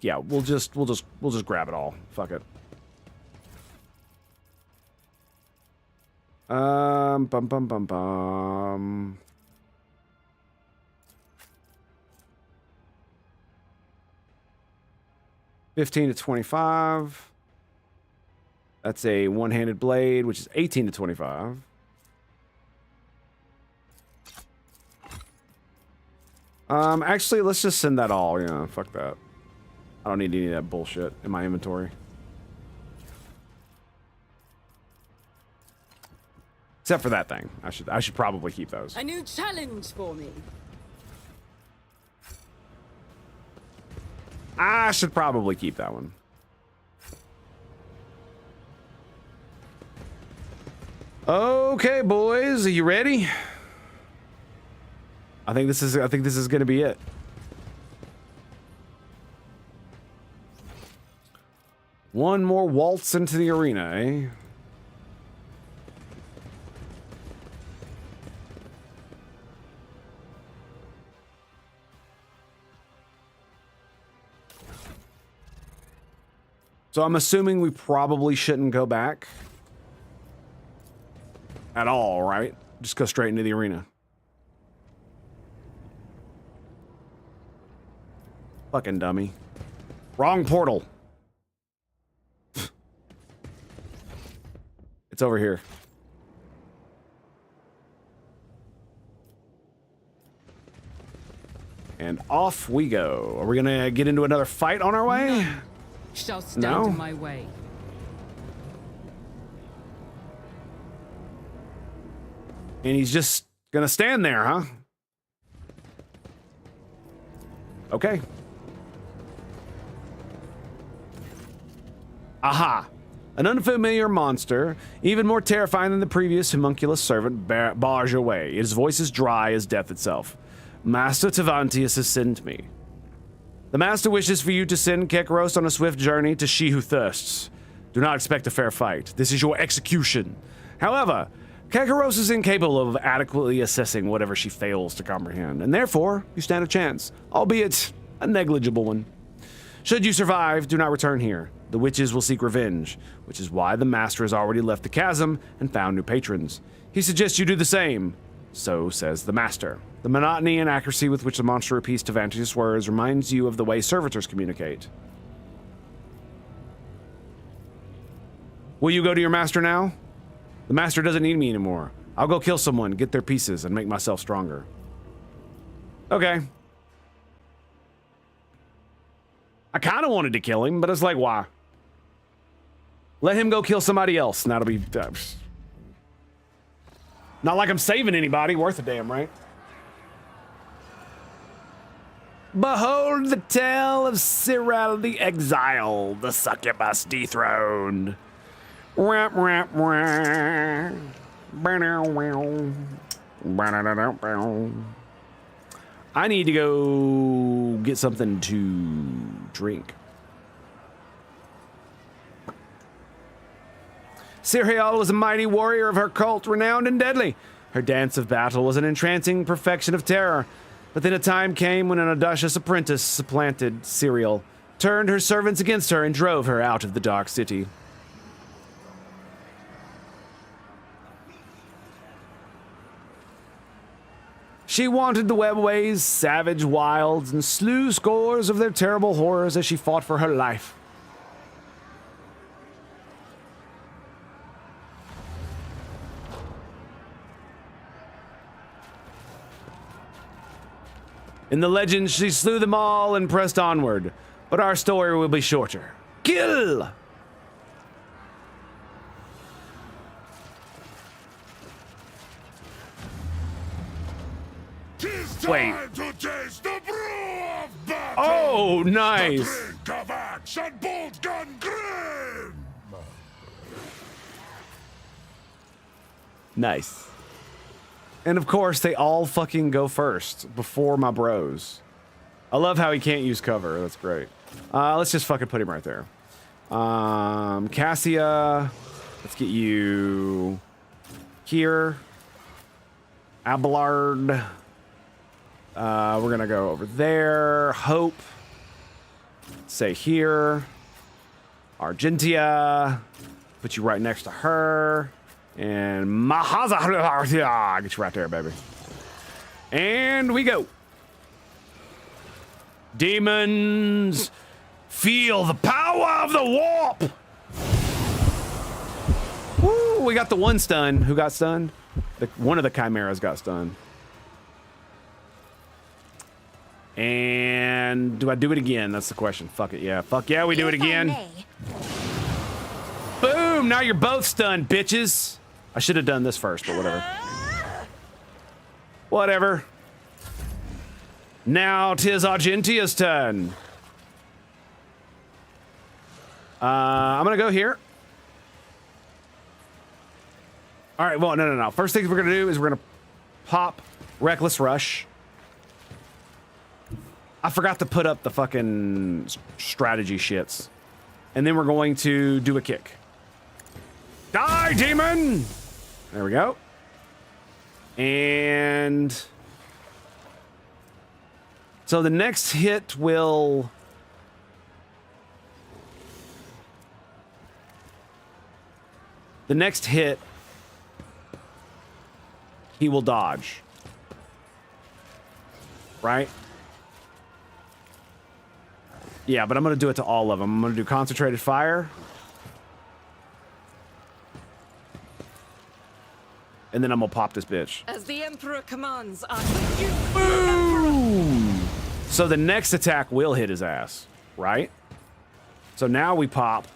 Yeah, we'll just grab it all. Fuck it. Bum bum bum bum. $15 to $25. That's a one-handed blade, which is $18 to $25. Actually, let's just send that all. Yeah, fuck that. I don't need any of that bullshit in my inventory. Except for that thing. I should probably keep those. A new challenge for me. I should probably keep that one. Okay, boys, are you ready? I think this is gonna be it. One more waltz into the arena, eh? So I'm assuming we probably shouldn't go back at all, right? Just go straight into the arena. Fucking dummy. Wrong portal. It's over here. And off we go. Are we gonna get into another fight on our way? Shall stand No? in my way. And he's just gonna stand there, huh? Okay. Aha! An unfamiliar monster, even more terrifying than the previous homunculus servant, bars your way. His voice is dry as death itself. Master Tavantius has sent me. The Master wishes for you to send Kekros on a swift journey to She Who Thirsts. Do not expect a fair fight. This is your execution. However, Kekros is incapable of adequately assessing whatever she fails to comprehend, and therefore, you stand a chance, albeit a negligible one. Should you survive, do not return here. The witches will seek revenge, which is why the Master has already left the chasm and found new patrons. He suggests you do the same. So says the Master. The monotony and accuracy with which the monster repeats Tavantius' words reminds you of the way servitors communicate. Will you go to your Master now? The Master doesn't need me anymore. I'll go kill someone, get their pieces, and make myself stronger. Okay. I kind of wanted to kill him, but it's like, why? Let him go kill somebody else, and that'll be... not like I'm saving anybody. Worth a damn, right? Behold the tale of Cyril the Exile, the succubus dethroned. I need to go get something to drink. Cyril was a mighty warrior of her cult, renowned and deadly. Her dance of battle was an entrancing perfection of terror. But then a time came when an audacious apprentice supplanted Cyril, turned her servants against her, and drove her out of the dark city. She wanted the webways, savage wilds, and slew scores of their terrible horrors as she fought for her life. In the legend, she slew them all and pressed onward, but our story will be shorter. Kill! Wait. To taste the brew of battle. Oh, nice. The drink of axe and bolt gun grim. Nice. And of course, they all fucking go first before my bros. I love how he can't use cover. That's great. Let's just fucking put him right there. Cassia. Let's get you here. Abelard. We're gonna go over there. Hope. Say here. Argentia. Put you right next to her. And Mahaza. Get you right there, baby. And we go. Demons. Feel the power of the warp. Woo, we got the one stun. Who got stunned? One of the chimeras got stunned. And do I do it again? That's the question. Fuck it, yeah. Fuck yeah, we do it again. Boom! Now you're both stunned, bitches. I should have done this first, but whatever. Whatever. Now 'tis Argentia's turn. I'm gonna go here. All right, well, no. First thing we're gonna do is we're gonna pop Reckless Rush. I forgot to put up the fucking strategy shits. And then we're going to do a kick. Die, demon! There we go. And so the next hit will the next hit, he will dodge. Right? Yeah, but I'm going to do it to all of them. I'm going to do concentrated fire. And then I'm going to pop this bitch. As the Emperor commands, I with you. Boom! So the next attack will hit his ass, right? So now we pop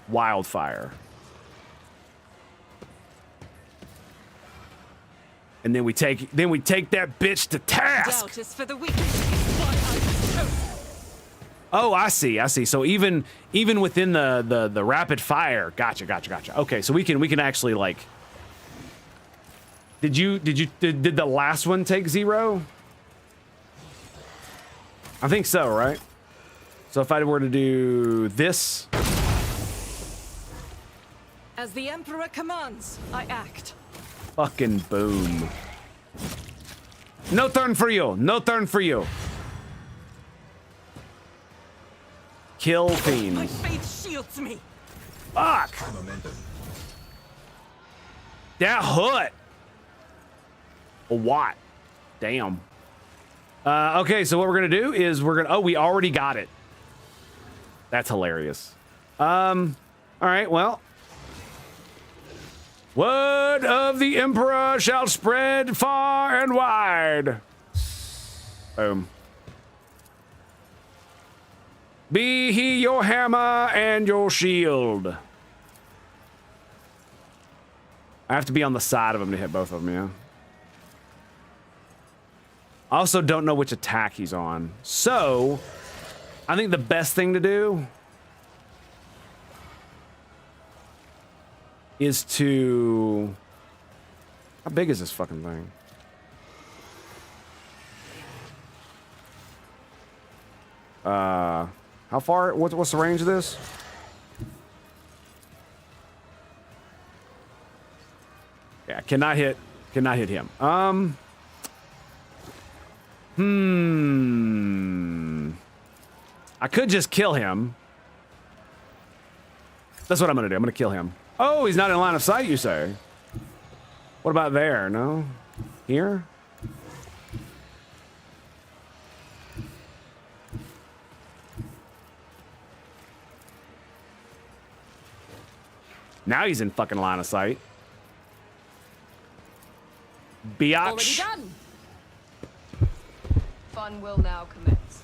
wildfire. And then we take that bitch to task. Doubt is for the weak. Why I was chosen. Oh, I see. So even within the rapid fire, gotcha. Okay, so we can actually like. Did the last one take 0? I think so, right? So if I were to do this, As the Emperor commands, I act. fucking boom. No turn for you. No turn for you. Kill My fiends. faith shields me. Fuck. That hurt. A watt. Damn. Okay, so what we're gonna do is oh, we already got it. That's hilarious. All right, well. Word of the Emperor shall spread far and wide. Boom. Be he your hammer and your shield. I have to be on the side of him to hit both of them, yeah. I also don't know which attack he's on. So, I think the best thing to do is to... How big is this fucking thing? How far? What's the range of this? Yeah, cannot hit him. I could just kill him. That's what I'm gonna do. I'm gonna kill him. Oh, he's not in line of sight, you say? What about there? No? Here? Now he's in fucking line of sight. Already Biatch. done. Fun will now commence.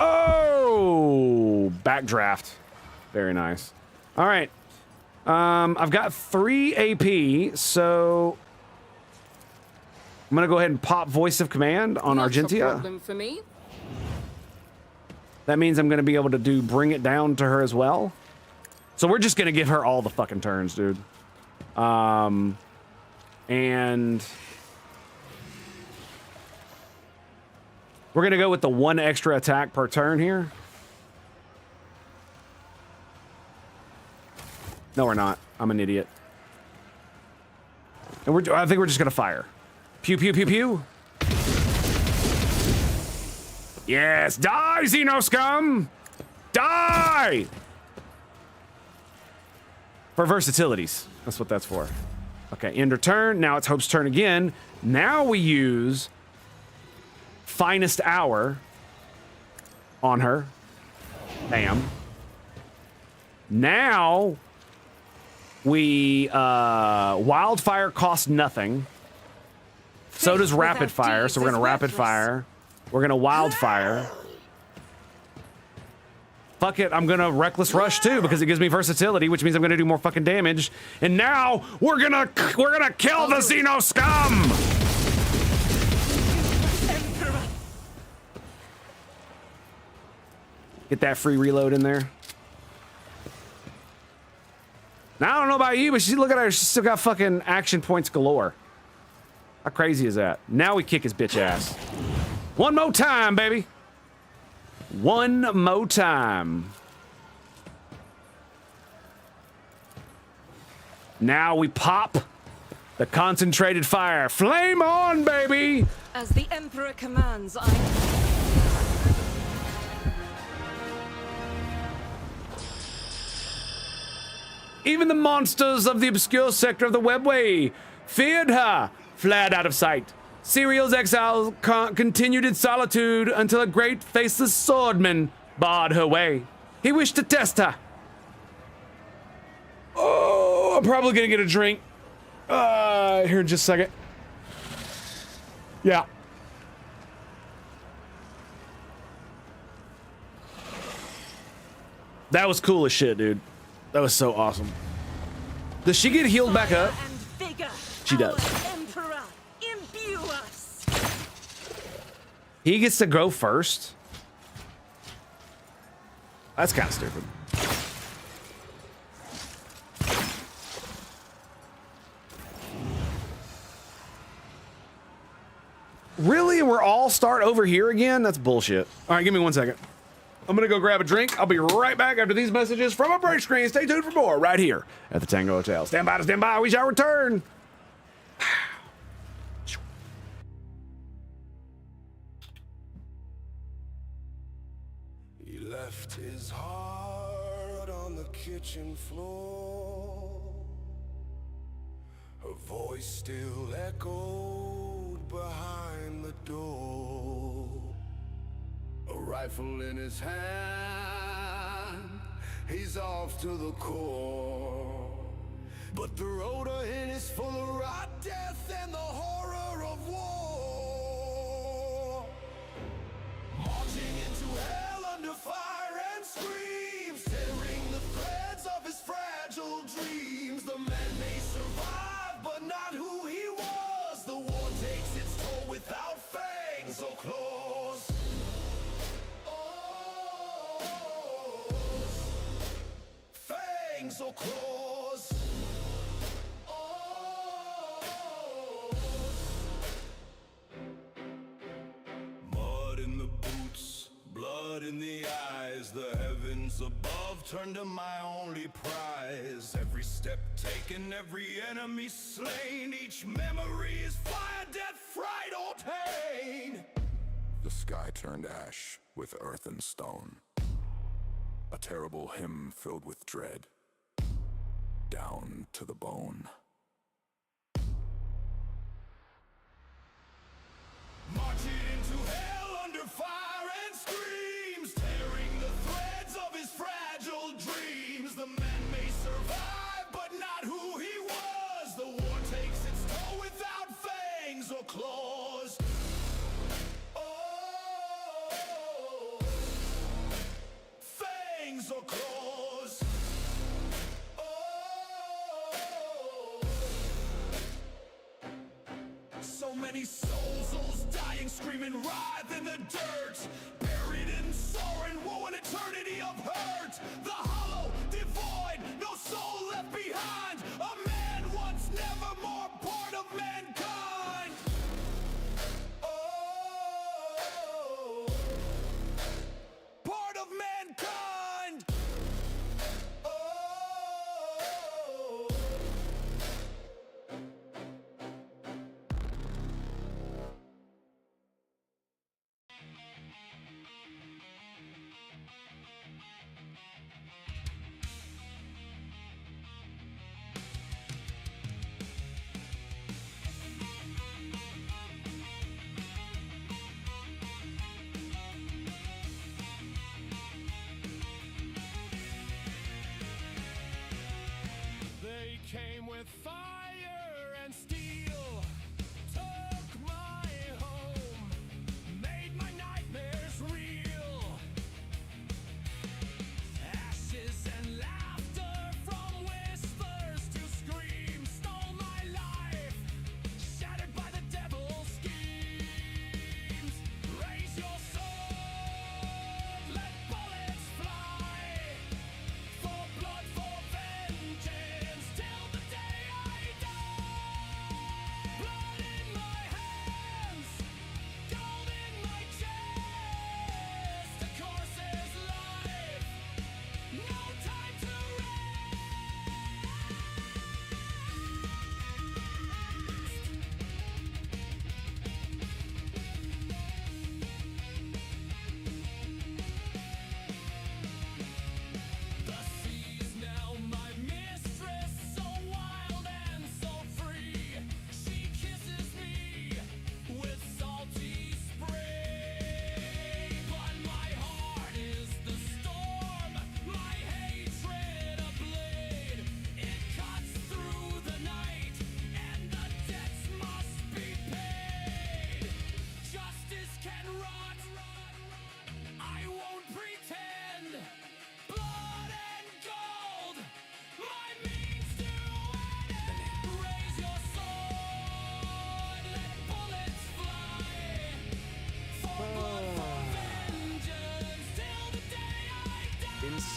Oh! Backdraft. Very nice. All right. I've got 3 AP, so I'm gonna go ahead and pop Voice of Command on Not a Argentia. problem for me. That means I'm gonna be able to do Bring It Down to her as well. So we're just gonna give her all the fucking turns, dude. And we're gonna go with the 1 extra attack per turn here. No, we're not. I'm an idiot. And I think we're just gonna fire. Pew, pew, pew, pew. Yes, die, Xeno scum! Die! For versatilities. That's what that's for. Okay, end her turn. Now it's Hope's turn again. Now we use Finest Hour on her. Bam. Now we Wildfire costs nothing. So does Rapid Fire. So we're gonna Rapid Fire. We're gonna Wildfire. Fuck it, I'm gonna Reckless Rush too because it gives me versatility, which means I'm gonna do more fucking damage. And now we're gonna kill the Xeno scum. Get that free reload in there. Now I don't know about you, but look at her. She's still got fucking action points galore. How crazy is that? Now we kick his bitch ass. One more time, baby. One more time. Now we pop the concentrated fire. Flame on, baby! As the Emperor commands, I... Even the monsters of the obscure sector of the webway feared her, fled out of sight. Serial's exile continued in solitude until a great faceless swordman barred her way. He wished to test her. Oh, I'm probably gonna get a drink. Here in just a second. Yeah. That was cool as shit, dude. That was so awesome. Does she get healed back up? She does. Emperor, imbue us. He gets to go first? That's kind of stupid. Really? And we're all start over here again? That's bullshit. All right, give me 1 second. I'm gonna go grab a drink. I'll be right back after these messages from a break screen. Stay tuned for more right here at the Tango Hotel. Stand by to stand by. We shall return. He left his heart on the kitchen floor. Her voice still echoed behind the door. A rifle in his hand, he's off to the core. But the road ahead is full of rot, death, and the horror of war. Marching into hell under fire and screams, tearing the threads of his fragile dreams. The man may survive, but not who he was. The war takes its toll without fangs or claws. Fangs or claws. Mud in the boots, blood in the eyes. The heavens above turn to my only prize. Every step taken, every enemy slain. Each memory is fire, death, fright, or pain. The sky turned ash with earth and stone. A terrible hymn filled with dread, down to the bone. Marching into hell under fire and screams, tearing the threads of his fragile dreams. The man may survive, but not who he was. The war takes its toll without fangs or claws. Fangs or claws. So many souls dying, screaming, writhe in the dirt, buried in sorrow and woe, an eternity of hurt. The hollow, devoid, no soul left behind. A man once, never more part of mankind. Oh, part of mankind. Oh.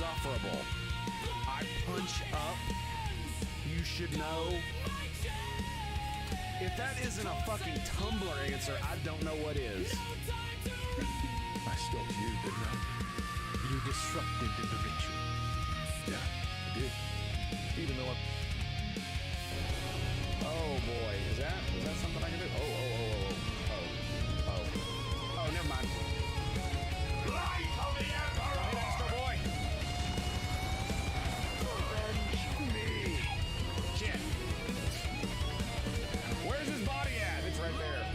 insufferable. I punch up. You should know. If that isn't a fucking Tumblr answer, I don't know what is. I stopped you, didn't I? You disrupted the ritual. Yeah, I did. Even though I... Oh boy, is that something I can do? Oh, never mind. Light of the Emperor! Astro Boy! Avenge me! Shit. Where's his body at? It's right there.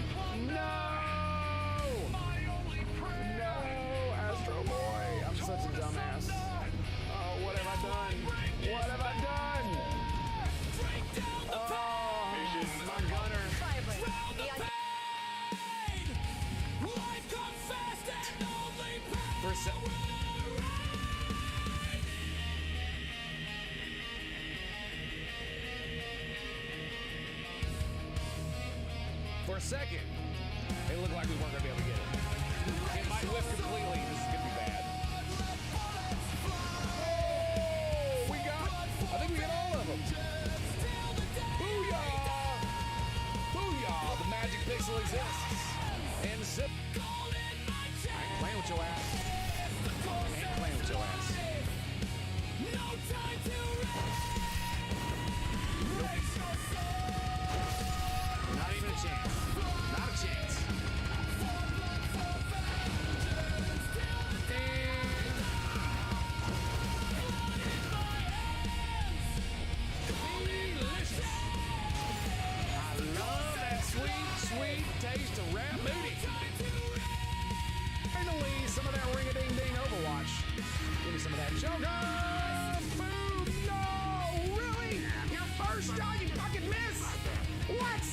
No! No, Astro Boy. I'm such a dumbass. Oh, what have I done? What have I done? Oh, my gunner. For a sec. For a second, it looked like we weren't going to be able to get it. It might whiff completely. This is going to be bad. Oh, I think we got all of them. Booyah! Booyah! The magic pixel exists. And the zip. I ain't playing with your ass. I ain't playing with your ass. Not even a chance. Not a chance. Delicious. I love that sweet, sweet taste of rat booty. Finally, some of that ring-a-ding-ding Overwatch. Give me some of that Joker! Boom! No! Really? Your first shot, you fucking miss? What?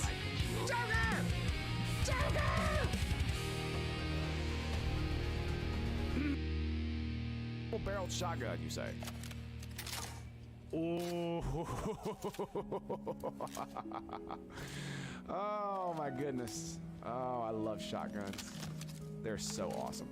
Joker! Joker! Full-barreled shotgun, you say? Ooh. Oh my goodness. Oh, I love shotguns. They're so awesome.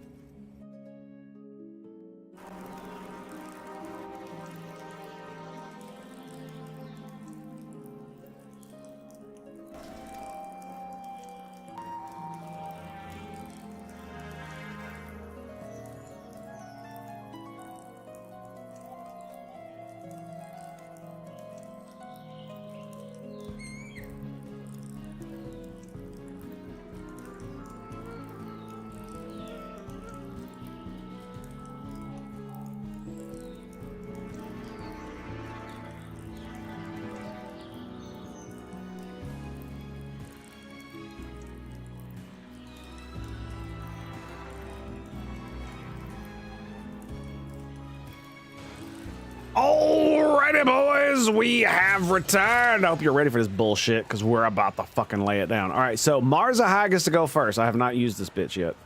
Alrighty, boys, we have returned. I hope you're ready for this bullshit, because we're about to fucking lay it down. All right, so Marza High gets to go first. I have not used this bitch yet.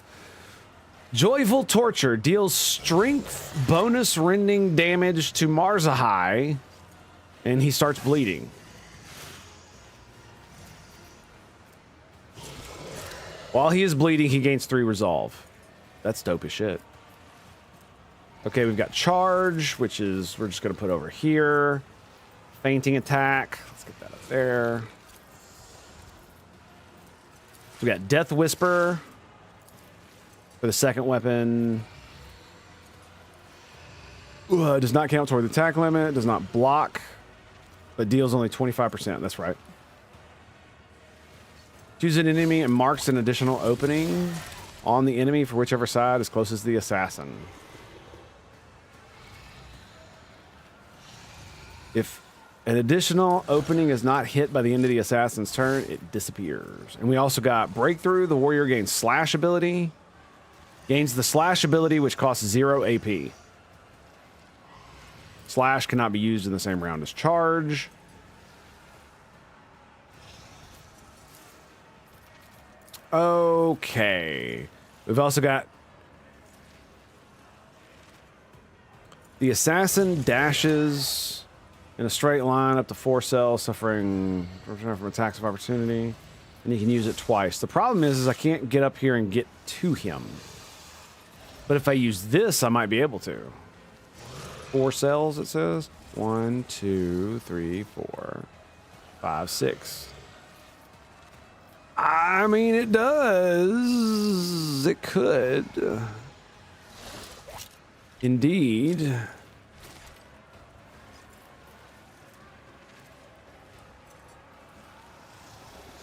Joyful Torture deals strength bonus rending damage to Marza High, and he starts bleeding. While he is bleeding, he gains 3 resolve. That's dope as shit. Okay, we've got Charge, which is, we're just going to put over here. Fainting Attack. Let's get that up there. We got Death Whisper for the second weapon. Does not count toward the attack limit. Does not block, but deals only 25%. That's right. Choose an enemy and marks an additional opening on the enemy for whichever side is closest to the assassin. If an additional opening is not hit by the end of the assassin's turn, it disappears. And we also got Breakthrough. The warrior gains Slash ability. Gains the Slash ability, which costs 0 AP. Slash cannot be used in the same round as Charge. Okay. We've also got the assassin dashes in a straight line up to 4 cells, suffering from attacks of opportunity, and you can use it twice. The problem is I can't get up here and get to him. But if I use this, I might be able to. 4 cells, it says. 1, 2, 3, 4, 5, 6. I mean, it does. It could. Indeed.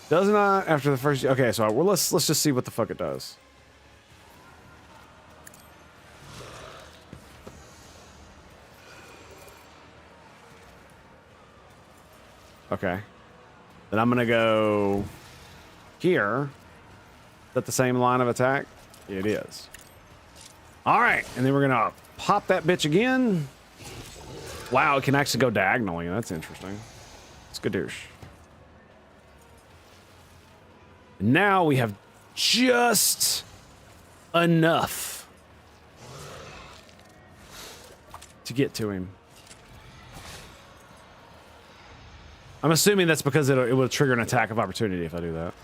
Does not after the first. Okay, so let's just see what the fuck it does. Okay. Then I'm gonna go here. Is that the same line of attack? It is. All right, and then we're gonna pop that bitch again. Wow, it can actually go diagonally. That's interesting. Skadoosh. And now we have just enough to get to him. I'm assuming that's because it will trigger an attack of opportunity if I do that.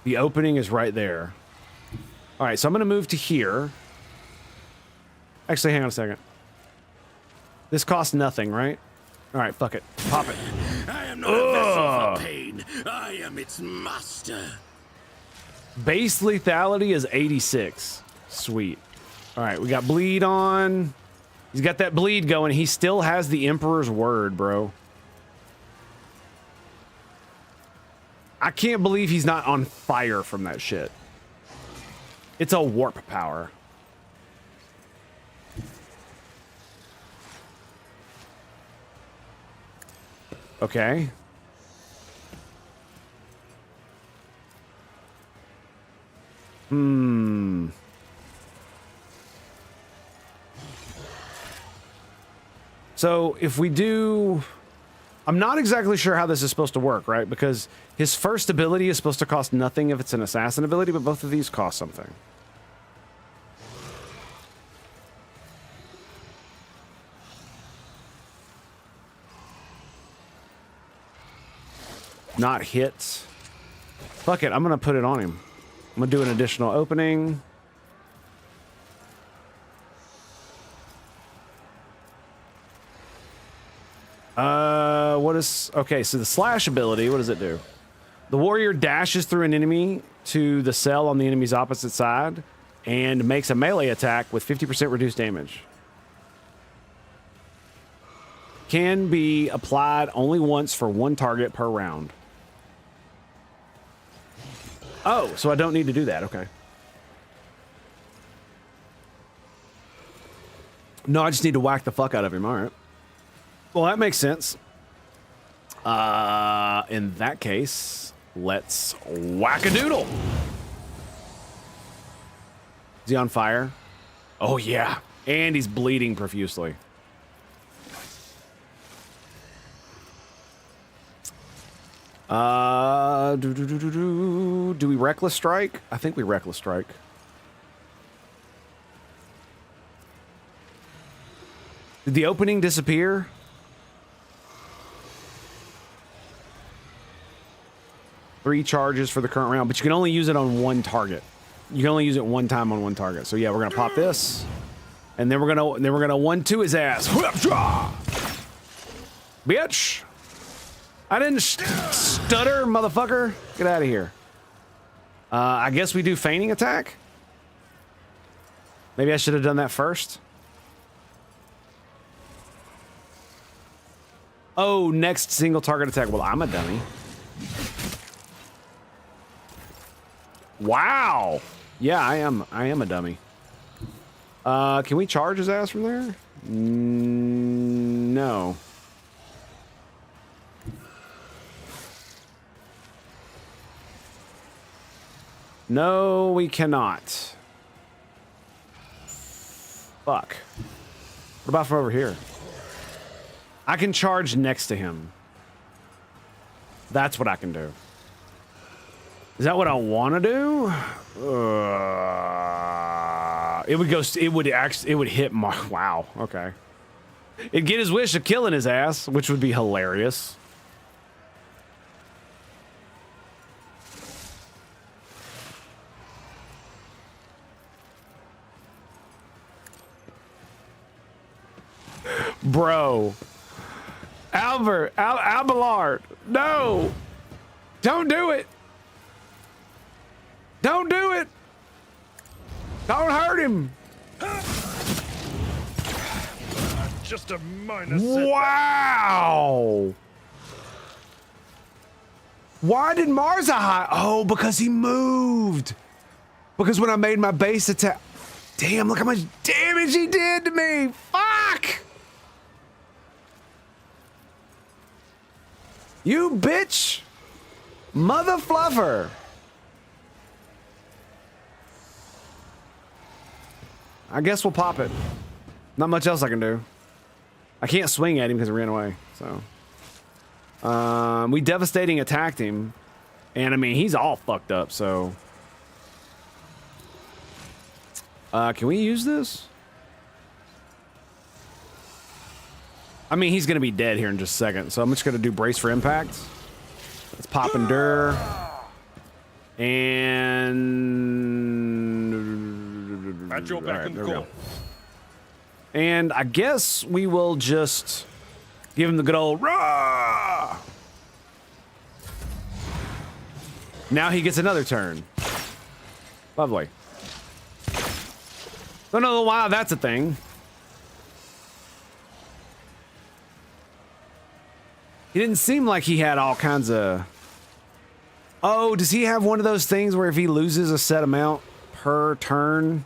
The opening is right there. All right, so I'm going to move to here. Actually, hang on a second. This costs nothing, right? All right, fuck it. Pop it. I am not a vessel for pain. I am its master. Base lethality is 86. Sweet. All right, we got bleed on. He's got that bleed going. He still has the Emperor's word, bro. I can't believe he's not on fire from that shit. It's a warp power. Okay. So if we do... I'm not exactly sure how this is supposed to work, right? Because his first ability is supposed to cost nothing if it's an assassin ability, but both of these cost something. Not hits. Fuck it, I'm gonna put it on him. I'm gonna do an additional opening. What is... Okay, so the slash ability, what does it do? The warrior dashes through an enemy to the cell on the enemy's opposite side and makes a melee attack with 50% reduced damage. Can be applied only once for one target per round. Oh, so I don't need to do that. Okay. No, I just need to whack the fuck out of him. All right. Well, that makes sense. In that case, let's whack-a-doodle. Is he on fire? Oh, yeah. And he's bleeding profusely. Do we reckless strike? I think we reckless strike. Did the opening disappear? Three charges for the current round, but you can only use it on one target. You can only use it one time on one target. So yeah, we're gonna pop this, and then we're gonna 1-2 his ass. Bitch! I didn't stutter, motherfucker. Get out of here. I guess we do feigning attack. Maybe I should have done that first. Oh, next single target attack. Well, I'm a dummy. Wow. Yeah, I am a dummy. Can we charge his ass from there? No. No, we cannot. Fuck. What about from over here? I can charge next to him. That's what I can do. Is that what I want to do? It would go. It would hit my. Wow. Okay. It'd get his wish of killing his ass, which would be hilarious. Bro. Abelard. No. Don't do it. Don't do it. Don't hurt him. Just a minor setback. Wow. Why did Marza hide? Oh, because he moved. Because when I made my base attack. Damn, look how much damage he did to me. Fuck. You bitch. Mother fluffer. I guess we'll pop it. Not much else I can do. I can't swing at him because he ran away, so. We devastating attacked him. And I mean, he's all fucked up, so. Can we use this? I mean, he's gonna be dead here in just a second, so I'm just gonna do brace for impact. Let's pop endure. And At your beck and call. And I guess we will just give him the good old rah. Now he gets another turn. Lovely. Don't know why that's a thing. He didn't seem like he had all kinds of... Oh, does he have one of those things where if he loses a set amount per turn?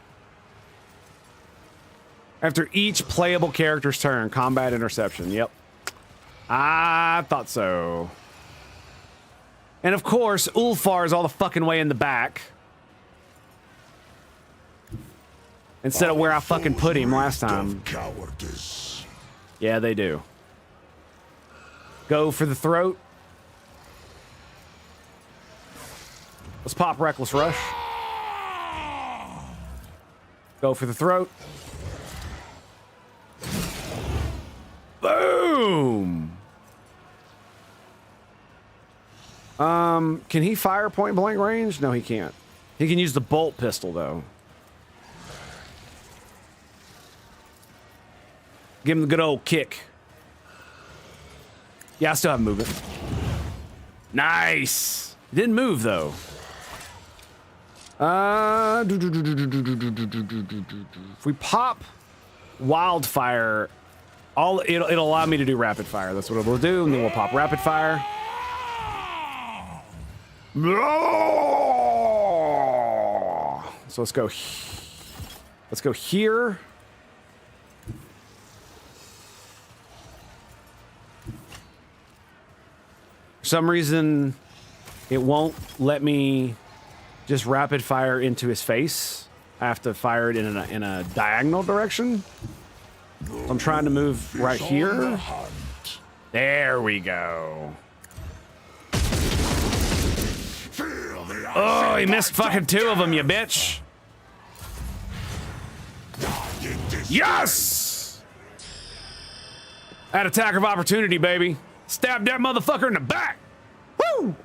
After each playable character's turn, combat interception. Yep. I thought so. And of course, Ulfar is all the fucking way in the back. Instead of where I fucking put him last time. Yeah, they do. Go for the throat. Let's pop Reckless Rush. Go for the throat. Boom! Can he fire point blank range? No, he can't. He can use the bolt pistol, though. Give him the good old kick. Yeah, I still have movement. Nice! Didn't move, though. If we pop Wildfire, it'll allow me to do rapid fire. That's what it'll do, and then we'll pop rapid fire. So let's go. Let's go here. For some reason, it won't let me just rapid fire into his face. I have to fire it in a diagonal direction. I'm trying to move right here. There we go. Oh, he missed fucking two of them, you bitch. Yes! That attack of opportunity, baby. Stab that motherfucker in the back. Woo!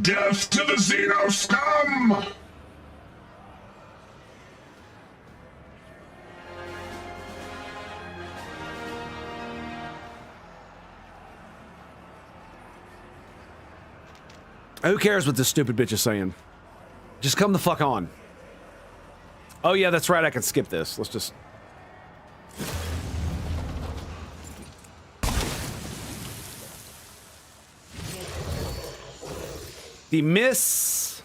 Death to the Xeno scum! Who cares what this stupid bitch is saying? Just come the fuck on. Oh yeah, that's right, I can skip this. Let's just... The miss.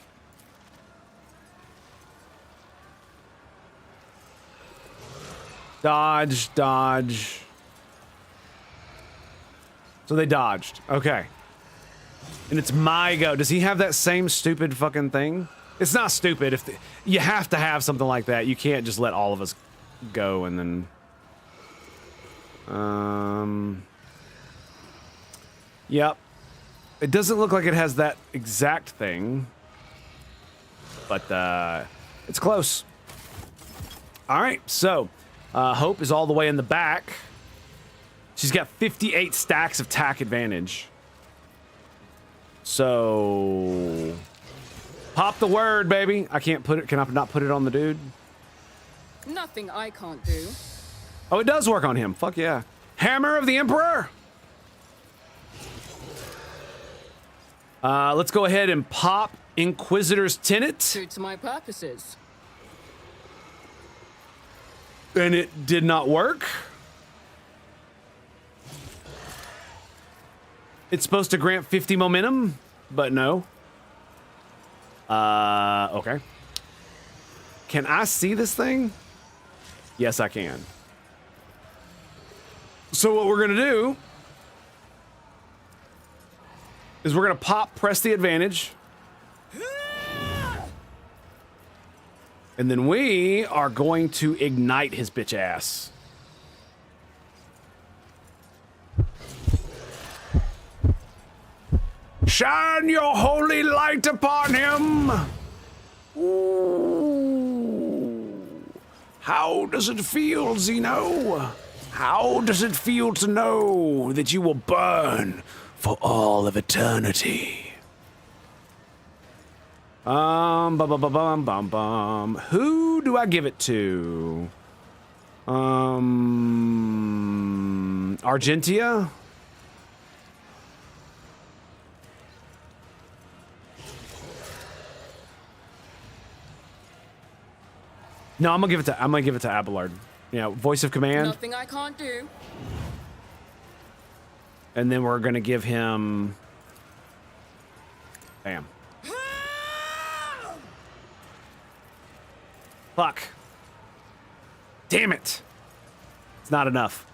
Dodge, dodge. So they dodged. Okay. And it's my go. Does he have that same stupid fucking thing? It's not stupid. You have to have something like that. You can't just let all of us go and then... Yep. It doesn't look like it has that exact thing. But, it's close. Alright, so... Hope is all the way in the back. She's got 58 stacks of tack advantage. So... Pop the word, baby. I can't put it. Can I not put it on the dude? Nothing I can't do. Oh, it does work on him. Fuck yeah. Hammer of the Emperor. Let's go ahead and pop Inquisitor's Tenet. Suits my purposes. And it did not work. It's supposed to grant 50 momentum, but no. Okay. Can I see this thing? Yes, I can. So what we're gonna do is we're gonna press the advantage. And then we are going to ignite his bitch ass. Shine your holy light upon him. Ooh. How does it feel, Xeno? How does it feel to know that you will burn for all of eternity? Bum, bum, bum, bum, bum, bum. Who do I give it to? Argentia? No, I'm gonna give it to Abelard. Yeah, voice of command. Nothing I can't do. And then we're gonna give him. Bam. Fuck. Damn it. It's not enough.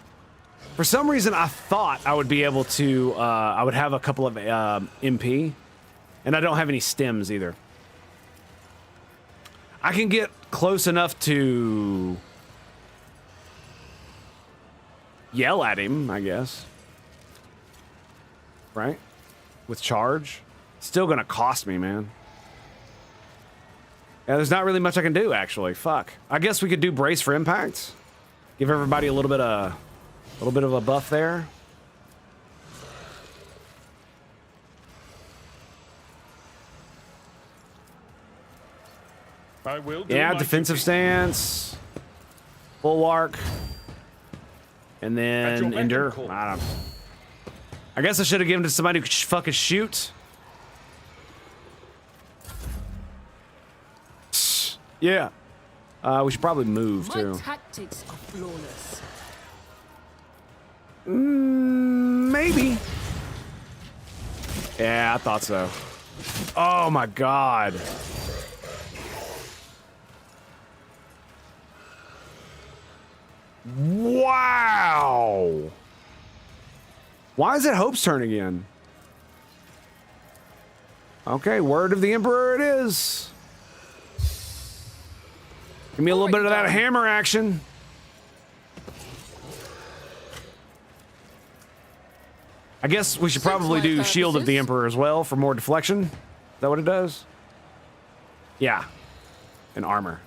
For some reason, I thought I would be able to. I would have a couple of MP, and I don't have any stems either. I can get close enough to yell at him, I guess. Right? With charge. Still gonna cost me, man. Yeah, there's not really much I can do, actually. Fuck. I guess we could do brace for impact. Give everybody a little bit of a buff there. I will do Yeah, my defensive duty. stance, bulwark, and At your then beck and endure. call. I don't know. I guess I should have given it to somebody who could fucking shoot. Yeah. We should probably move My too. tactics are flawless. Maybe. Yeah, I thought so. Oh my god. Wow. Why is it Hope's turn again? Okay, word of the Emperor it is. Give me a little bit of that hammer action. I guess we should probably do Shield of the Emperor as well for more deflection. Is that what it does? Yeah. And armor.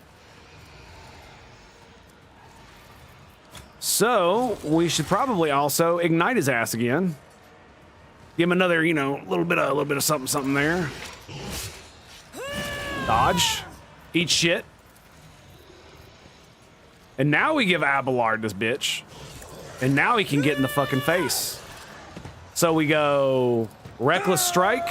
So, we should probably also ignite his ass again. Give him another, you know, little bit of something there. Dodge. Eat shit. And now we give Abelard this bitch. And now he can get in the fucking face. So we go Reckless Strike.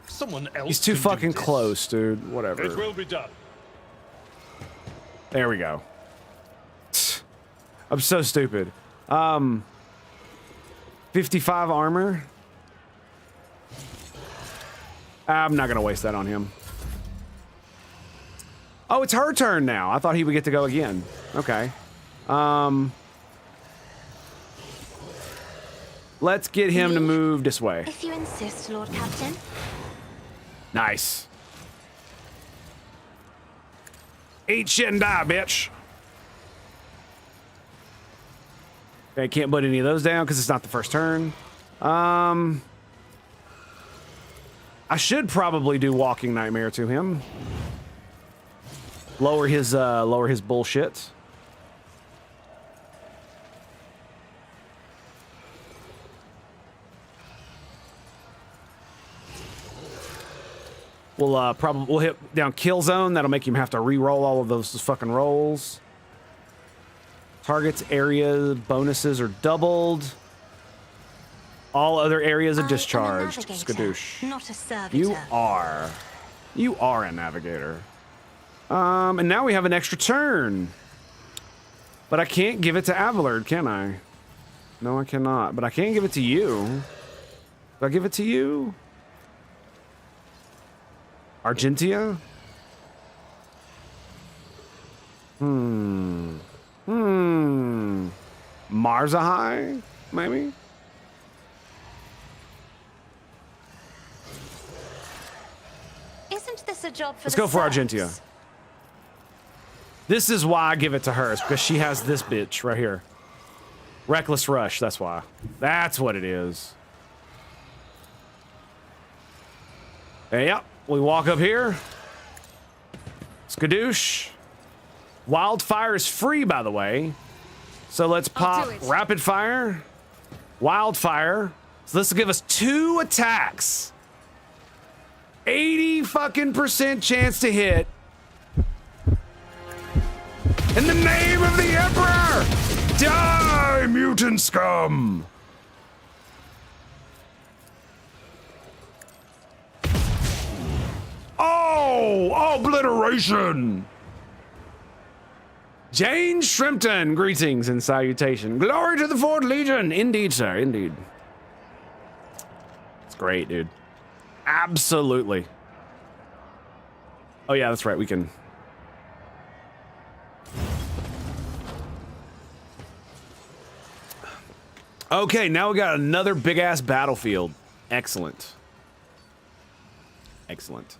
Someone else. He's too can do fucking this. close, dude. It Whatever. will be done. There we go. I'm so stupid. 55 armor. I'm not gonna waste that on him. Oh, it's her turn now. I thought he would get to go again. Okay. Let's get him to move this way. If you insist, Lord Captain. Nice. Eat shit and die, bitch. Okay, can't put any of those down because it's not the first turn. I should probably do Walking Nightmare to him. Lower his bullshit. we'll hit down kill zone. That'll make him have to re-roll all of those fucking rolls. Targets area bonuses are doubled. All other areas are discharged. Skadoosh. Not a servitor. You are a navigator. And now we have an extra turn. But I can't give it to Avalard, can I? No, I cannot. But I can give it to you. Do I give it to you? Argentia? Marzahai, maybe? Isn't this a job for Let's the go for serfs? Argentia. This is why I give it to her, is because she has this bitch right here. Reckless Rush, that's why. That's what it is. And yep, we walk up here. Skadoosh. Wildfire is free, by the way. So let's pop Rapid Fire, Wildfire. So this will give us 2 attacks. 80 fucking % chance to hit. In the name of the Emperor! Die, mutant scum! Oh, obliteration! Jane Shrimpton, greetings and salutation. Glory to the 4th Legion. Indeed, sir, indeed. It's great, dude. Absolutely. Oh yeah, that's right, we can... Okay, now we got another big-ass battlefield. Excellent. Excellent.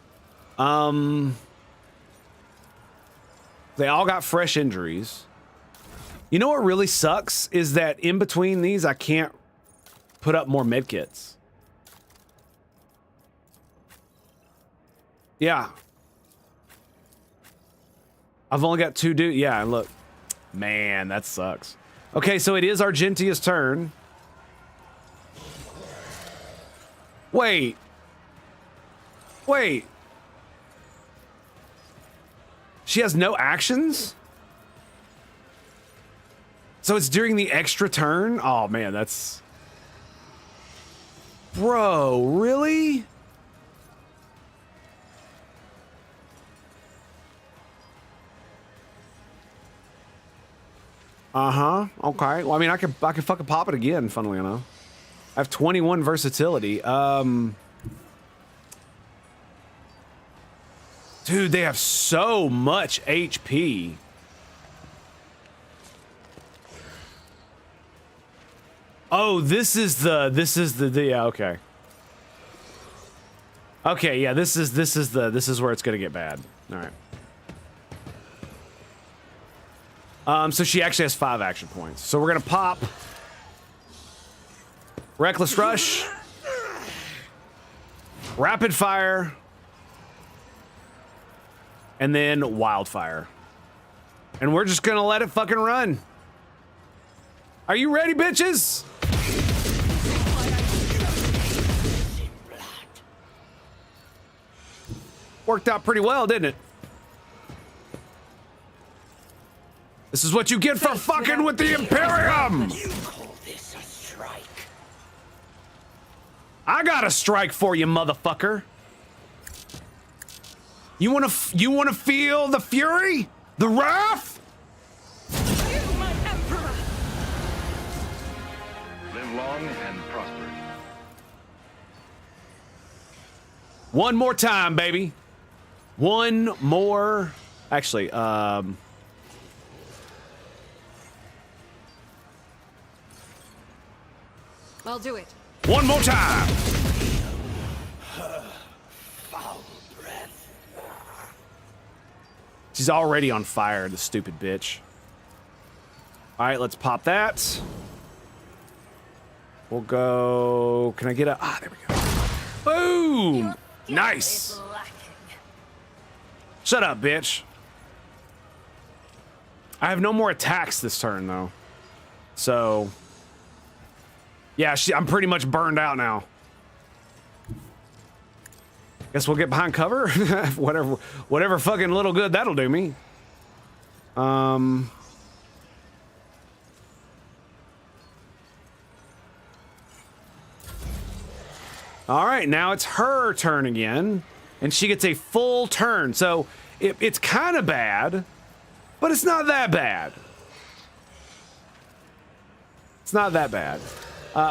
They all got fresh injuries. You know what really sucks is that in between these, I can't put up more medkits. Yeah. I've only got 2 dudes. Yeah, and look. Man, that sucks. Okay, so it is Argentia's turn. Wait. Wait. She has no actions? So it's during the extra turn? Oh, man, that's... Bro, really? Uh-huh. Okay. Well, I mean, I could fucking pop it again, funnily enough. I have 21 versatility. Dude, they have so much HP. Oh, this is the yeah, okay. Okay, yeah, this is where it's gonna get bad. All right. So she actually has 5 action points. So we're gonna pop Reckless Rush, Rapid Fire, and then Wildfire. And we're just gonna let it fucking run. Are you ready, bitches? Worked out pretty well, didn't it? This is what you get for fucking with the Imperium! You call this a strike? I got a strike for you, motherfucker. You wanna feel the fury? The wrath? You, my emperor! Live long and prosper. One more time, baby. One more. Actually, I'll do it. one more time. She's already on fire, the stupid bitch. All right, let's pop that. We'll go. Can I get a? Ah, there we go. Boom! Nice. Shut up, bitch. I have no more attacks this turn, though. So, yeah, I'm pretty much burned out now. Guess we'll get behind cover. Whatever fucking little good that'll do me. All right, now it's her turn again, and she gets a full turn. So it's kind of bad, but it's not that bad. It's not that bad.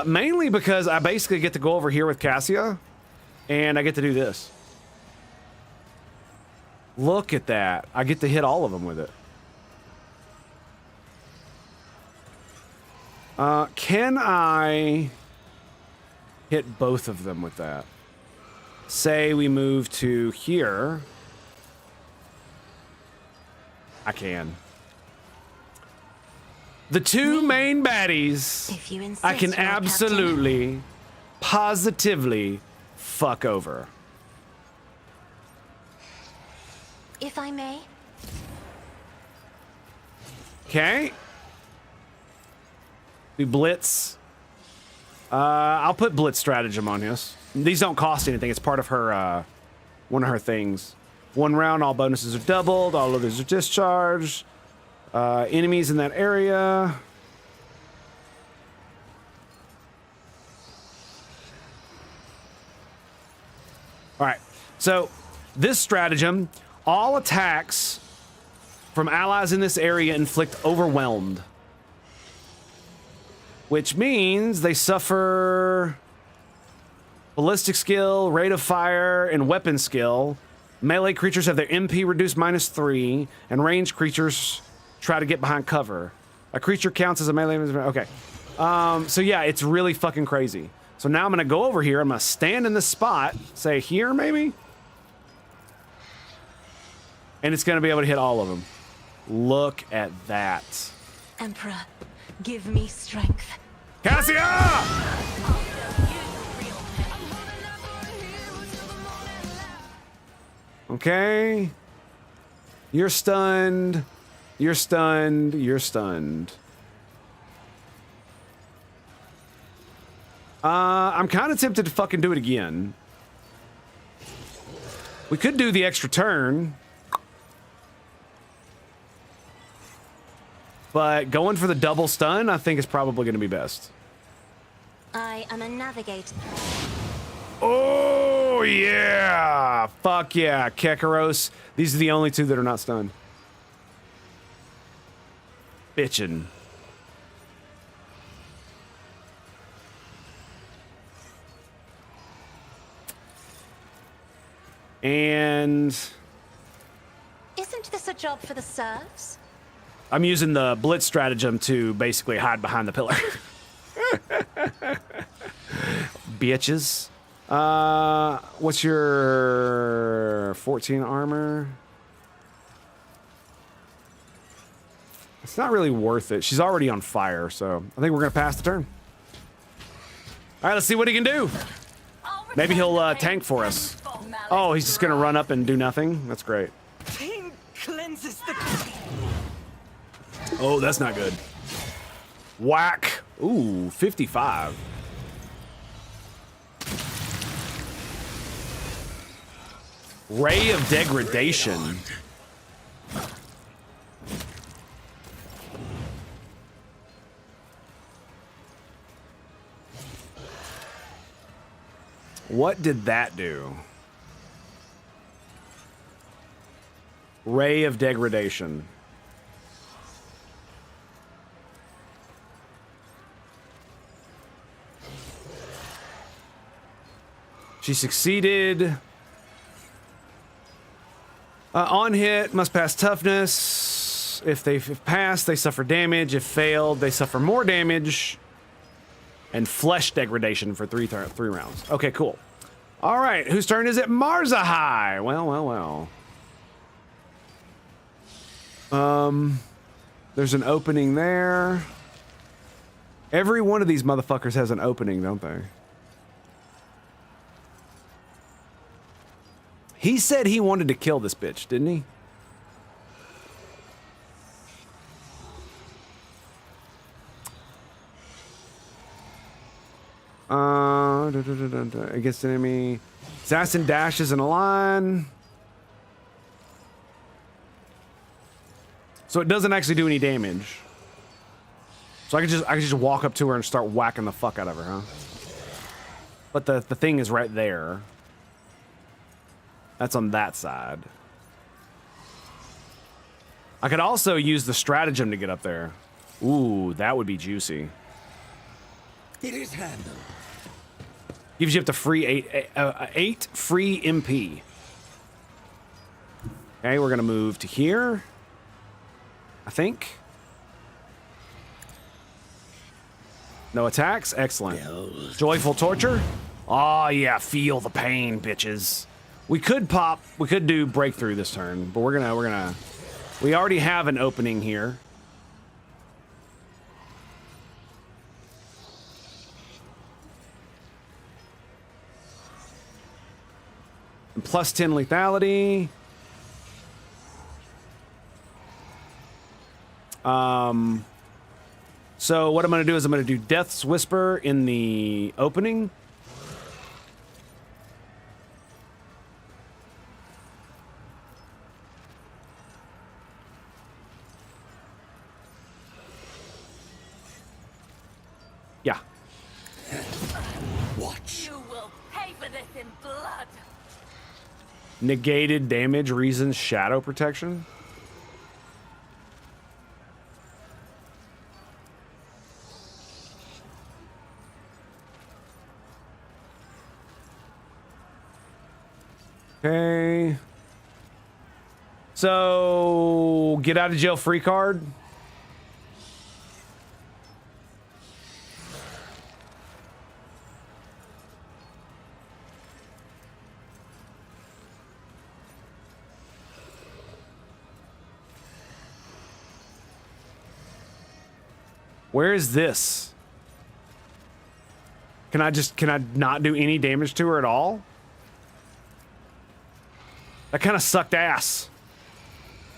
Mainly because I basically get to go over here with Cassia, and I get to do this. Look at that. I get to hit all of them with it. Can I hit both of them with that? Say we move to here. I can. The two main baddies, If you insist, I can Lord Captain. absolutely, positively fuck over. If I may. Okay. We blitz. I'll put blitz stratagem on this. These don't cost anything. It's part of her, one of her things. 1 round, all bonuses are doubled. All others are discharged. Enemies in that area. All right. So this stratagem, all attacks from allies in this area inflict overwhelmed. Which means they suffer ballistic skill, rate of fire, and weapon skill. Melee creatures have their MP reduced -3, and ranged creatures try to get behind cover. A creature counts as a melee. Okay. So yeah, it's really fucking crazy. So now I'm gonna go over here. I'm gonna stand in this spot, say here maybe, and it's gonna be able to hit all of them. Look at that. Emperor, give me strength. Cassia! Okay. You're stunned. You're stunned. You're stunned. I'm kind of tempted to fucking do it again. We could do the extra turn. But going for the double stun, I think is probably going to be best. I am a navigator. Oh, yeah. Fuck yeah. Kekaros. These are the only two that are not stunned. Bitchin'. And Isn't this a job for the serfs? I'm using the blitz stratagem to basically hide behind the pillar. Bitches. What's your 14 armor? It's not really worth it. She's already on fire, so I think we're gonna pass the turn. All right, let's see what he can do. Maybe he'll tank for us. Oh, he's just gonna run up and do nothing? That's great. Pain cleanses the... Oh, that's not good. Whack. Ooh, 55. Ray of Degradation. What did that do? Ray of Degradation. She succeeded. On hit, must pass toughness. If they pass, they suffer damage. If failed, they suffer more damage. And flesh degradation for three rounds. Okay, cool. All right, whose turn is it? Marzahai. Well. There's an opening there. Every one of these motherfuckers has an opening, don't they? He said he wanted to kill this bitch, didn't he? Against enemy. Assassin dashes in a line. So it doesn't actually do any damage. So I can just walk up to her and start whacking the fuck out of her, huh? But the thing is right there. That's on that side. I could also use the stratagem to get up there. Ooh, that would be juicy. It is handled. Gives you up to free 8 free MP. Okay, we're gonna move to here. I think. No attacks. Excellent. Joyful torture. Oh yeah, feel the pain, bitches. We could do breakthrough this turn, but we already have an opening here. And plus 10 lethality. So what I'm going to do is I'm going to do Death's Whisper in the opening. Yeah. Watch. You will pay for this in blood. Negated damage, reasons, shadow protection. Okay. So, get out of jail free card. Where is this? Can I not do any damage to her at all? That kind of sucked ass.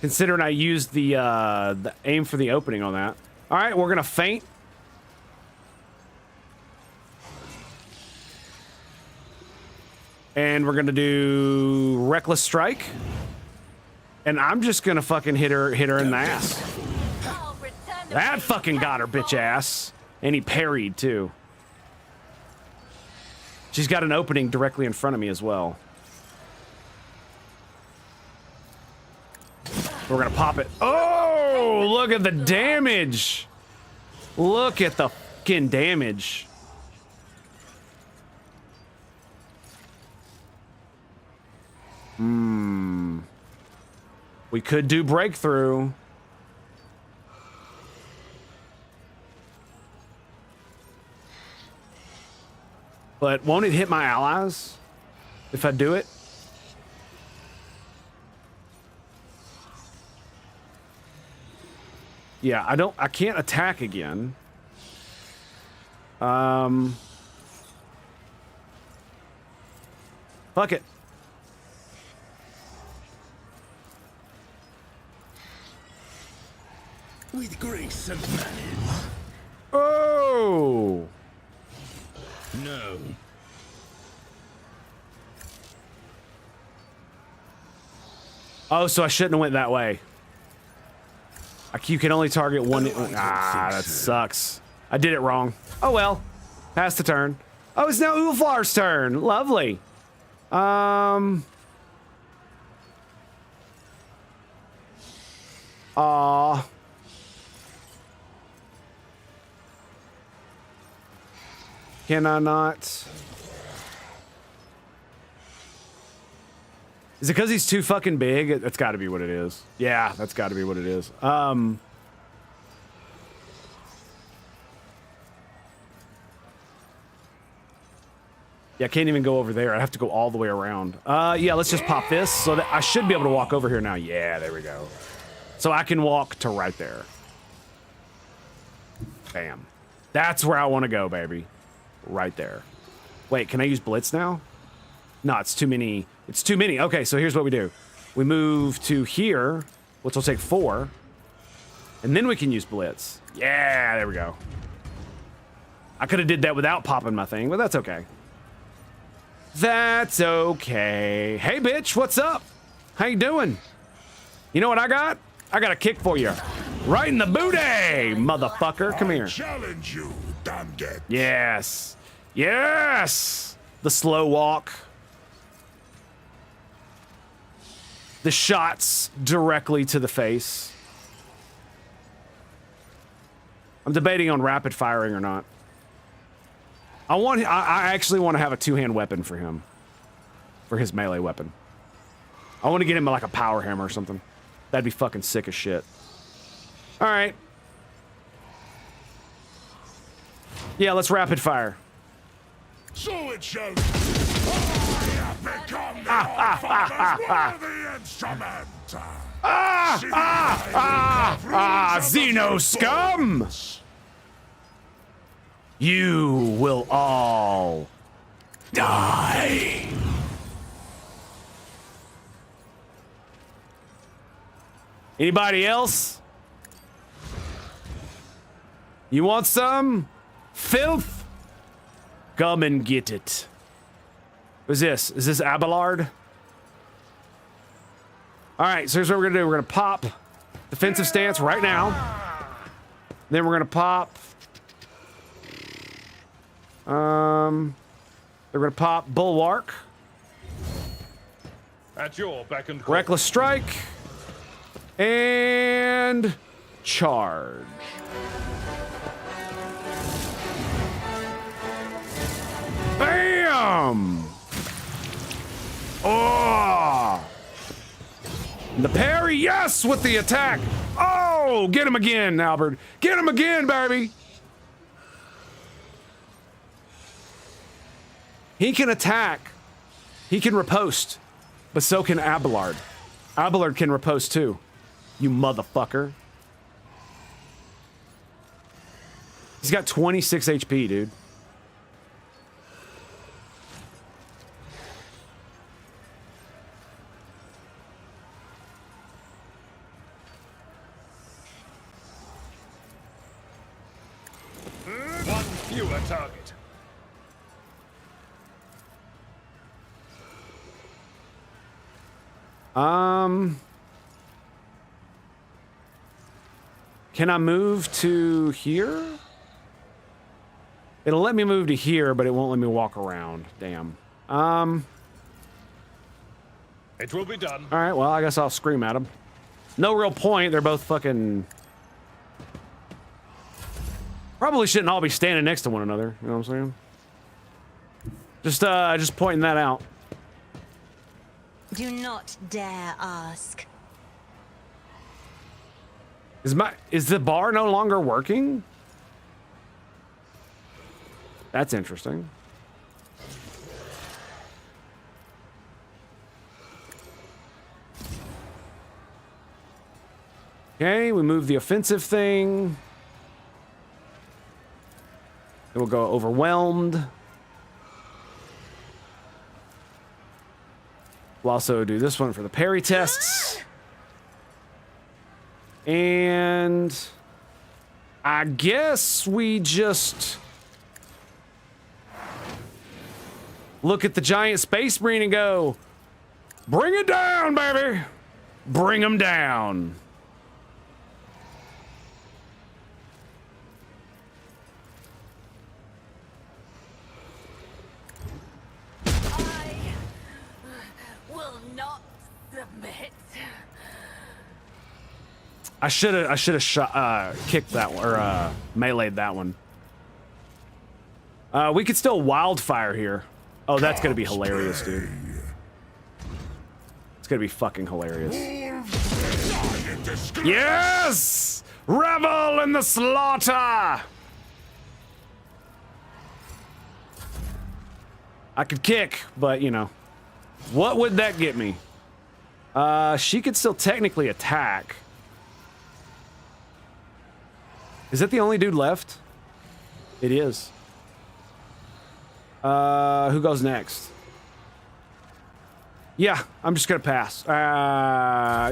Considering I used the aim for the opening on that. All right, we're gonna feint. And we're gonna do Reckless Strike. And I'm just gonna fucking hit her in the ass. That fucking got her, bitch ass. And he parried too. She's got an opening directly in front of me as well. We're gonna pop it. Oh, look at the damage. Look at the fucking damage. We could do breakthrough. But won't it hit my allies if I do it? Yeah, I can't attack again. Fuck it. With grace and malice. Oh! No. Oh, so I shouldn't have went that way. You can only target one. That sucks. I did it wrong. Oh well. Pass the turn. Oh, it's now Ulflar's turn. Lovely. Aw. Can I not? Is it because he's too fucking big? That's got to be what it is. Yeah, that's got to be what it is. Yeah, I can't even go over there. I have to go all the way around. Yeah, let's just pop this so that I should be able to walk over here now. Yeah, there we go. So I can walk to right there. Bam. That's where I want to go, baby. Right there. Wait, can I use Blitz now? No, it's too many. It's too many. Okay, so here's what we do. We move to here, which will take 4. And then we can use Blitz. Yeah, there we go. I could have did that without popping my thing, but that's okay. That's okay. Hey, bitch, what's up? How you doing? You know what I got? I got a kick for you. Right in the booty, motherfucker. Come here. Challenge you, damn get. Yes. Yes. The slow walk. The shots directly to the face. I'm debating on rapid firing or not. I actually want to have a two-hand weapon for him. For his melee weapon. I want to get him like a power hammer or something. That'd be fucking sick as shit. Alright. Yeah, let's rapid fire. So it shall be. I have become the All-Father's worthy instrument. Xeno scum! You will all die. Anybody else? You want some filth? Come and get it. Who's this? Is this Abelard? All right, so here's what we're gonna do. We're gonna pop defensive stance right now. Then we're gonna pop. They're gonna pop bulwark. At your beck and call. Reckless strike. And charge. Bam! Oh! The parry, yes, with the attack. Oh, get him again, Albert. Get him again, baby. He can attack. He can riposte. But so can Abelard. Abelard can riposte too. You motherfucker. He's got 26 HP, dude. One fewer target. Can I move to here? It'll let me move to here, but it won't let me walk around. Damn. It will be done. All right, well, I guess I'll scream at them. No real point. They're both fucking... Probably shouldn't all be standing next to one another. You know what I'm saying? Just pointing that out. Do not dare ask. Is the bar no longer working? That's interesting. Okay, we move the offensive thing. Then we'll go overwhelmed. We'll also do this one for the parry tests. And I guess we just look at the giant space marine and go, bring it down, baby. Bring them down. I should have shot, kicked that one, or meleeed that one. We could still wildfire here. Oh, that's gonna be hilarious, dude. It's gonna be fucking hilarious. Yes! Revel in the slaughter! I could kick, but you know, what would that get me? She could still technically attack. Is that the only dude left? It is. Who goes next? Yeah, I'm just gonna pass.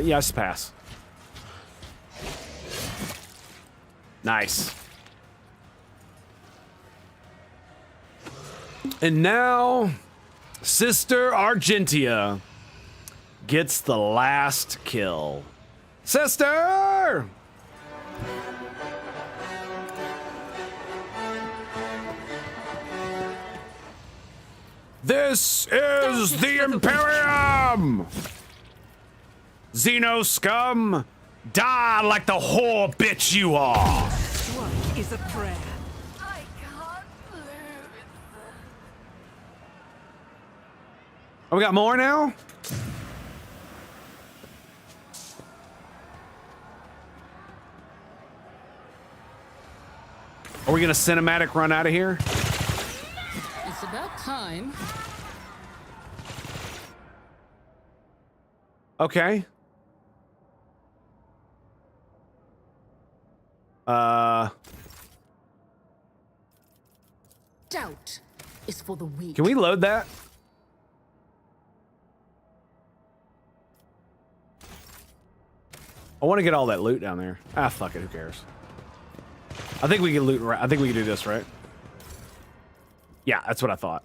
Yes, pass. Nice. And now, Sister Argentia gets the last kill. Sister! This is the Imperium! Xeno scum, die like the whore bitch you are! One is a prayer. I can't lose. Oh, we got more now? Are we gonna cinematic run out of here? It's about time. Okay. Doubt is for the weak. Can we load that? I want to get all that loot down there. Ah, fuck it. Who cares? I think we can loot. I think we can do this, right? Yeah, that's what I thought.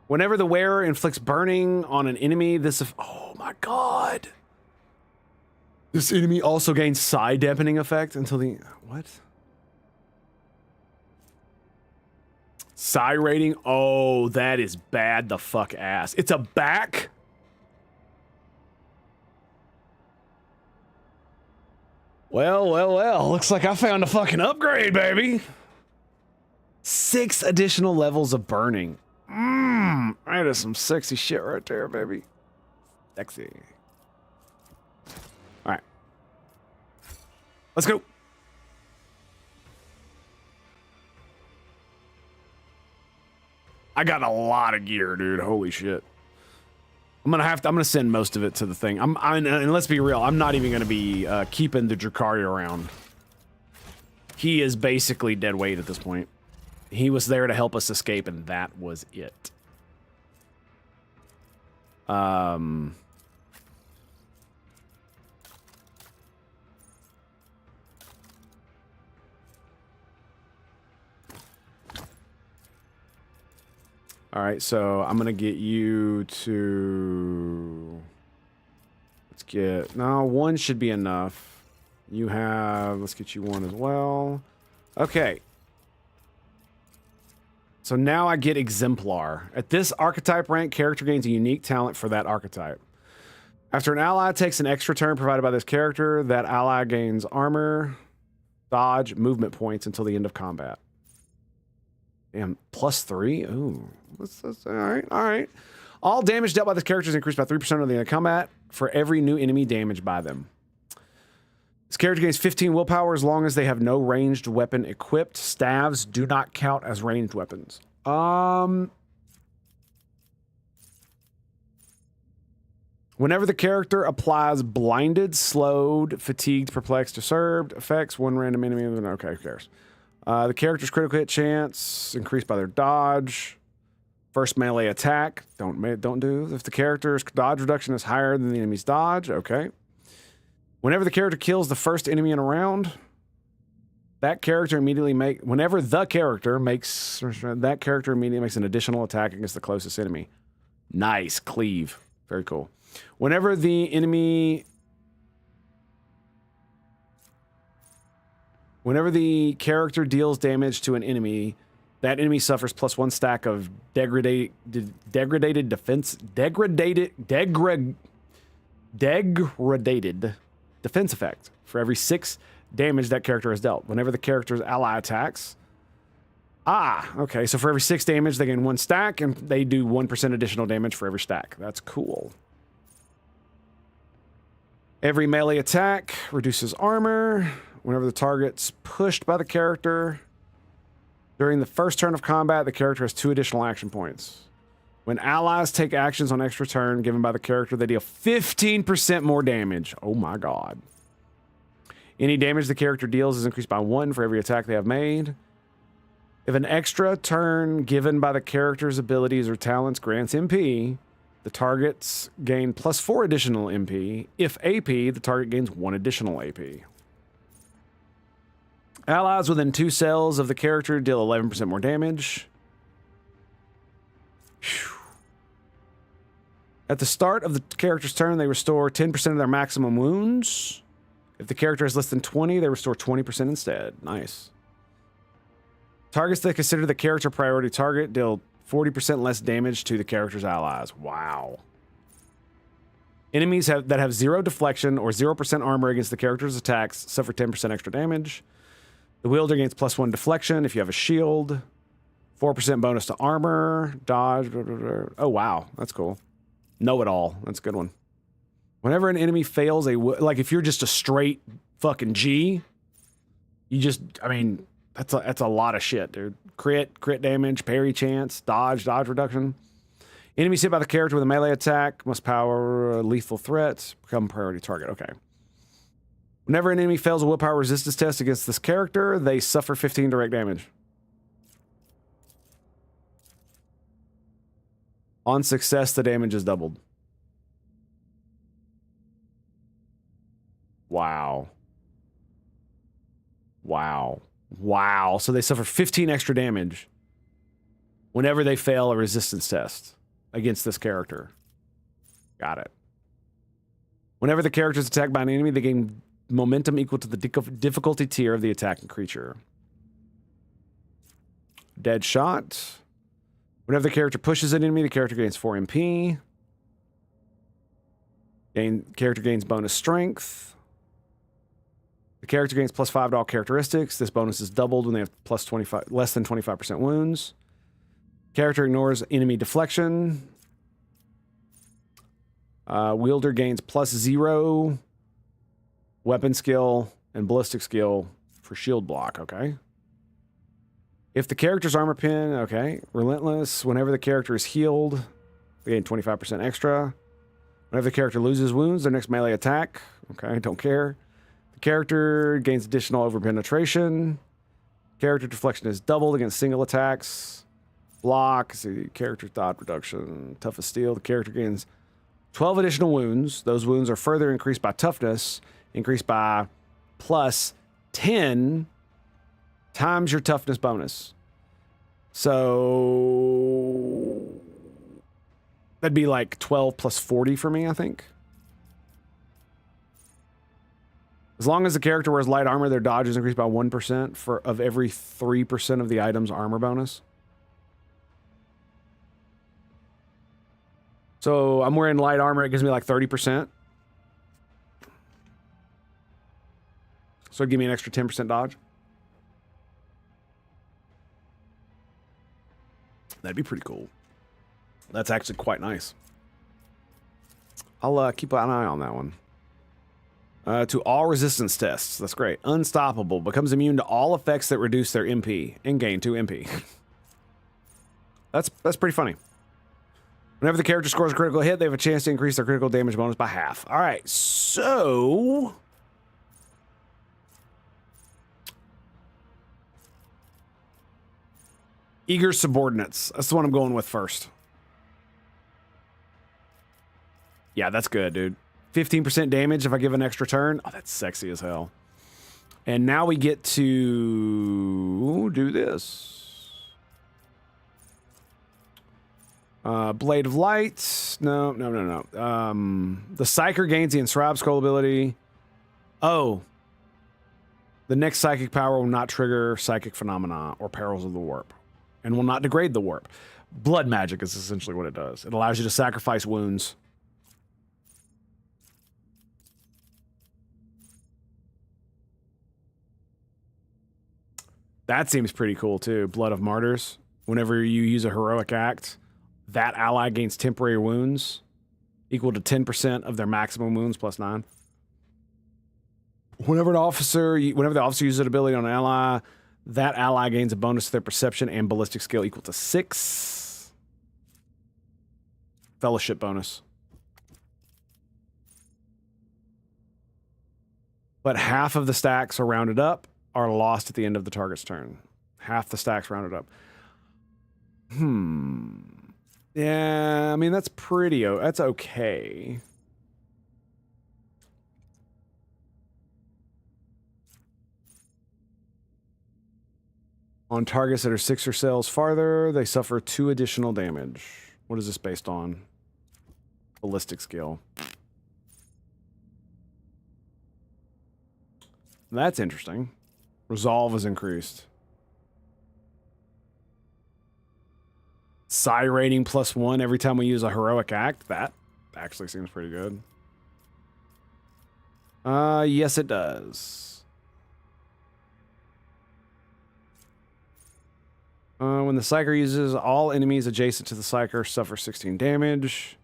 Whenever the wearer inflicts burning on an enemy, oh my god. This enemy also gains psi dampening effect until the what? Psi rating? Oh, that is bad the fuck ass. It's a back? Well, well, well. Looks like I found a fucking upgrade, baby. 6 additional levels of burning. That is some sexy shit right there, baby. Sexy. All right. Let's go. I got a lot of gear, dude. Holy shit. I'm gonna send most of it to the thing. And let's be real, I'm not even gonna be keeping the Dracarya around. He is basically dead weight at this point. He was there to help us escape, and that was it. All right, so I'm gonna get you to. Let's get. No, 1 should be enough. You have. Let's get you 1 as well. Okay. So now I get Exemplar. At this archetype rank, character gains a unique talent for that archetype. After an ally takes an extra turn provided by this character, that ally gains armor, dodge, movement points until the end of combat. Damn, +3? Ooh. All right, all right. All damage dealt by this character is increased by 3% of the end of combat for every new enemy damaged by them. This character gains 15 willpower as long as they have no ranged weapon equipped. Staves do not count as ranged weapons. Whenever the character applies blinded, slowed, fatigued, perplexed, disturbed effects, one random enemy. Okay, who cares? The character's critical hit chance increased by their dodge. First melee attack. Don't do. If the character's dodge reduction is higher than the enemy's dodge. Okay. Whenever the character kills the first enemy in a round, that character immediately makes an additional attack against the closest enemy. Nice. Cleave. Very cool. Whenever the character deals damage to an enemy, that enemy suffers +1 stack of degraded defense effect for every 6 damage that character has dealt. Whenever the character's ally attacks. Okay. So for every 6 damage, they gain 1 stack, and they do 1% additional damage for every stack. That's cool. Every melee attack reduces armor. Whenever the target's pushed by the character, during the first turn of combat, the character has 2 additional action points. When allies take actions on extra turn given by the character, they deal 15% more damage. Oh my god. Any damage the character deals is increased by 1 for every attack they have made. If an extra turn given by the character's abilities or talents grants MP, the targets gain +4 additional MP. If AP, the target gains 1 additional AP. Allies within 2 cells of the character deal 11% more damage. At the start of the character's turn, they restore 10% of their maximum wounds. If the character has less than 20, they restore 20% instead. Nice. Targets that consider the character priority target deal 40% less damage to the character's allies. Wow. Enemies that have 0 deflection or 0% armor against the character's attacks suffer 10% extra damage. The wielder gains +1 deflection if you have a shield. 4% bonus to armor, dodge. Blah, blah, blah. Oh, wow. That's cool. Know it all. That's a good one. Whenever an enemy fails like if you're just a straight fucking G, you just, I mean, that's a lot of shit, dude. Crit damage, parry chance, dodge reduction. Enemies hit by the character with a melee attack must power lethal threats, become priority target. Okay. Whenever an enemy fails a willpower resistance test against this character, they suffer 15 direct damage. On success, the damage is doubled. Wow. Wow. Wow. So they suffer 15 extra damage whenever they fail a resistance test against this character. Got it. Whenever the character is attacked by an enemy, they gain momentum equal to the difficulty tier of the attacking creature. Dead shot. Whenever the character pushes an enemy, the character gains 4 MP. Character gains bonus strength. The character gains +5 to all characteristics. This bonus is doubled when they have less than 25% wounds. Character ignores enemy deflection. Wielder gains +0 weapon skill and ballistic skill for shield block. Okay. If the character's armor pin, okay. Relentless. Whenever the character is healed, they gain 25% extra. Whenever the character loses wounds, their next melee attack. Okay, don't care. The character gains additional overpenetration. Character deflection is doubled against single attacks. Block. See, character dodge reduction. Tough as steel. The character gains 12 additional wounds. Those wounds are further increased by toughness. Increased by +10 times your toughness bonus. So that'd be like 12 + 40 for me, I think. As long as the character wears light armor, their dodge is increased by 1% of every 3% of the item's armor bonus. So I'm wearing light armor, it gives me like 30%. So it'd give me an extra 10% dodge. That'd be pretty cool. That's actually quite nice. I'll keep an eye on that one. To all resistance tests. That's great. Unstoppable. Becomes immune to all effects that reduce their MP and gain 2 MP. That's pretty funny. Whenever the character scores a critical hit, they have a chance to increase their critical damage bonus by half. All right, so eager subordinates. That's the one I'm going with first. Yeah, that's good, dude. 15% damage if I give an extra turn. Oh, that's sexy as hell. And now we get to do this. Blade of Light. No. The Psyker gains the Inscribed Scroll ability. Oh. The next psychic power will not trigger psychic phenomena or perils of the warp. And will not degrade the warp. Blood magic is essentially what it does. It allows you to sacrifice wounds. That seems pretty cool too. Blood of Martyrs. Whenever you use a heroic act, that ally gains temporary wounds equal to 10% of their maximum wounds plus 9. Whenever the officer uses an ability on an ally, that ally gains a bonus to their perception and ballistic skill equal to 6. Fellowship bonus. But half of the stacks are rounded up, are lost at the end of the target's turn. Half the stacks rounded up. Yeah, I mean, that's that's okay. On targets that are 6 or cells farther, they suffer 2 additional damage. What is this based on? Ballistic skill. That's interesting. Resolve is increased. Psi rating +1 every time we use a heroic act. That actually seems pretty good. Yes, it does. When the Psyker uses, all enemies adjacent to the Psyker suffer 16 damage.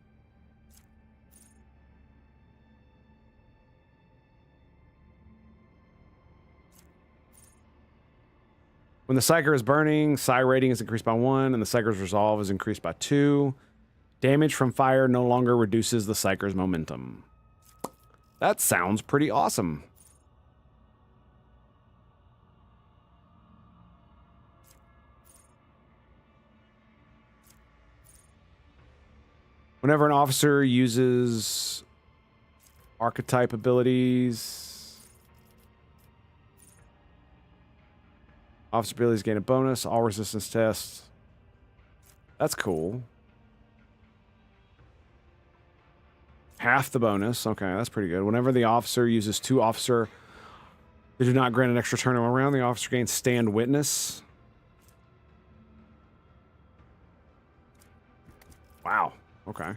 When the Psyker is burning, Psi rating is increased by 1, and the Psyker's resolve is increased by 2. Damage from fire no longer reduces the Psyker's momentum. That sounds pretty awesome. Whenever an officer uses archetype abilities, officer abilities gain a bonus, all resistance tests. That's cool. Half the bonus. Okay, that's pretty good. Whenever the officer uses 2 officer, they do not grant an extra turn around. The officer gains stand witness. Wow. Okay.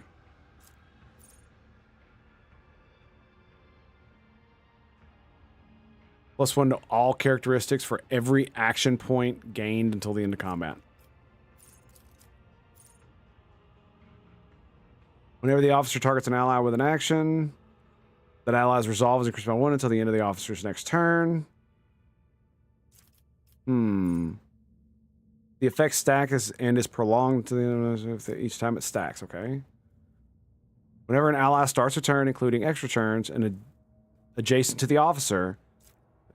+1 to all characteristics for every action point gained until the end of combat. Whenever the officer targets an ally with an action, that ally's resolve is increased by 1 until the end of the officer's next turn. The effect stack is prolonged to the end of each time it stacks. Okay. Whenever an ally starts a turn, including extra turns, and adjacent to the officer.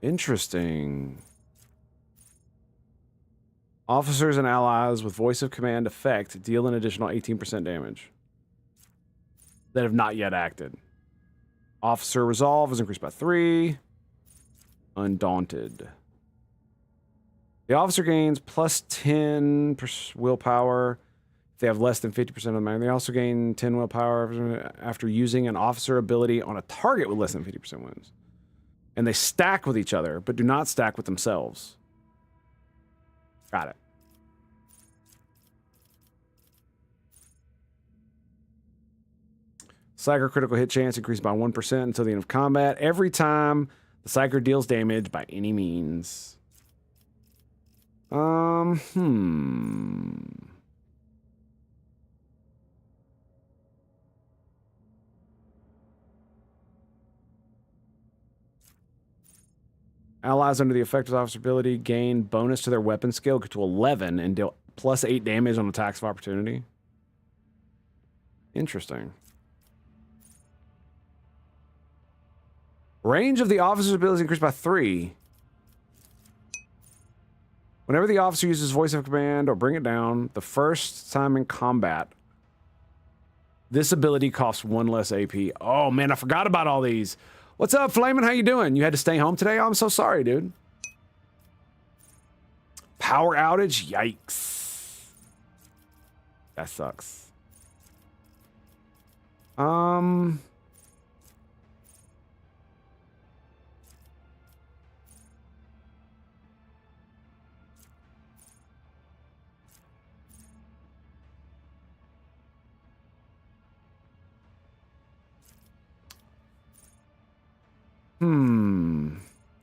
Interesting. Officers and allies with voice of command effect deal an additional 18% damage that have not yet acted. Officer resolve is increased by 3. Undaunted. The officer gains +10 willpower if they have less than 50% of the mana. They also gain 10 willpower after using an officer ability on a target with less than 50% wins. And they stack with each other, but do not stack with themselves. Got it. Psyker critical hit chance increased by 1% until the end of combat every time the Psyker deals damage by any means. Allies under the effect of officer ability gain bonus to their weapon skill, get to 11, and deal +8 damage on attacks of opportunity. Interesting. Range of the officer's abilities increased by 3. Whenever the officer uses voice of command or bring it down, the first time in combat, this ability costs 1 less AP. Oh man, I forgot about all these. What's up, Flamin'? How you doing? You had to stay home today? Oh, I'm so sorry, dude. Power outage? Yikes. That sucks.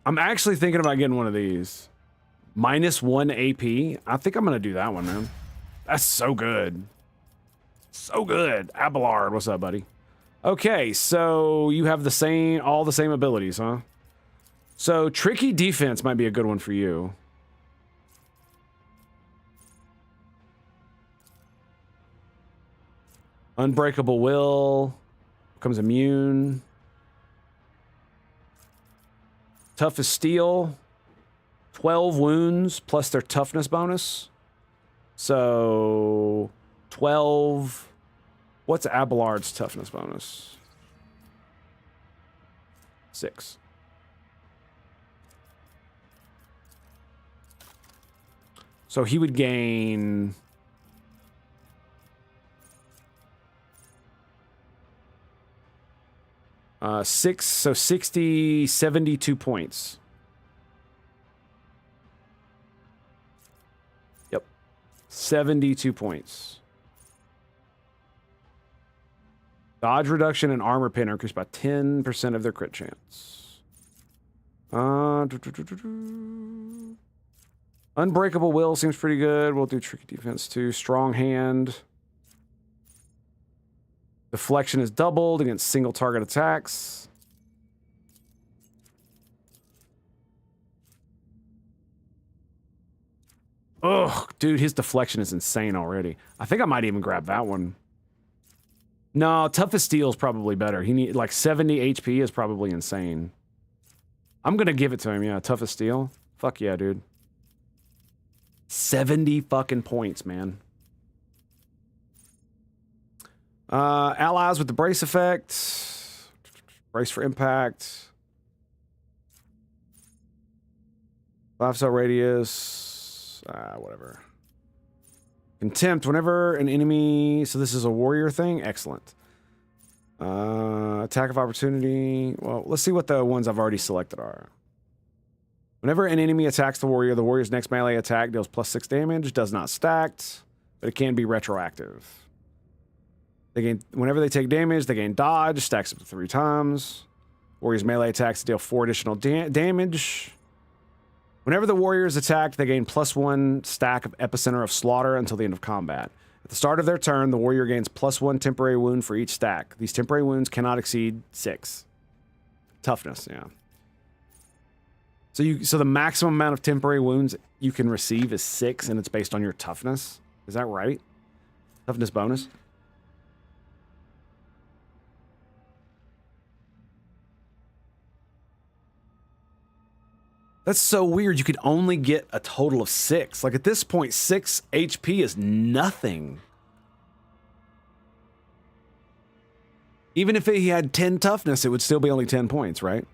I'm actually thinking about getting one of these. -1 AP. I think I'm going to do that one, man. That's so good. So good. Abelard, what's up, buddy? Okay, so you have all the same abilities, huh? So tricky defense might be a good one for you. Unbreakable will becomes immune. Tough as steel, 12 wounds plus their toughness bonus. So 12. What's Abelard's toughness bonus? 6. So he would gain So 60, 72 points. Yep. 72 points. Dodge reduction and armor pin are increased by 10% of their crit chance. Unbreakable will seems pretty good. We'll do tricky defense too. Strong hand. Deflection is doubled against single target attacks. Ugh, dude, his deflection is insane already. I think I might even grab that one. No, toughest steel is probably better. He need like 70 HP is probably insane. I'm gonna give it to him. Yeah, toughest steel. Fuck yeah, dude. 70 fucking points, man. Allies with the brace effect. Brace for impact. 5-star radius. Whatever. Contempt. Whenever an enemy... So this is a warrior thing? Excellent. Attack of opportunity. Well, let's see what the ones I've already selected are. Whenever an enemy attacks the warrior's next melee attack deals +6 damage. Does not stacked, but it can be retroactive. They gain, whenever they take damage, they gain dodge, stacks up to 3 times. Warrior's melee attacks deal 4 additional damage. Whenever the warrior is attacked, they gain +1 stack of epicenter of slaughter until the end of combat. At the start of their turn, the warrior gains +1 temporary wound for each stack. These temporary wounds cannot exceed 6. Toughness, yeah. So the maximum amount of temporary wounds you can receive is 6, and it's based on your toughness. Is that right? Toughness bonus? That's so weird. You could only get a total of 6. Like at this point, 6 HP is nothing. Even if he had 10 toughness, it would still be only 10 points, right?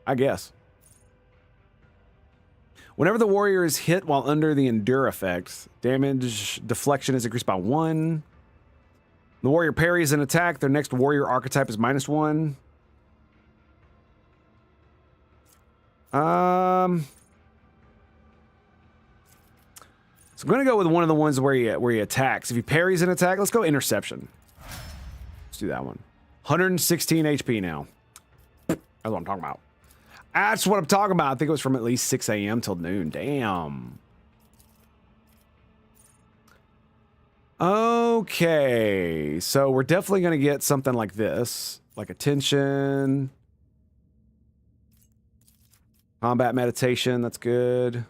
I guess. Whenever the warrior is hit while under the Endure effect, damage deflection is increased by 1. The warrior parries an attack. Their next warrior archetype is -1. So I'm going to go with one of the ones where he attacks. If he parries an attack, let's go interception. Let's do that one. 116 HP now. That's what I'm talking about. That's what I'm talking about. I think it was from at least 6 a.m. till noon. Damn. Okay. So we're definitely going to get something like this. Like attention. Combat meditation. That's good.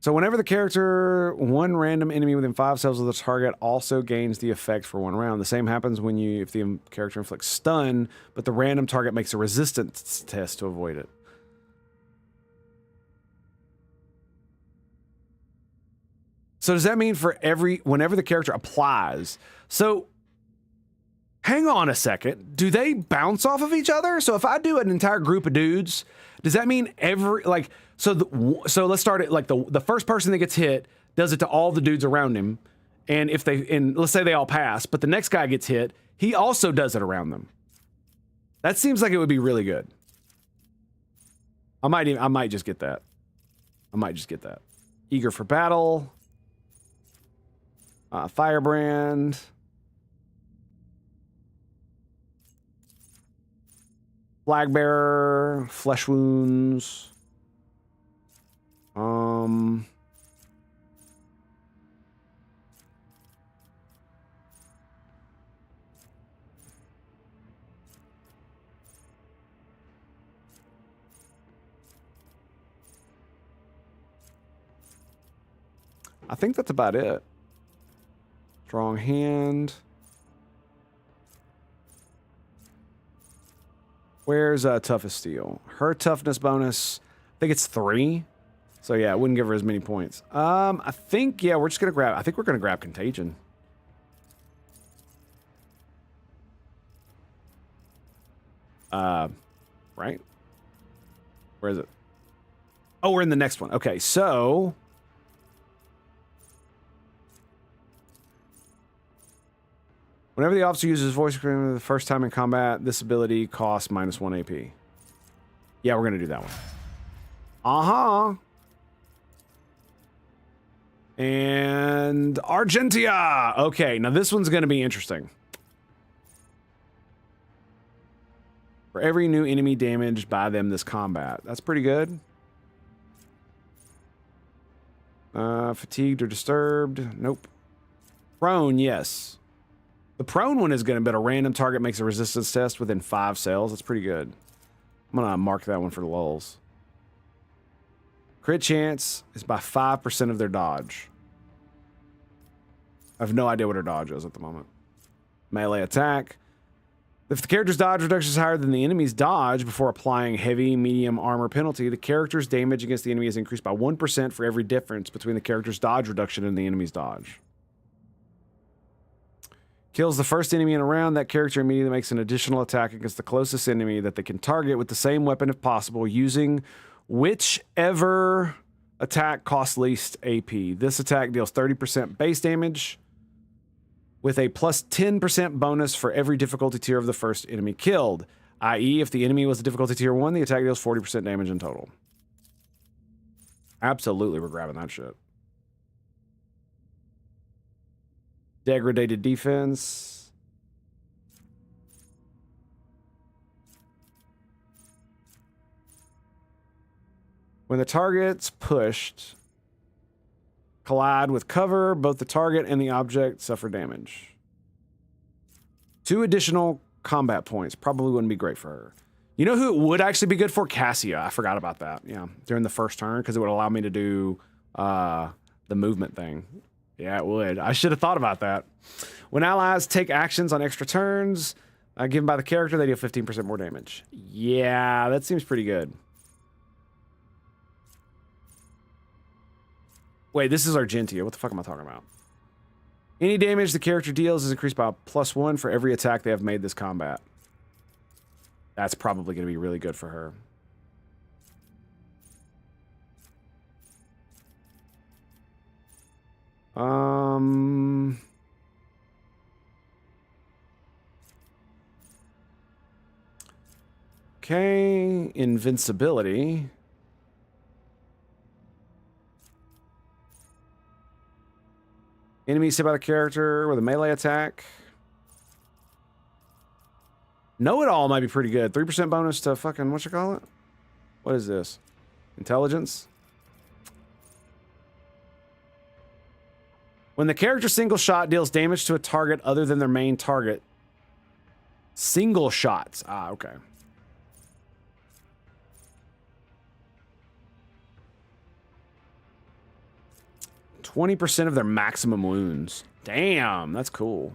So whenever the character, one random enemy within 5 cells of the target also gains the effect for 1 round. The same happens if the character inflicts stun, but the random target makes a resistance test to avoid it. So does that mean for whenever the character applies? So hang on a second. Do they bounce off of each other? So if I do an entire group of dudes, does that mean so let's start it like the first person that gets hit does it to all the dudes around him, and let's say they all pass, but the next guy gets hit, he also does it around them. That seems like it would be really good. I might just get that. Eager for battle. Firebrand. Flag bearer, flesh wounds. I think that's about it. Strong hand. Where's toughest steel? Her toughness bonus, I think it's 3. So yeah, I wouldn't give her as many points. I think, yeah, we're just gonna grab, I think we're gonna grab Contagion. Right? Where is it? Oh, we're in the next one. Okay, so whenever the officer uses voice for the first time in combat, this ability costs -1 AP. Yeah, we're gonna do that one. Uh-huh. And Argentia. Okay, now this one's gonna be interesting. For every new enemy damaged by them this combat. That's pretty good. Fatigued or disturbed? Nope. Prone, yes. The prone one is going to be a random target makes a resistance test within 5 cells. That's pretty good. I'm going to mark that one for the lulz. Crit chance is by 5% of their dodge. I have no idea what her dodge is at the moment. Melee attack. If the character's dodge reduction is higher than the enemy's dodge before applying heavy, medium armor penalty, the character's damage against the enemy is increased by 1% for every difference between the character's dodge reduction and the enemy's dodge. Kills the first enemy in a round, that character immediately makes an additional attack against the closest enemy that they can target with the same weapon if possible, using whichever attack costs least AP. This attack deals 30% base damage, with a plus 10% bonus for every difficulty tier of the first enemy killed. I.e., if the enemy was a difficulty tier 1, the attack deals 40% damage in total. Absolutely, we're grabbing that shit. Degraded defense. When the target's pushed, collide with cover, both the target and the object suffer damage. 2 additional combat points. Probably wouldn't be great for her. You know who it would actually be good for? Cassia. I forgot about that. Yeah, during the first turn, because it would allow me to do the movement thing. Yeah, it would. I should have thought about that. When allies take actions on extra turns given by the character, they deal 15% more damage. Yeah, that seems pretty good. Wait, this is Argentia. What the fuck am I talking about? Any damage the character deals is increased by +1 for every attack they have made this combat. That's probably going to be really good for her. Okay, invincibility. Enemies hit by the character with a melee attack. Know-it-all might be pretty good. 3% bonus to fucking, what you call it? What is this? Intelligence? When the character's single shot deals damage to a target other than their main target. Single shots. Ah, okay. %20 of their maximum wounds. Damn, that's cool.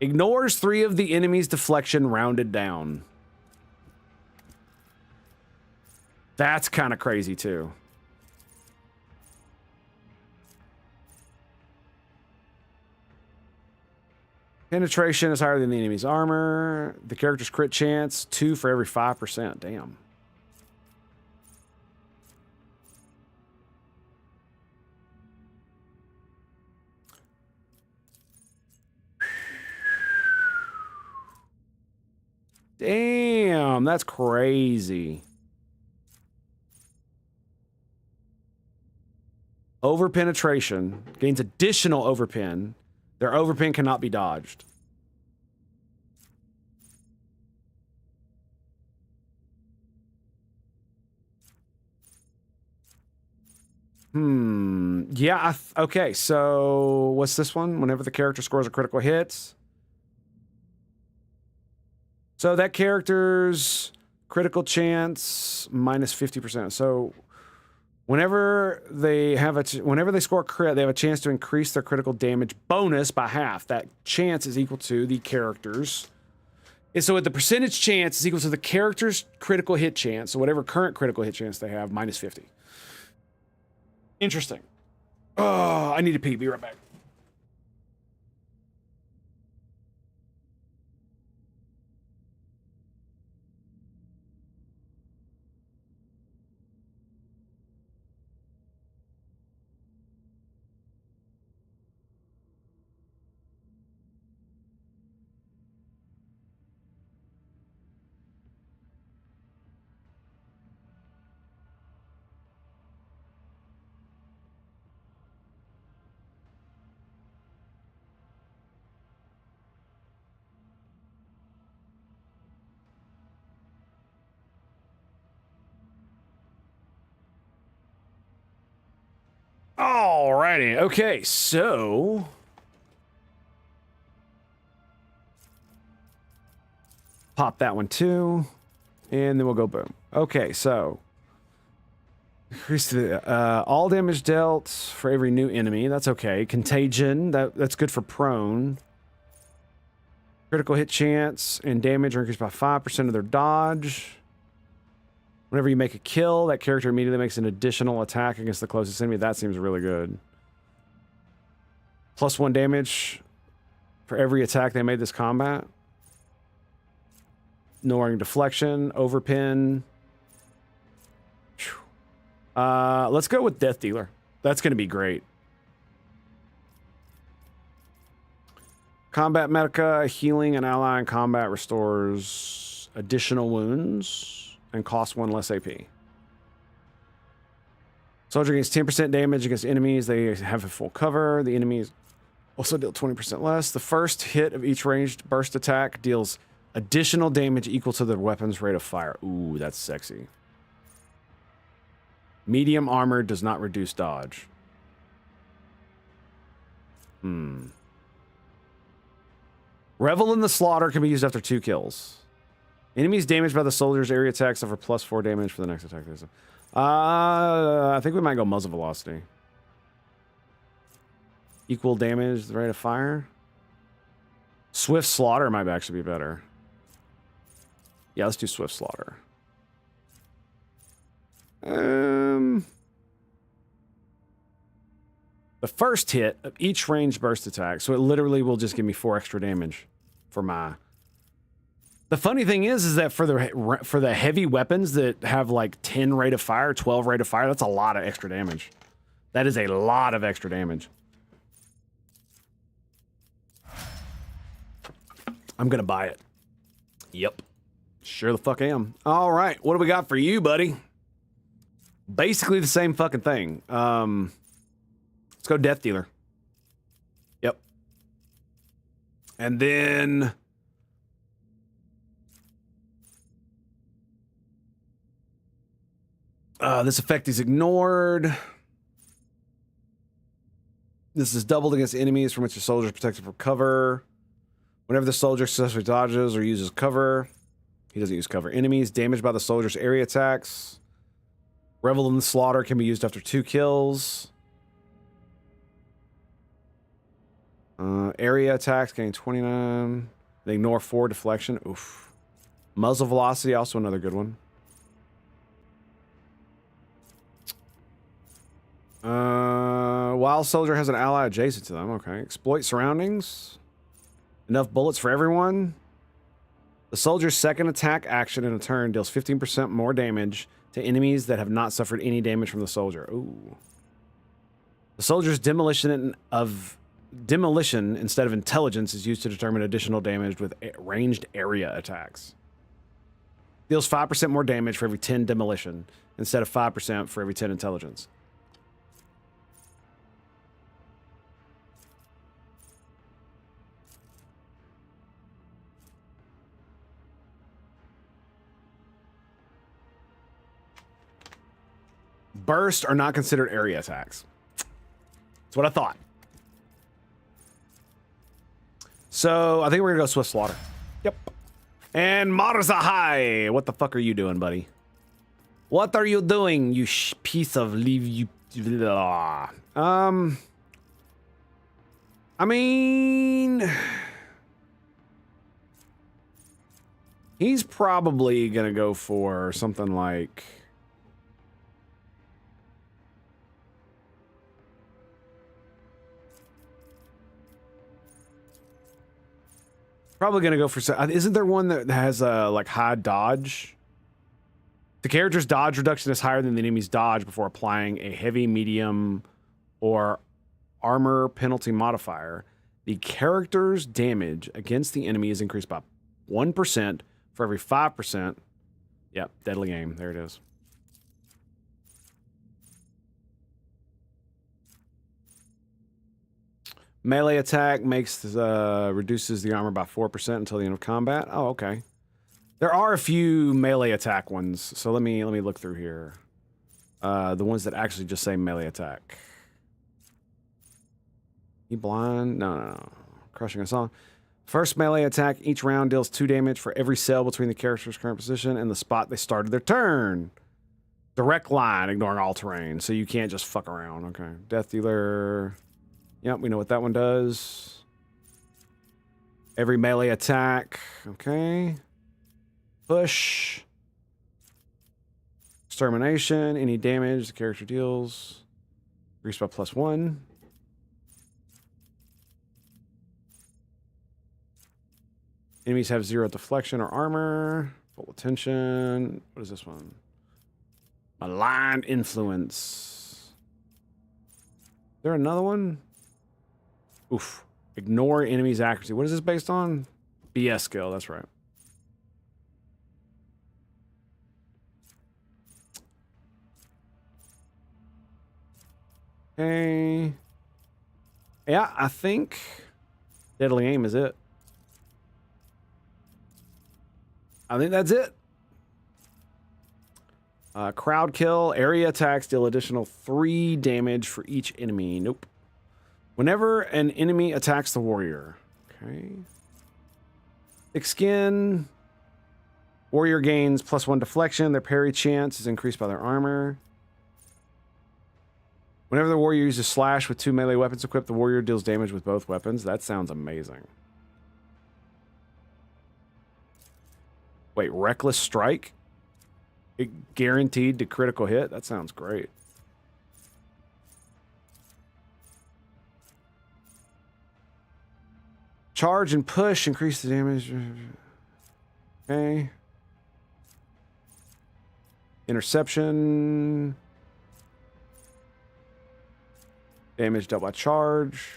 Ignores 3 of the enemy's deflection rounded down. That's kind of crazy too. Penetration is higher than the enemy's armor. The character's crit chance, 2 for every 5%. Damn. Damn, that's crazy. Overpenetration gains additional overpen. Their overpen cannot be dodged. Yeah, okay, so what's this one? Whenever the character scores a critical hit. So that character's critical chance minus 50%. So whenever they have whenever they score a crit, they have a chance to increase their critical damage bonus by half. That chance is equal to the character's. And so the percentage chance is equal to the character's critical hit chance. So whatever current critical hit chance they have, minus 50. Interesting. Oh, I need to pee. Be right back. Alrighty. Okay, so pop that one too, and then we'll go boom. Okay, so increase the all damage dealt for every new enemy. That's okay. Contagion. That's good for prone. Critical hit chance and damage are increased by 5% of their dodge. Whenever you make a kill, that character immediately makes an additional attack against the closest enemy. That seems really good. +1 damage for every attack they made this combat. Ignoring deflection, overpin. Let's go with Death Dealer. That's going to be great. Combat Medica, healing an ally in combat restores additional wounds and costs 1 less AP. Soldier gains 10% damage against enemies. They have a full cover. The enemies also deal 20% less. The first hit of each ranged burst attack deals additional damage equal to the weapon's rate of fire. Ooh, that's sexy. Medium armor does not reduce dodge. Revel in the Slaughter can be used after 2 kills. Enemies damaged by the soldier's area attack suffer +4 damage for the next attack. I think we might go Muzzle Velocity. Equal damage, the rate of fire. Swift Slaughter might actually be better. Yeah, let's do Swift Slaughter. The first hit of each ranged burst attack, so it literally will just give me 4 extra damage for my... The funny thing is that for the heavy weapons that have like 10 rate of fire, 12 rate of fire, that's a lot of extra damage. That is a lot of extra damage. I'm gonna buy it. Yep. Sure the fuck am. All right, what do we got for you, buddy? Basically the same fucking thing. Let's go Death Dealer. Yep. And then... this effect is ignored. This is doubled against enemies from which the soldier is protected from cover. Whenever the soldier successfully dodges or uses cover, he doesn't use cover. Enemies damaged by the soldier's area attacks. Revel in the Slaughter can be used after 2 kills. Area attacks gain 29. They ignore 4 deflection. Oof. Muzzle Velocity, also another good one. While soldier has an ally adjacent to them. Okay. Exploit surroundings. Enough bullets for everyone. The soldier's second attack action in a turn deals 15% more damage to enemies that have not suffered any damage from the soldier. Ooh. The soldier's demolition instead of intelligence is used to determine additional damage with ranged area attacks. Deals 5% more damage for every 10 demolition instead of 5% for every 10 intelligence. Burst are not considered area attacks. That's what I thought. So I think we're gonna go Swift Slaughter. Yep. And Marzahai, what the fuck are you doing, buddy? What are you doing, you piece of leave you? I mean, he's probably gonna go for something like. Probably gonna go for. Isn't there one that has like high dodge? The character's dodge reduction is higher than the enemy's dodge before applying a heavy, medium, or armor penalty modifier. The character's damage against the enemy is increased by 1% for every 5%. Yep, deadly aim. There it is. Melee attack reduces the armor by 4% until the end of combat. Oh, okay. There are a few melee attack ones, so let me look through here. The ones that actually just say melee attack. He blind? No. Crushing assault. First melee attack. Each round deals 2 damage for every cell between the character's current position and the spot they started their turn. Direct line, ignoring all terrain. So you can't just fuck around. Okay. Death dealer. Yep, we know what that one does. Every melee attack. Okay. Push. Extermination. Any damage the character deals. Increased by +1. Enemies have 0 deflection or armor. Full attention. What is this one? Malign influence. Is there another one? Oof. Ignore enemy's accuracy. What is this based on? BS skill, that's right. Okay. Yeah, I think Deadly Aim is it. I think that's it. Crowd kill. Area attacks deal additional 3 damage for each enemy. Nope. Whenever an enemy attacks the warrior. Okay. Thick skin. Warrior gains +1 deflection. Their parry chance is increased by their armor. Whenever the warrior uses slash with 2 melee weapons equipped, the warrior deals damage with both weapons. That sounds amazing. Wait, reckless strike? It guaranteed to critical hit? That sounds great. Charge and push increase the damage. Okay. Interception. Damage dealt by charge.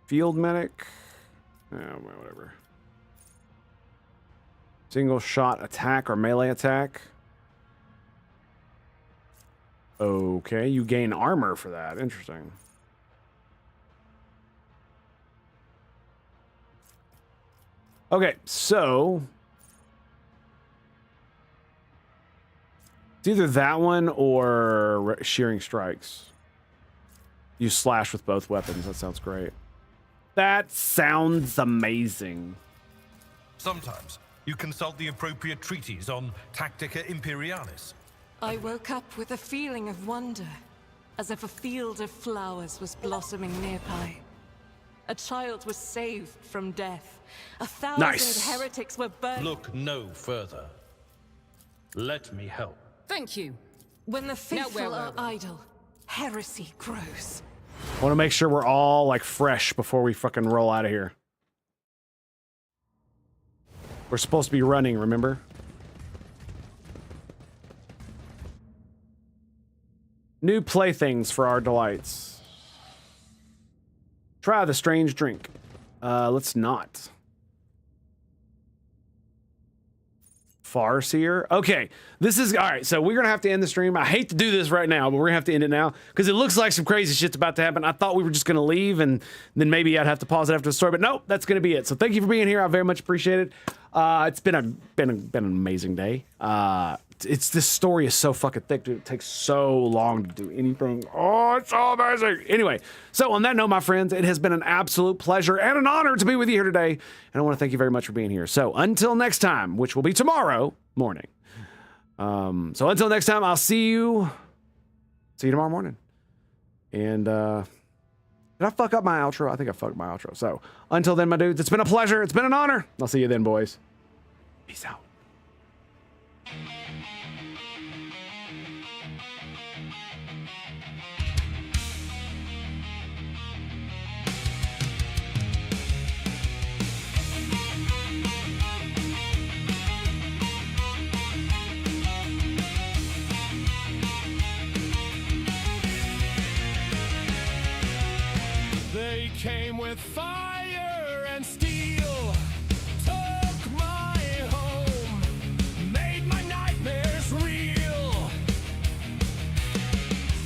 Field medic. Whatever. Single shot attack or melee attack. Okay, you gain armor for that. Interesting. Okay, so it's either that one or shearing strikes. You slash with both weapons. That sounds great. That sounds amazing. Sometimes you consult the appropriate treatise on Tactica Imperialis. I woke up with a feeling of wonder, as if a field of flowers was blossoming nearby. A child was saved from death. 1,000 heretics were burned. Look no further. Let me help. Thank you. When the faithful where are idle, heresy grows. I want to make sure we're all like fresh before we fucking roll out of here. We're supposed to be running, remember? New playthings for our delights. Try the strange drink. Let's not. Farseer. Okay, this is all right. So we're gonna have to end the stream. I hate to do this right now, but we're gonna have to end it now because it looks like some crazy shit's about to happen. I thought we were just gonna leave and then maybe I'd have to pause it after the story, but nope, that's gonna be it. So thank you for being here. I very much appreciate it. It's been an amazing day. This story is so fucking thick, dude. It takes so long to do anything. Oh, it's so amazing. Anyway, so on that note, my friends, it has been an absolute pleasure and an honor to be with you here today. And I want to thank you very much for being here. So until next time, which will be tomorrow morning. So until next time, I'll see you tomorrow morning. And did I fuck up my outro? I think I fucked my outro. So until then, my dudes, it's been a pleasure. It's been an honor. I'll see you then, boys. Peace out. They came with fire and steel, took my home, made my nightmares real.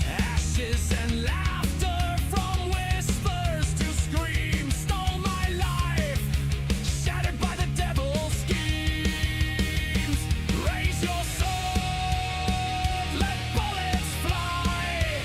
Ashes and laughter from whispers to screams stole my life, shattered by the devil's schemes. Raise your sword, let bullets fly.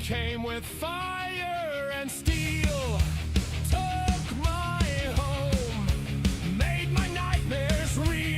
came with fire and steel, took my home, made my nightmares real.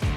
Bye.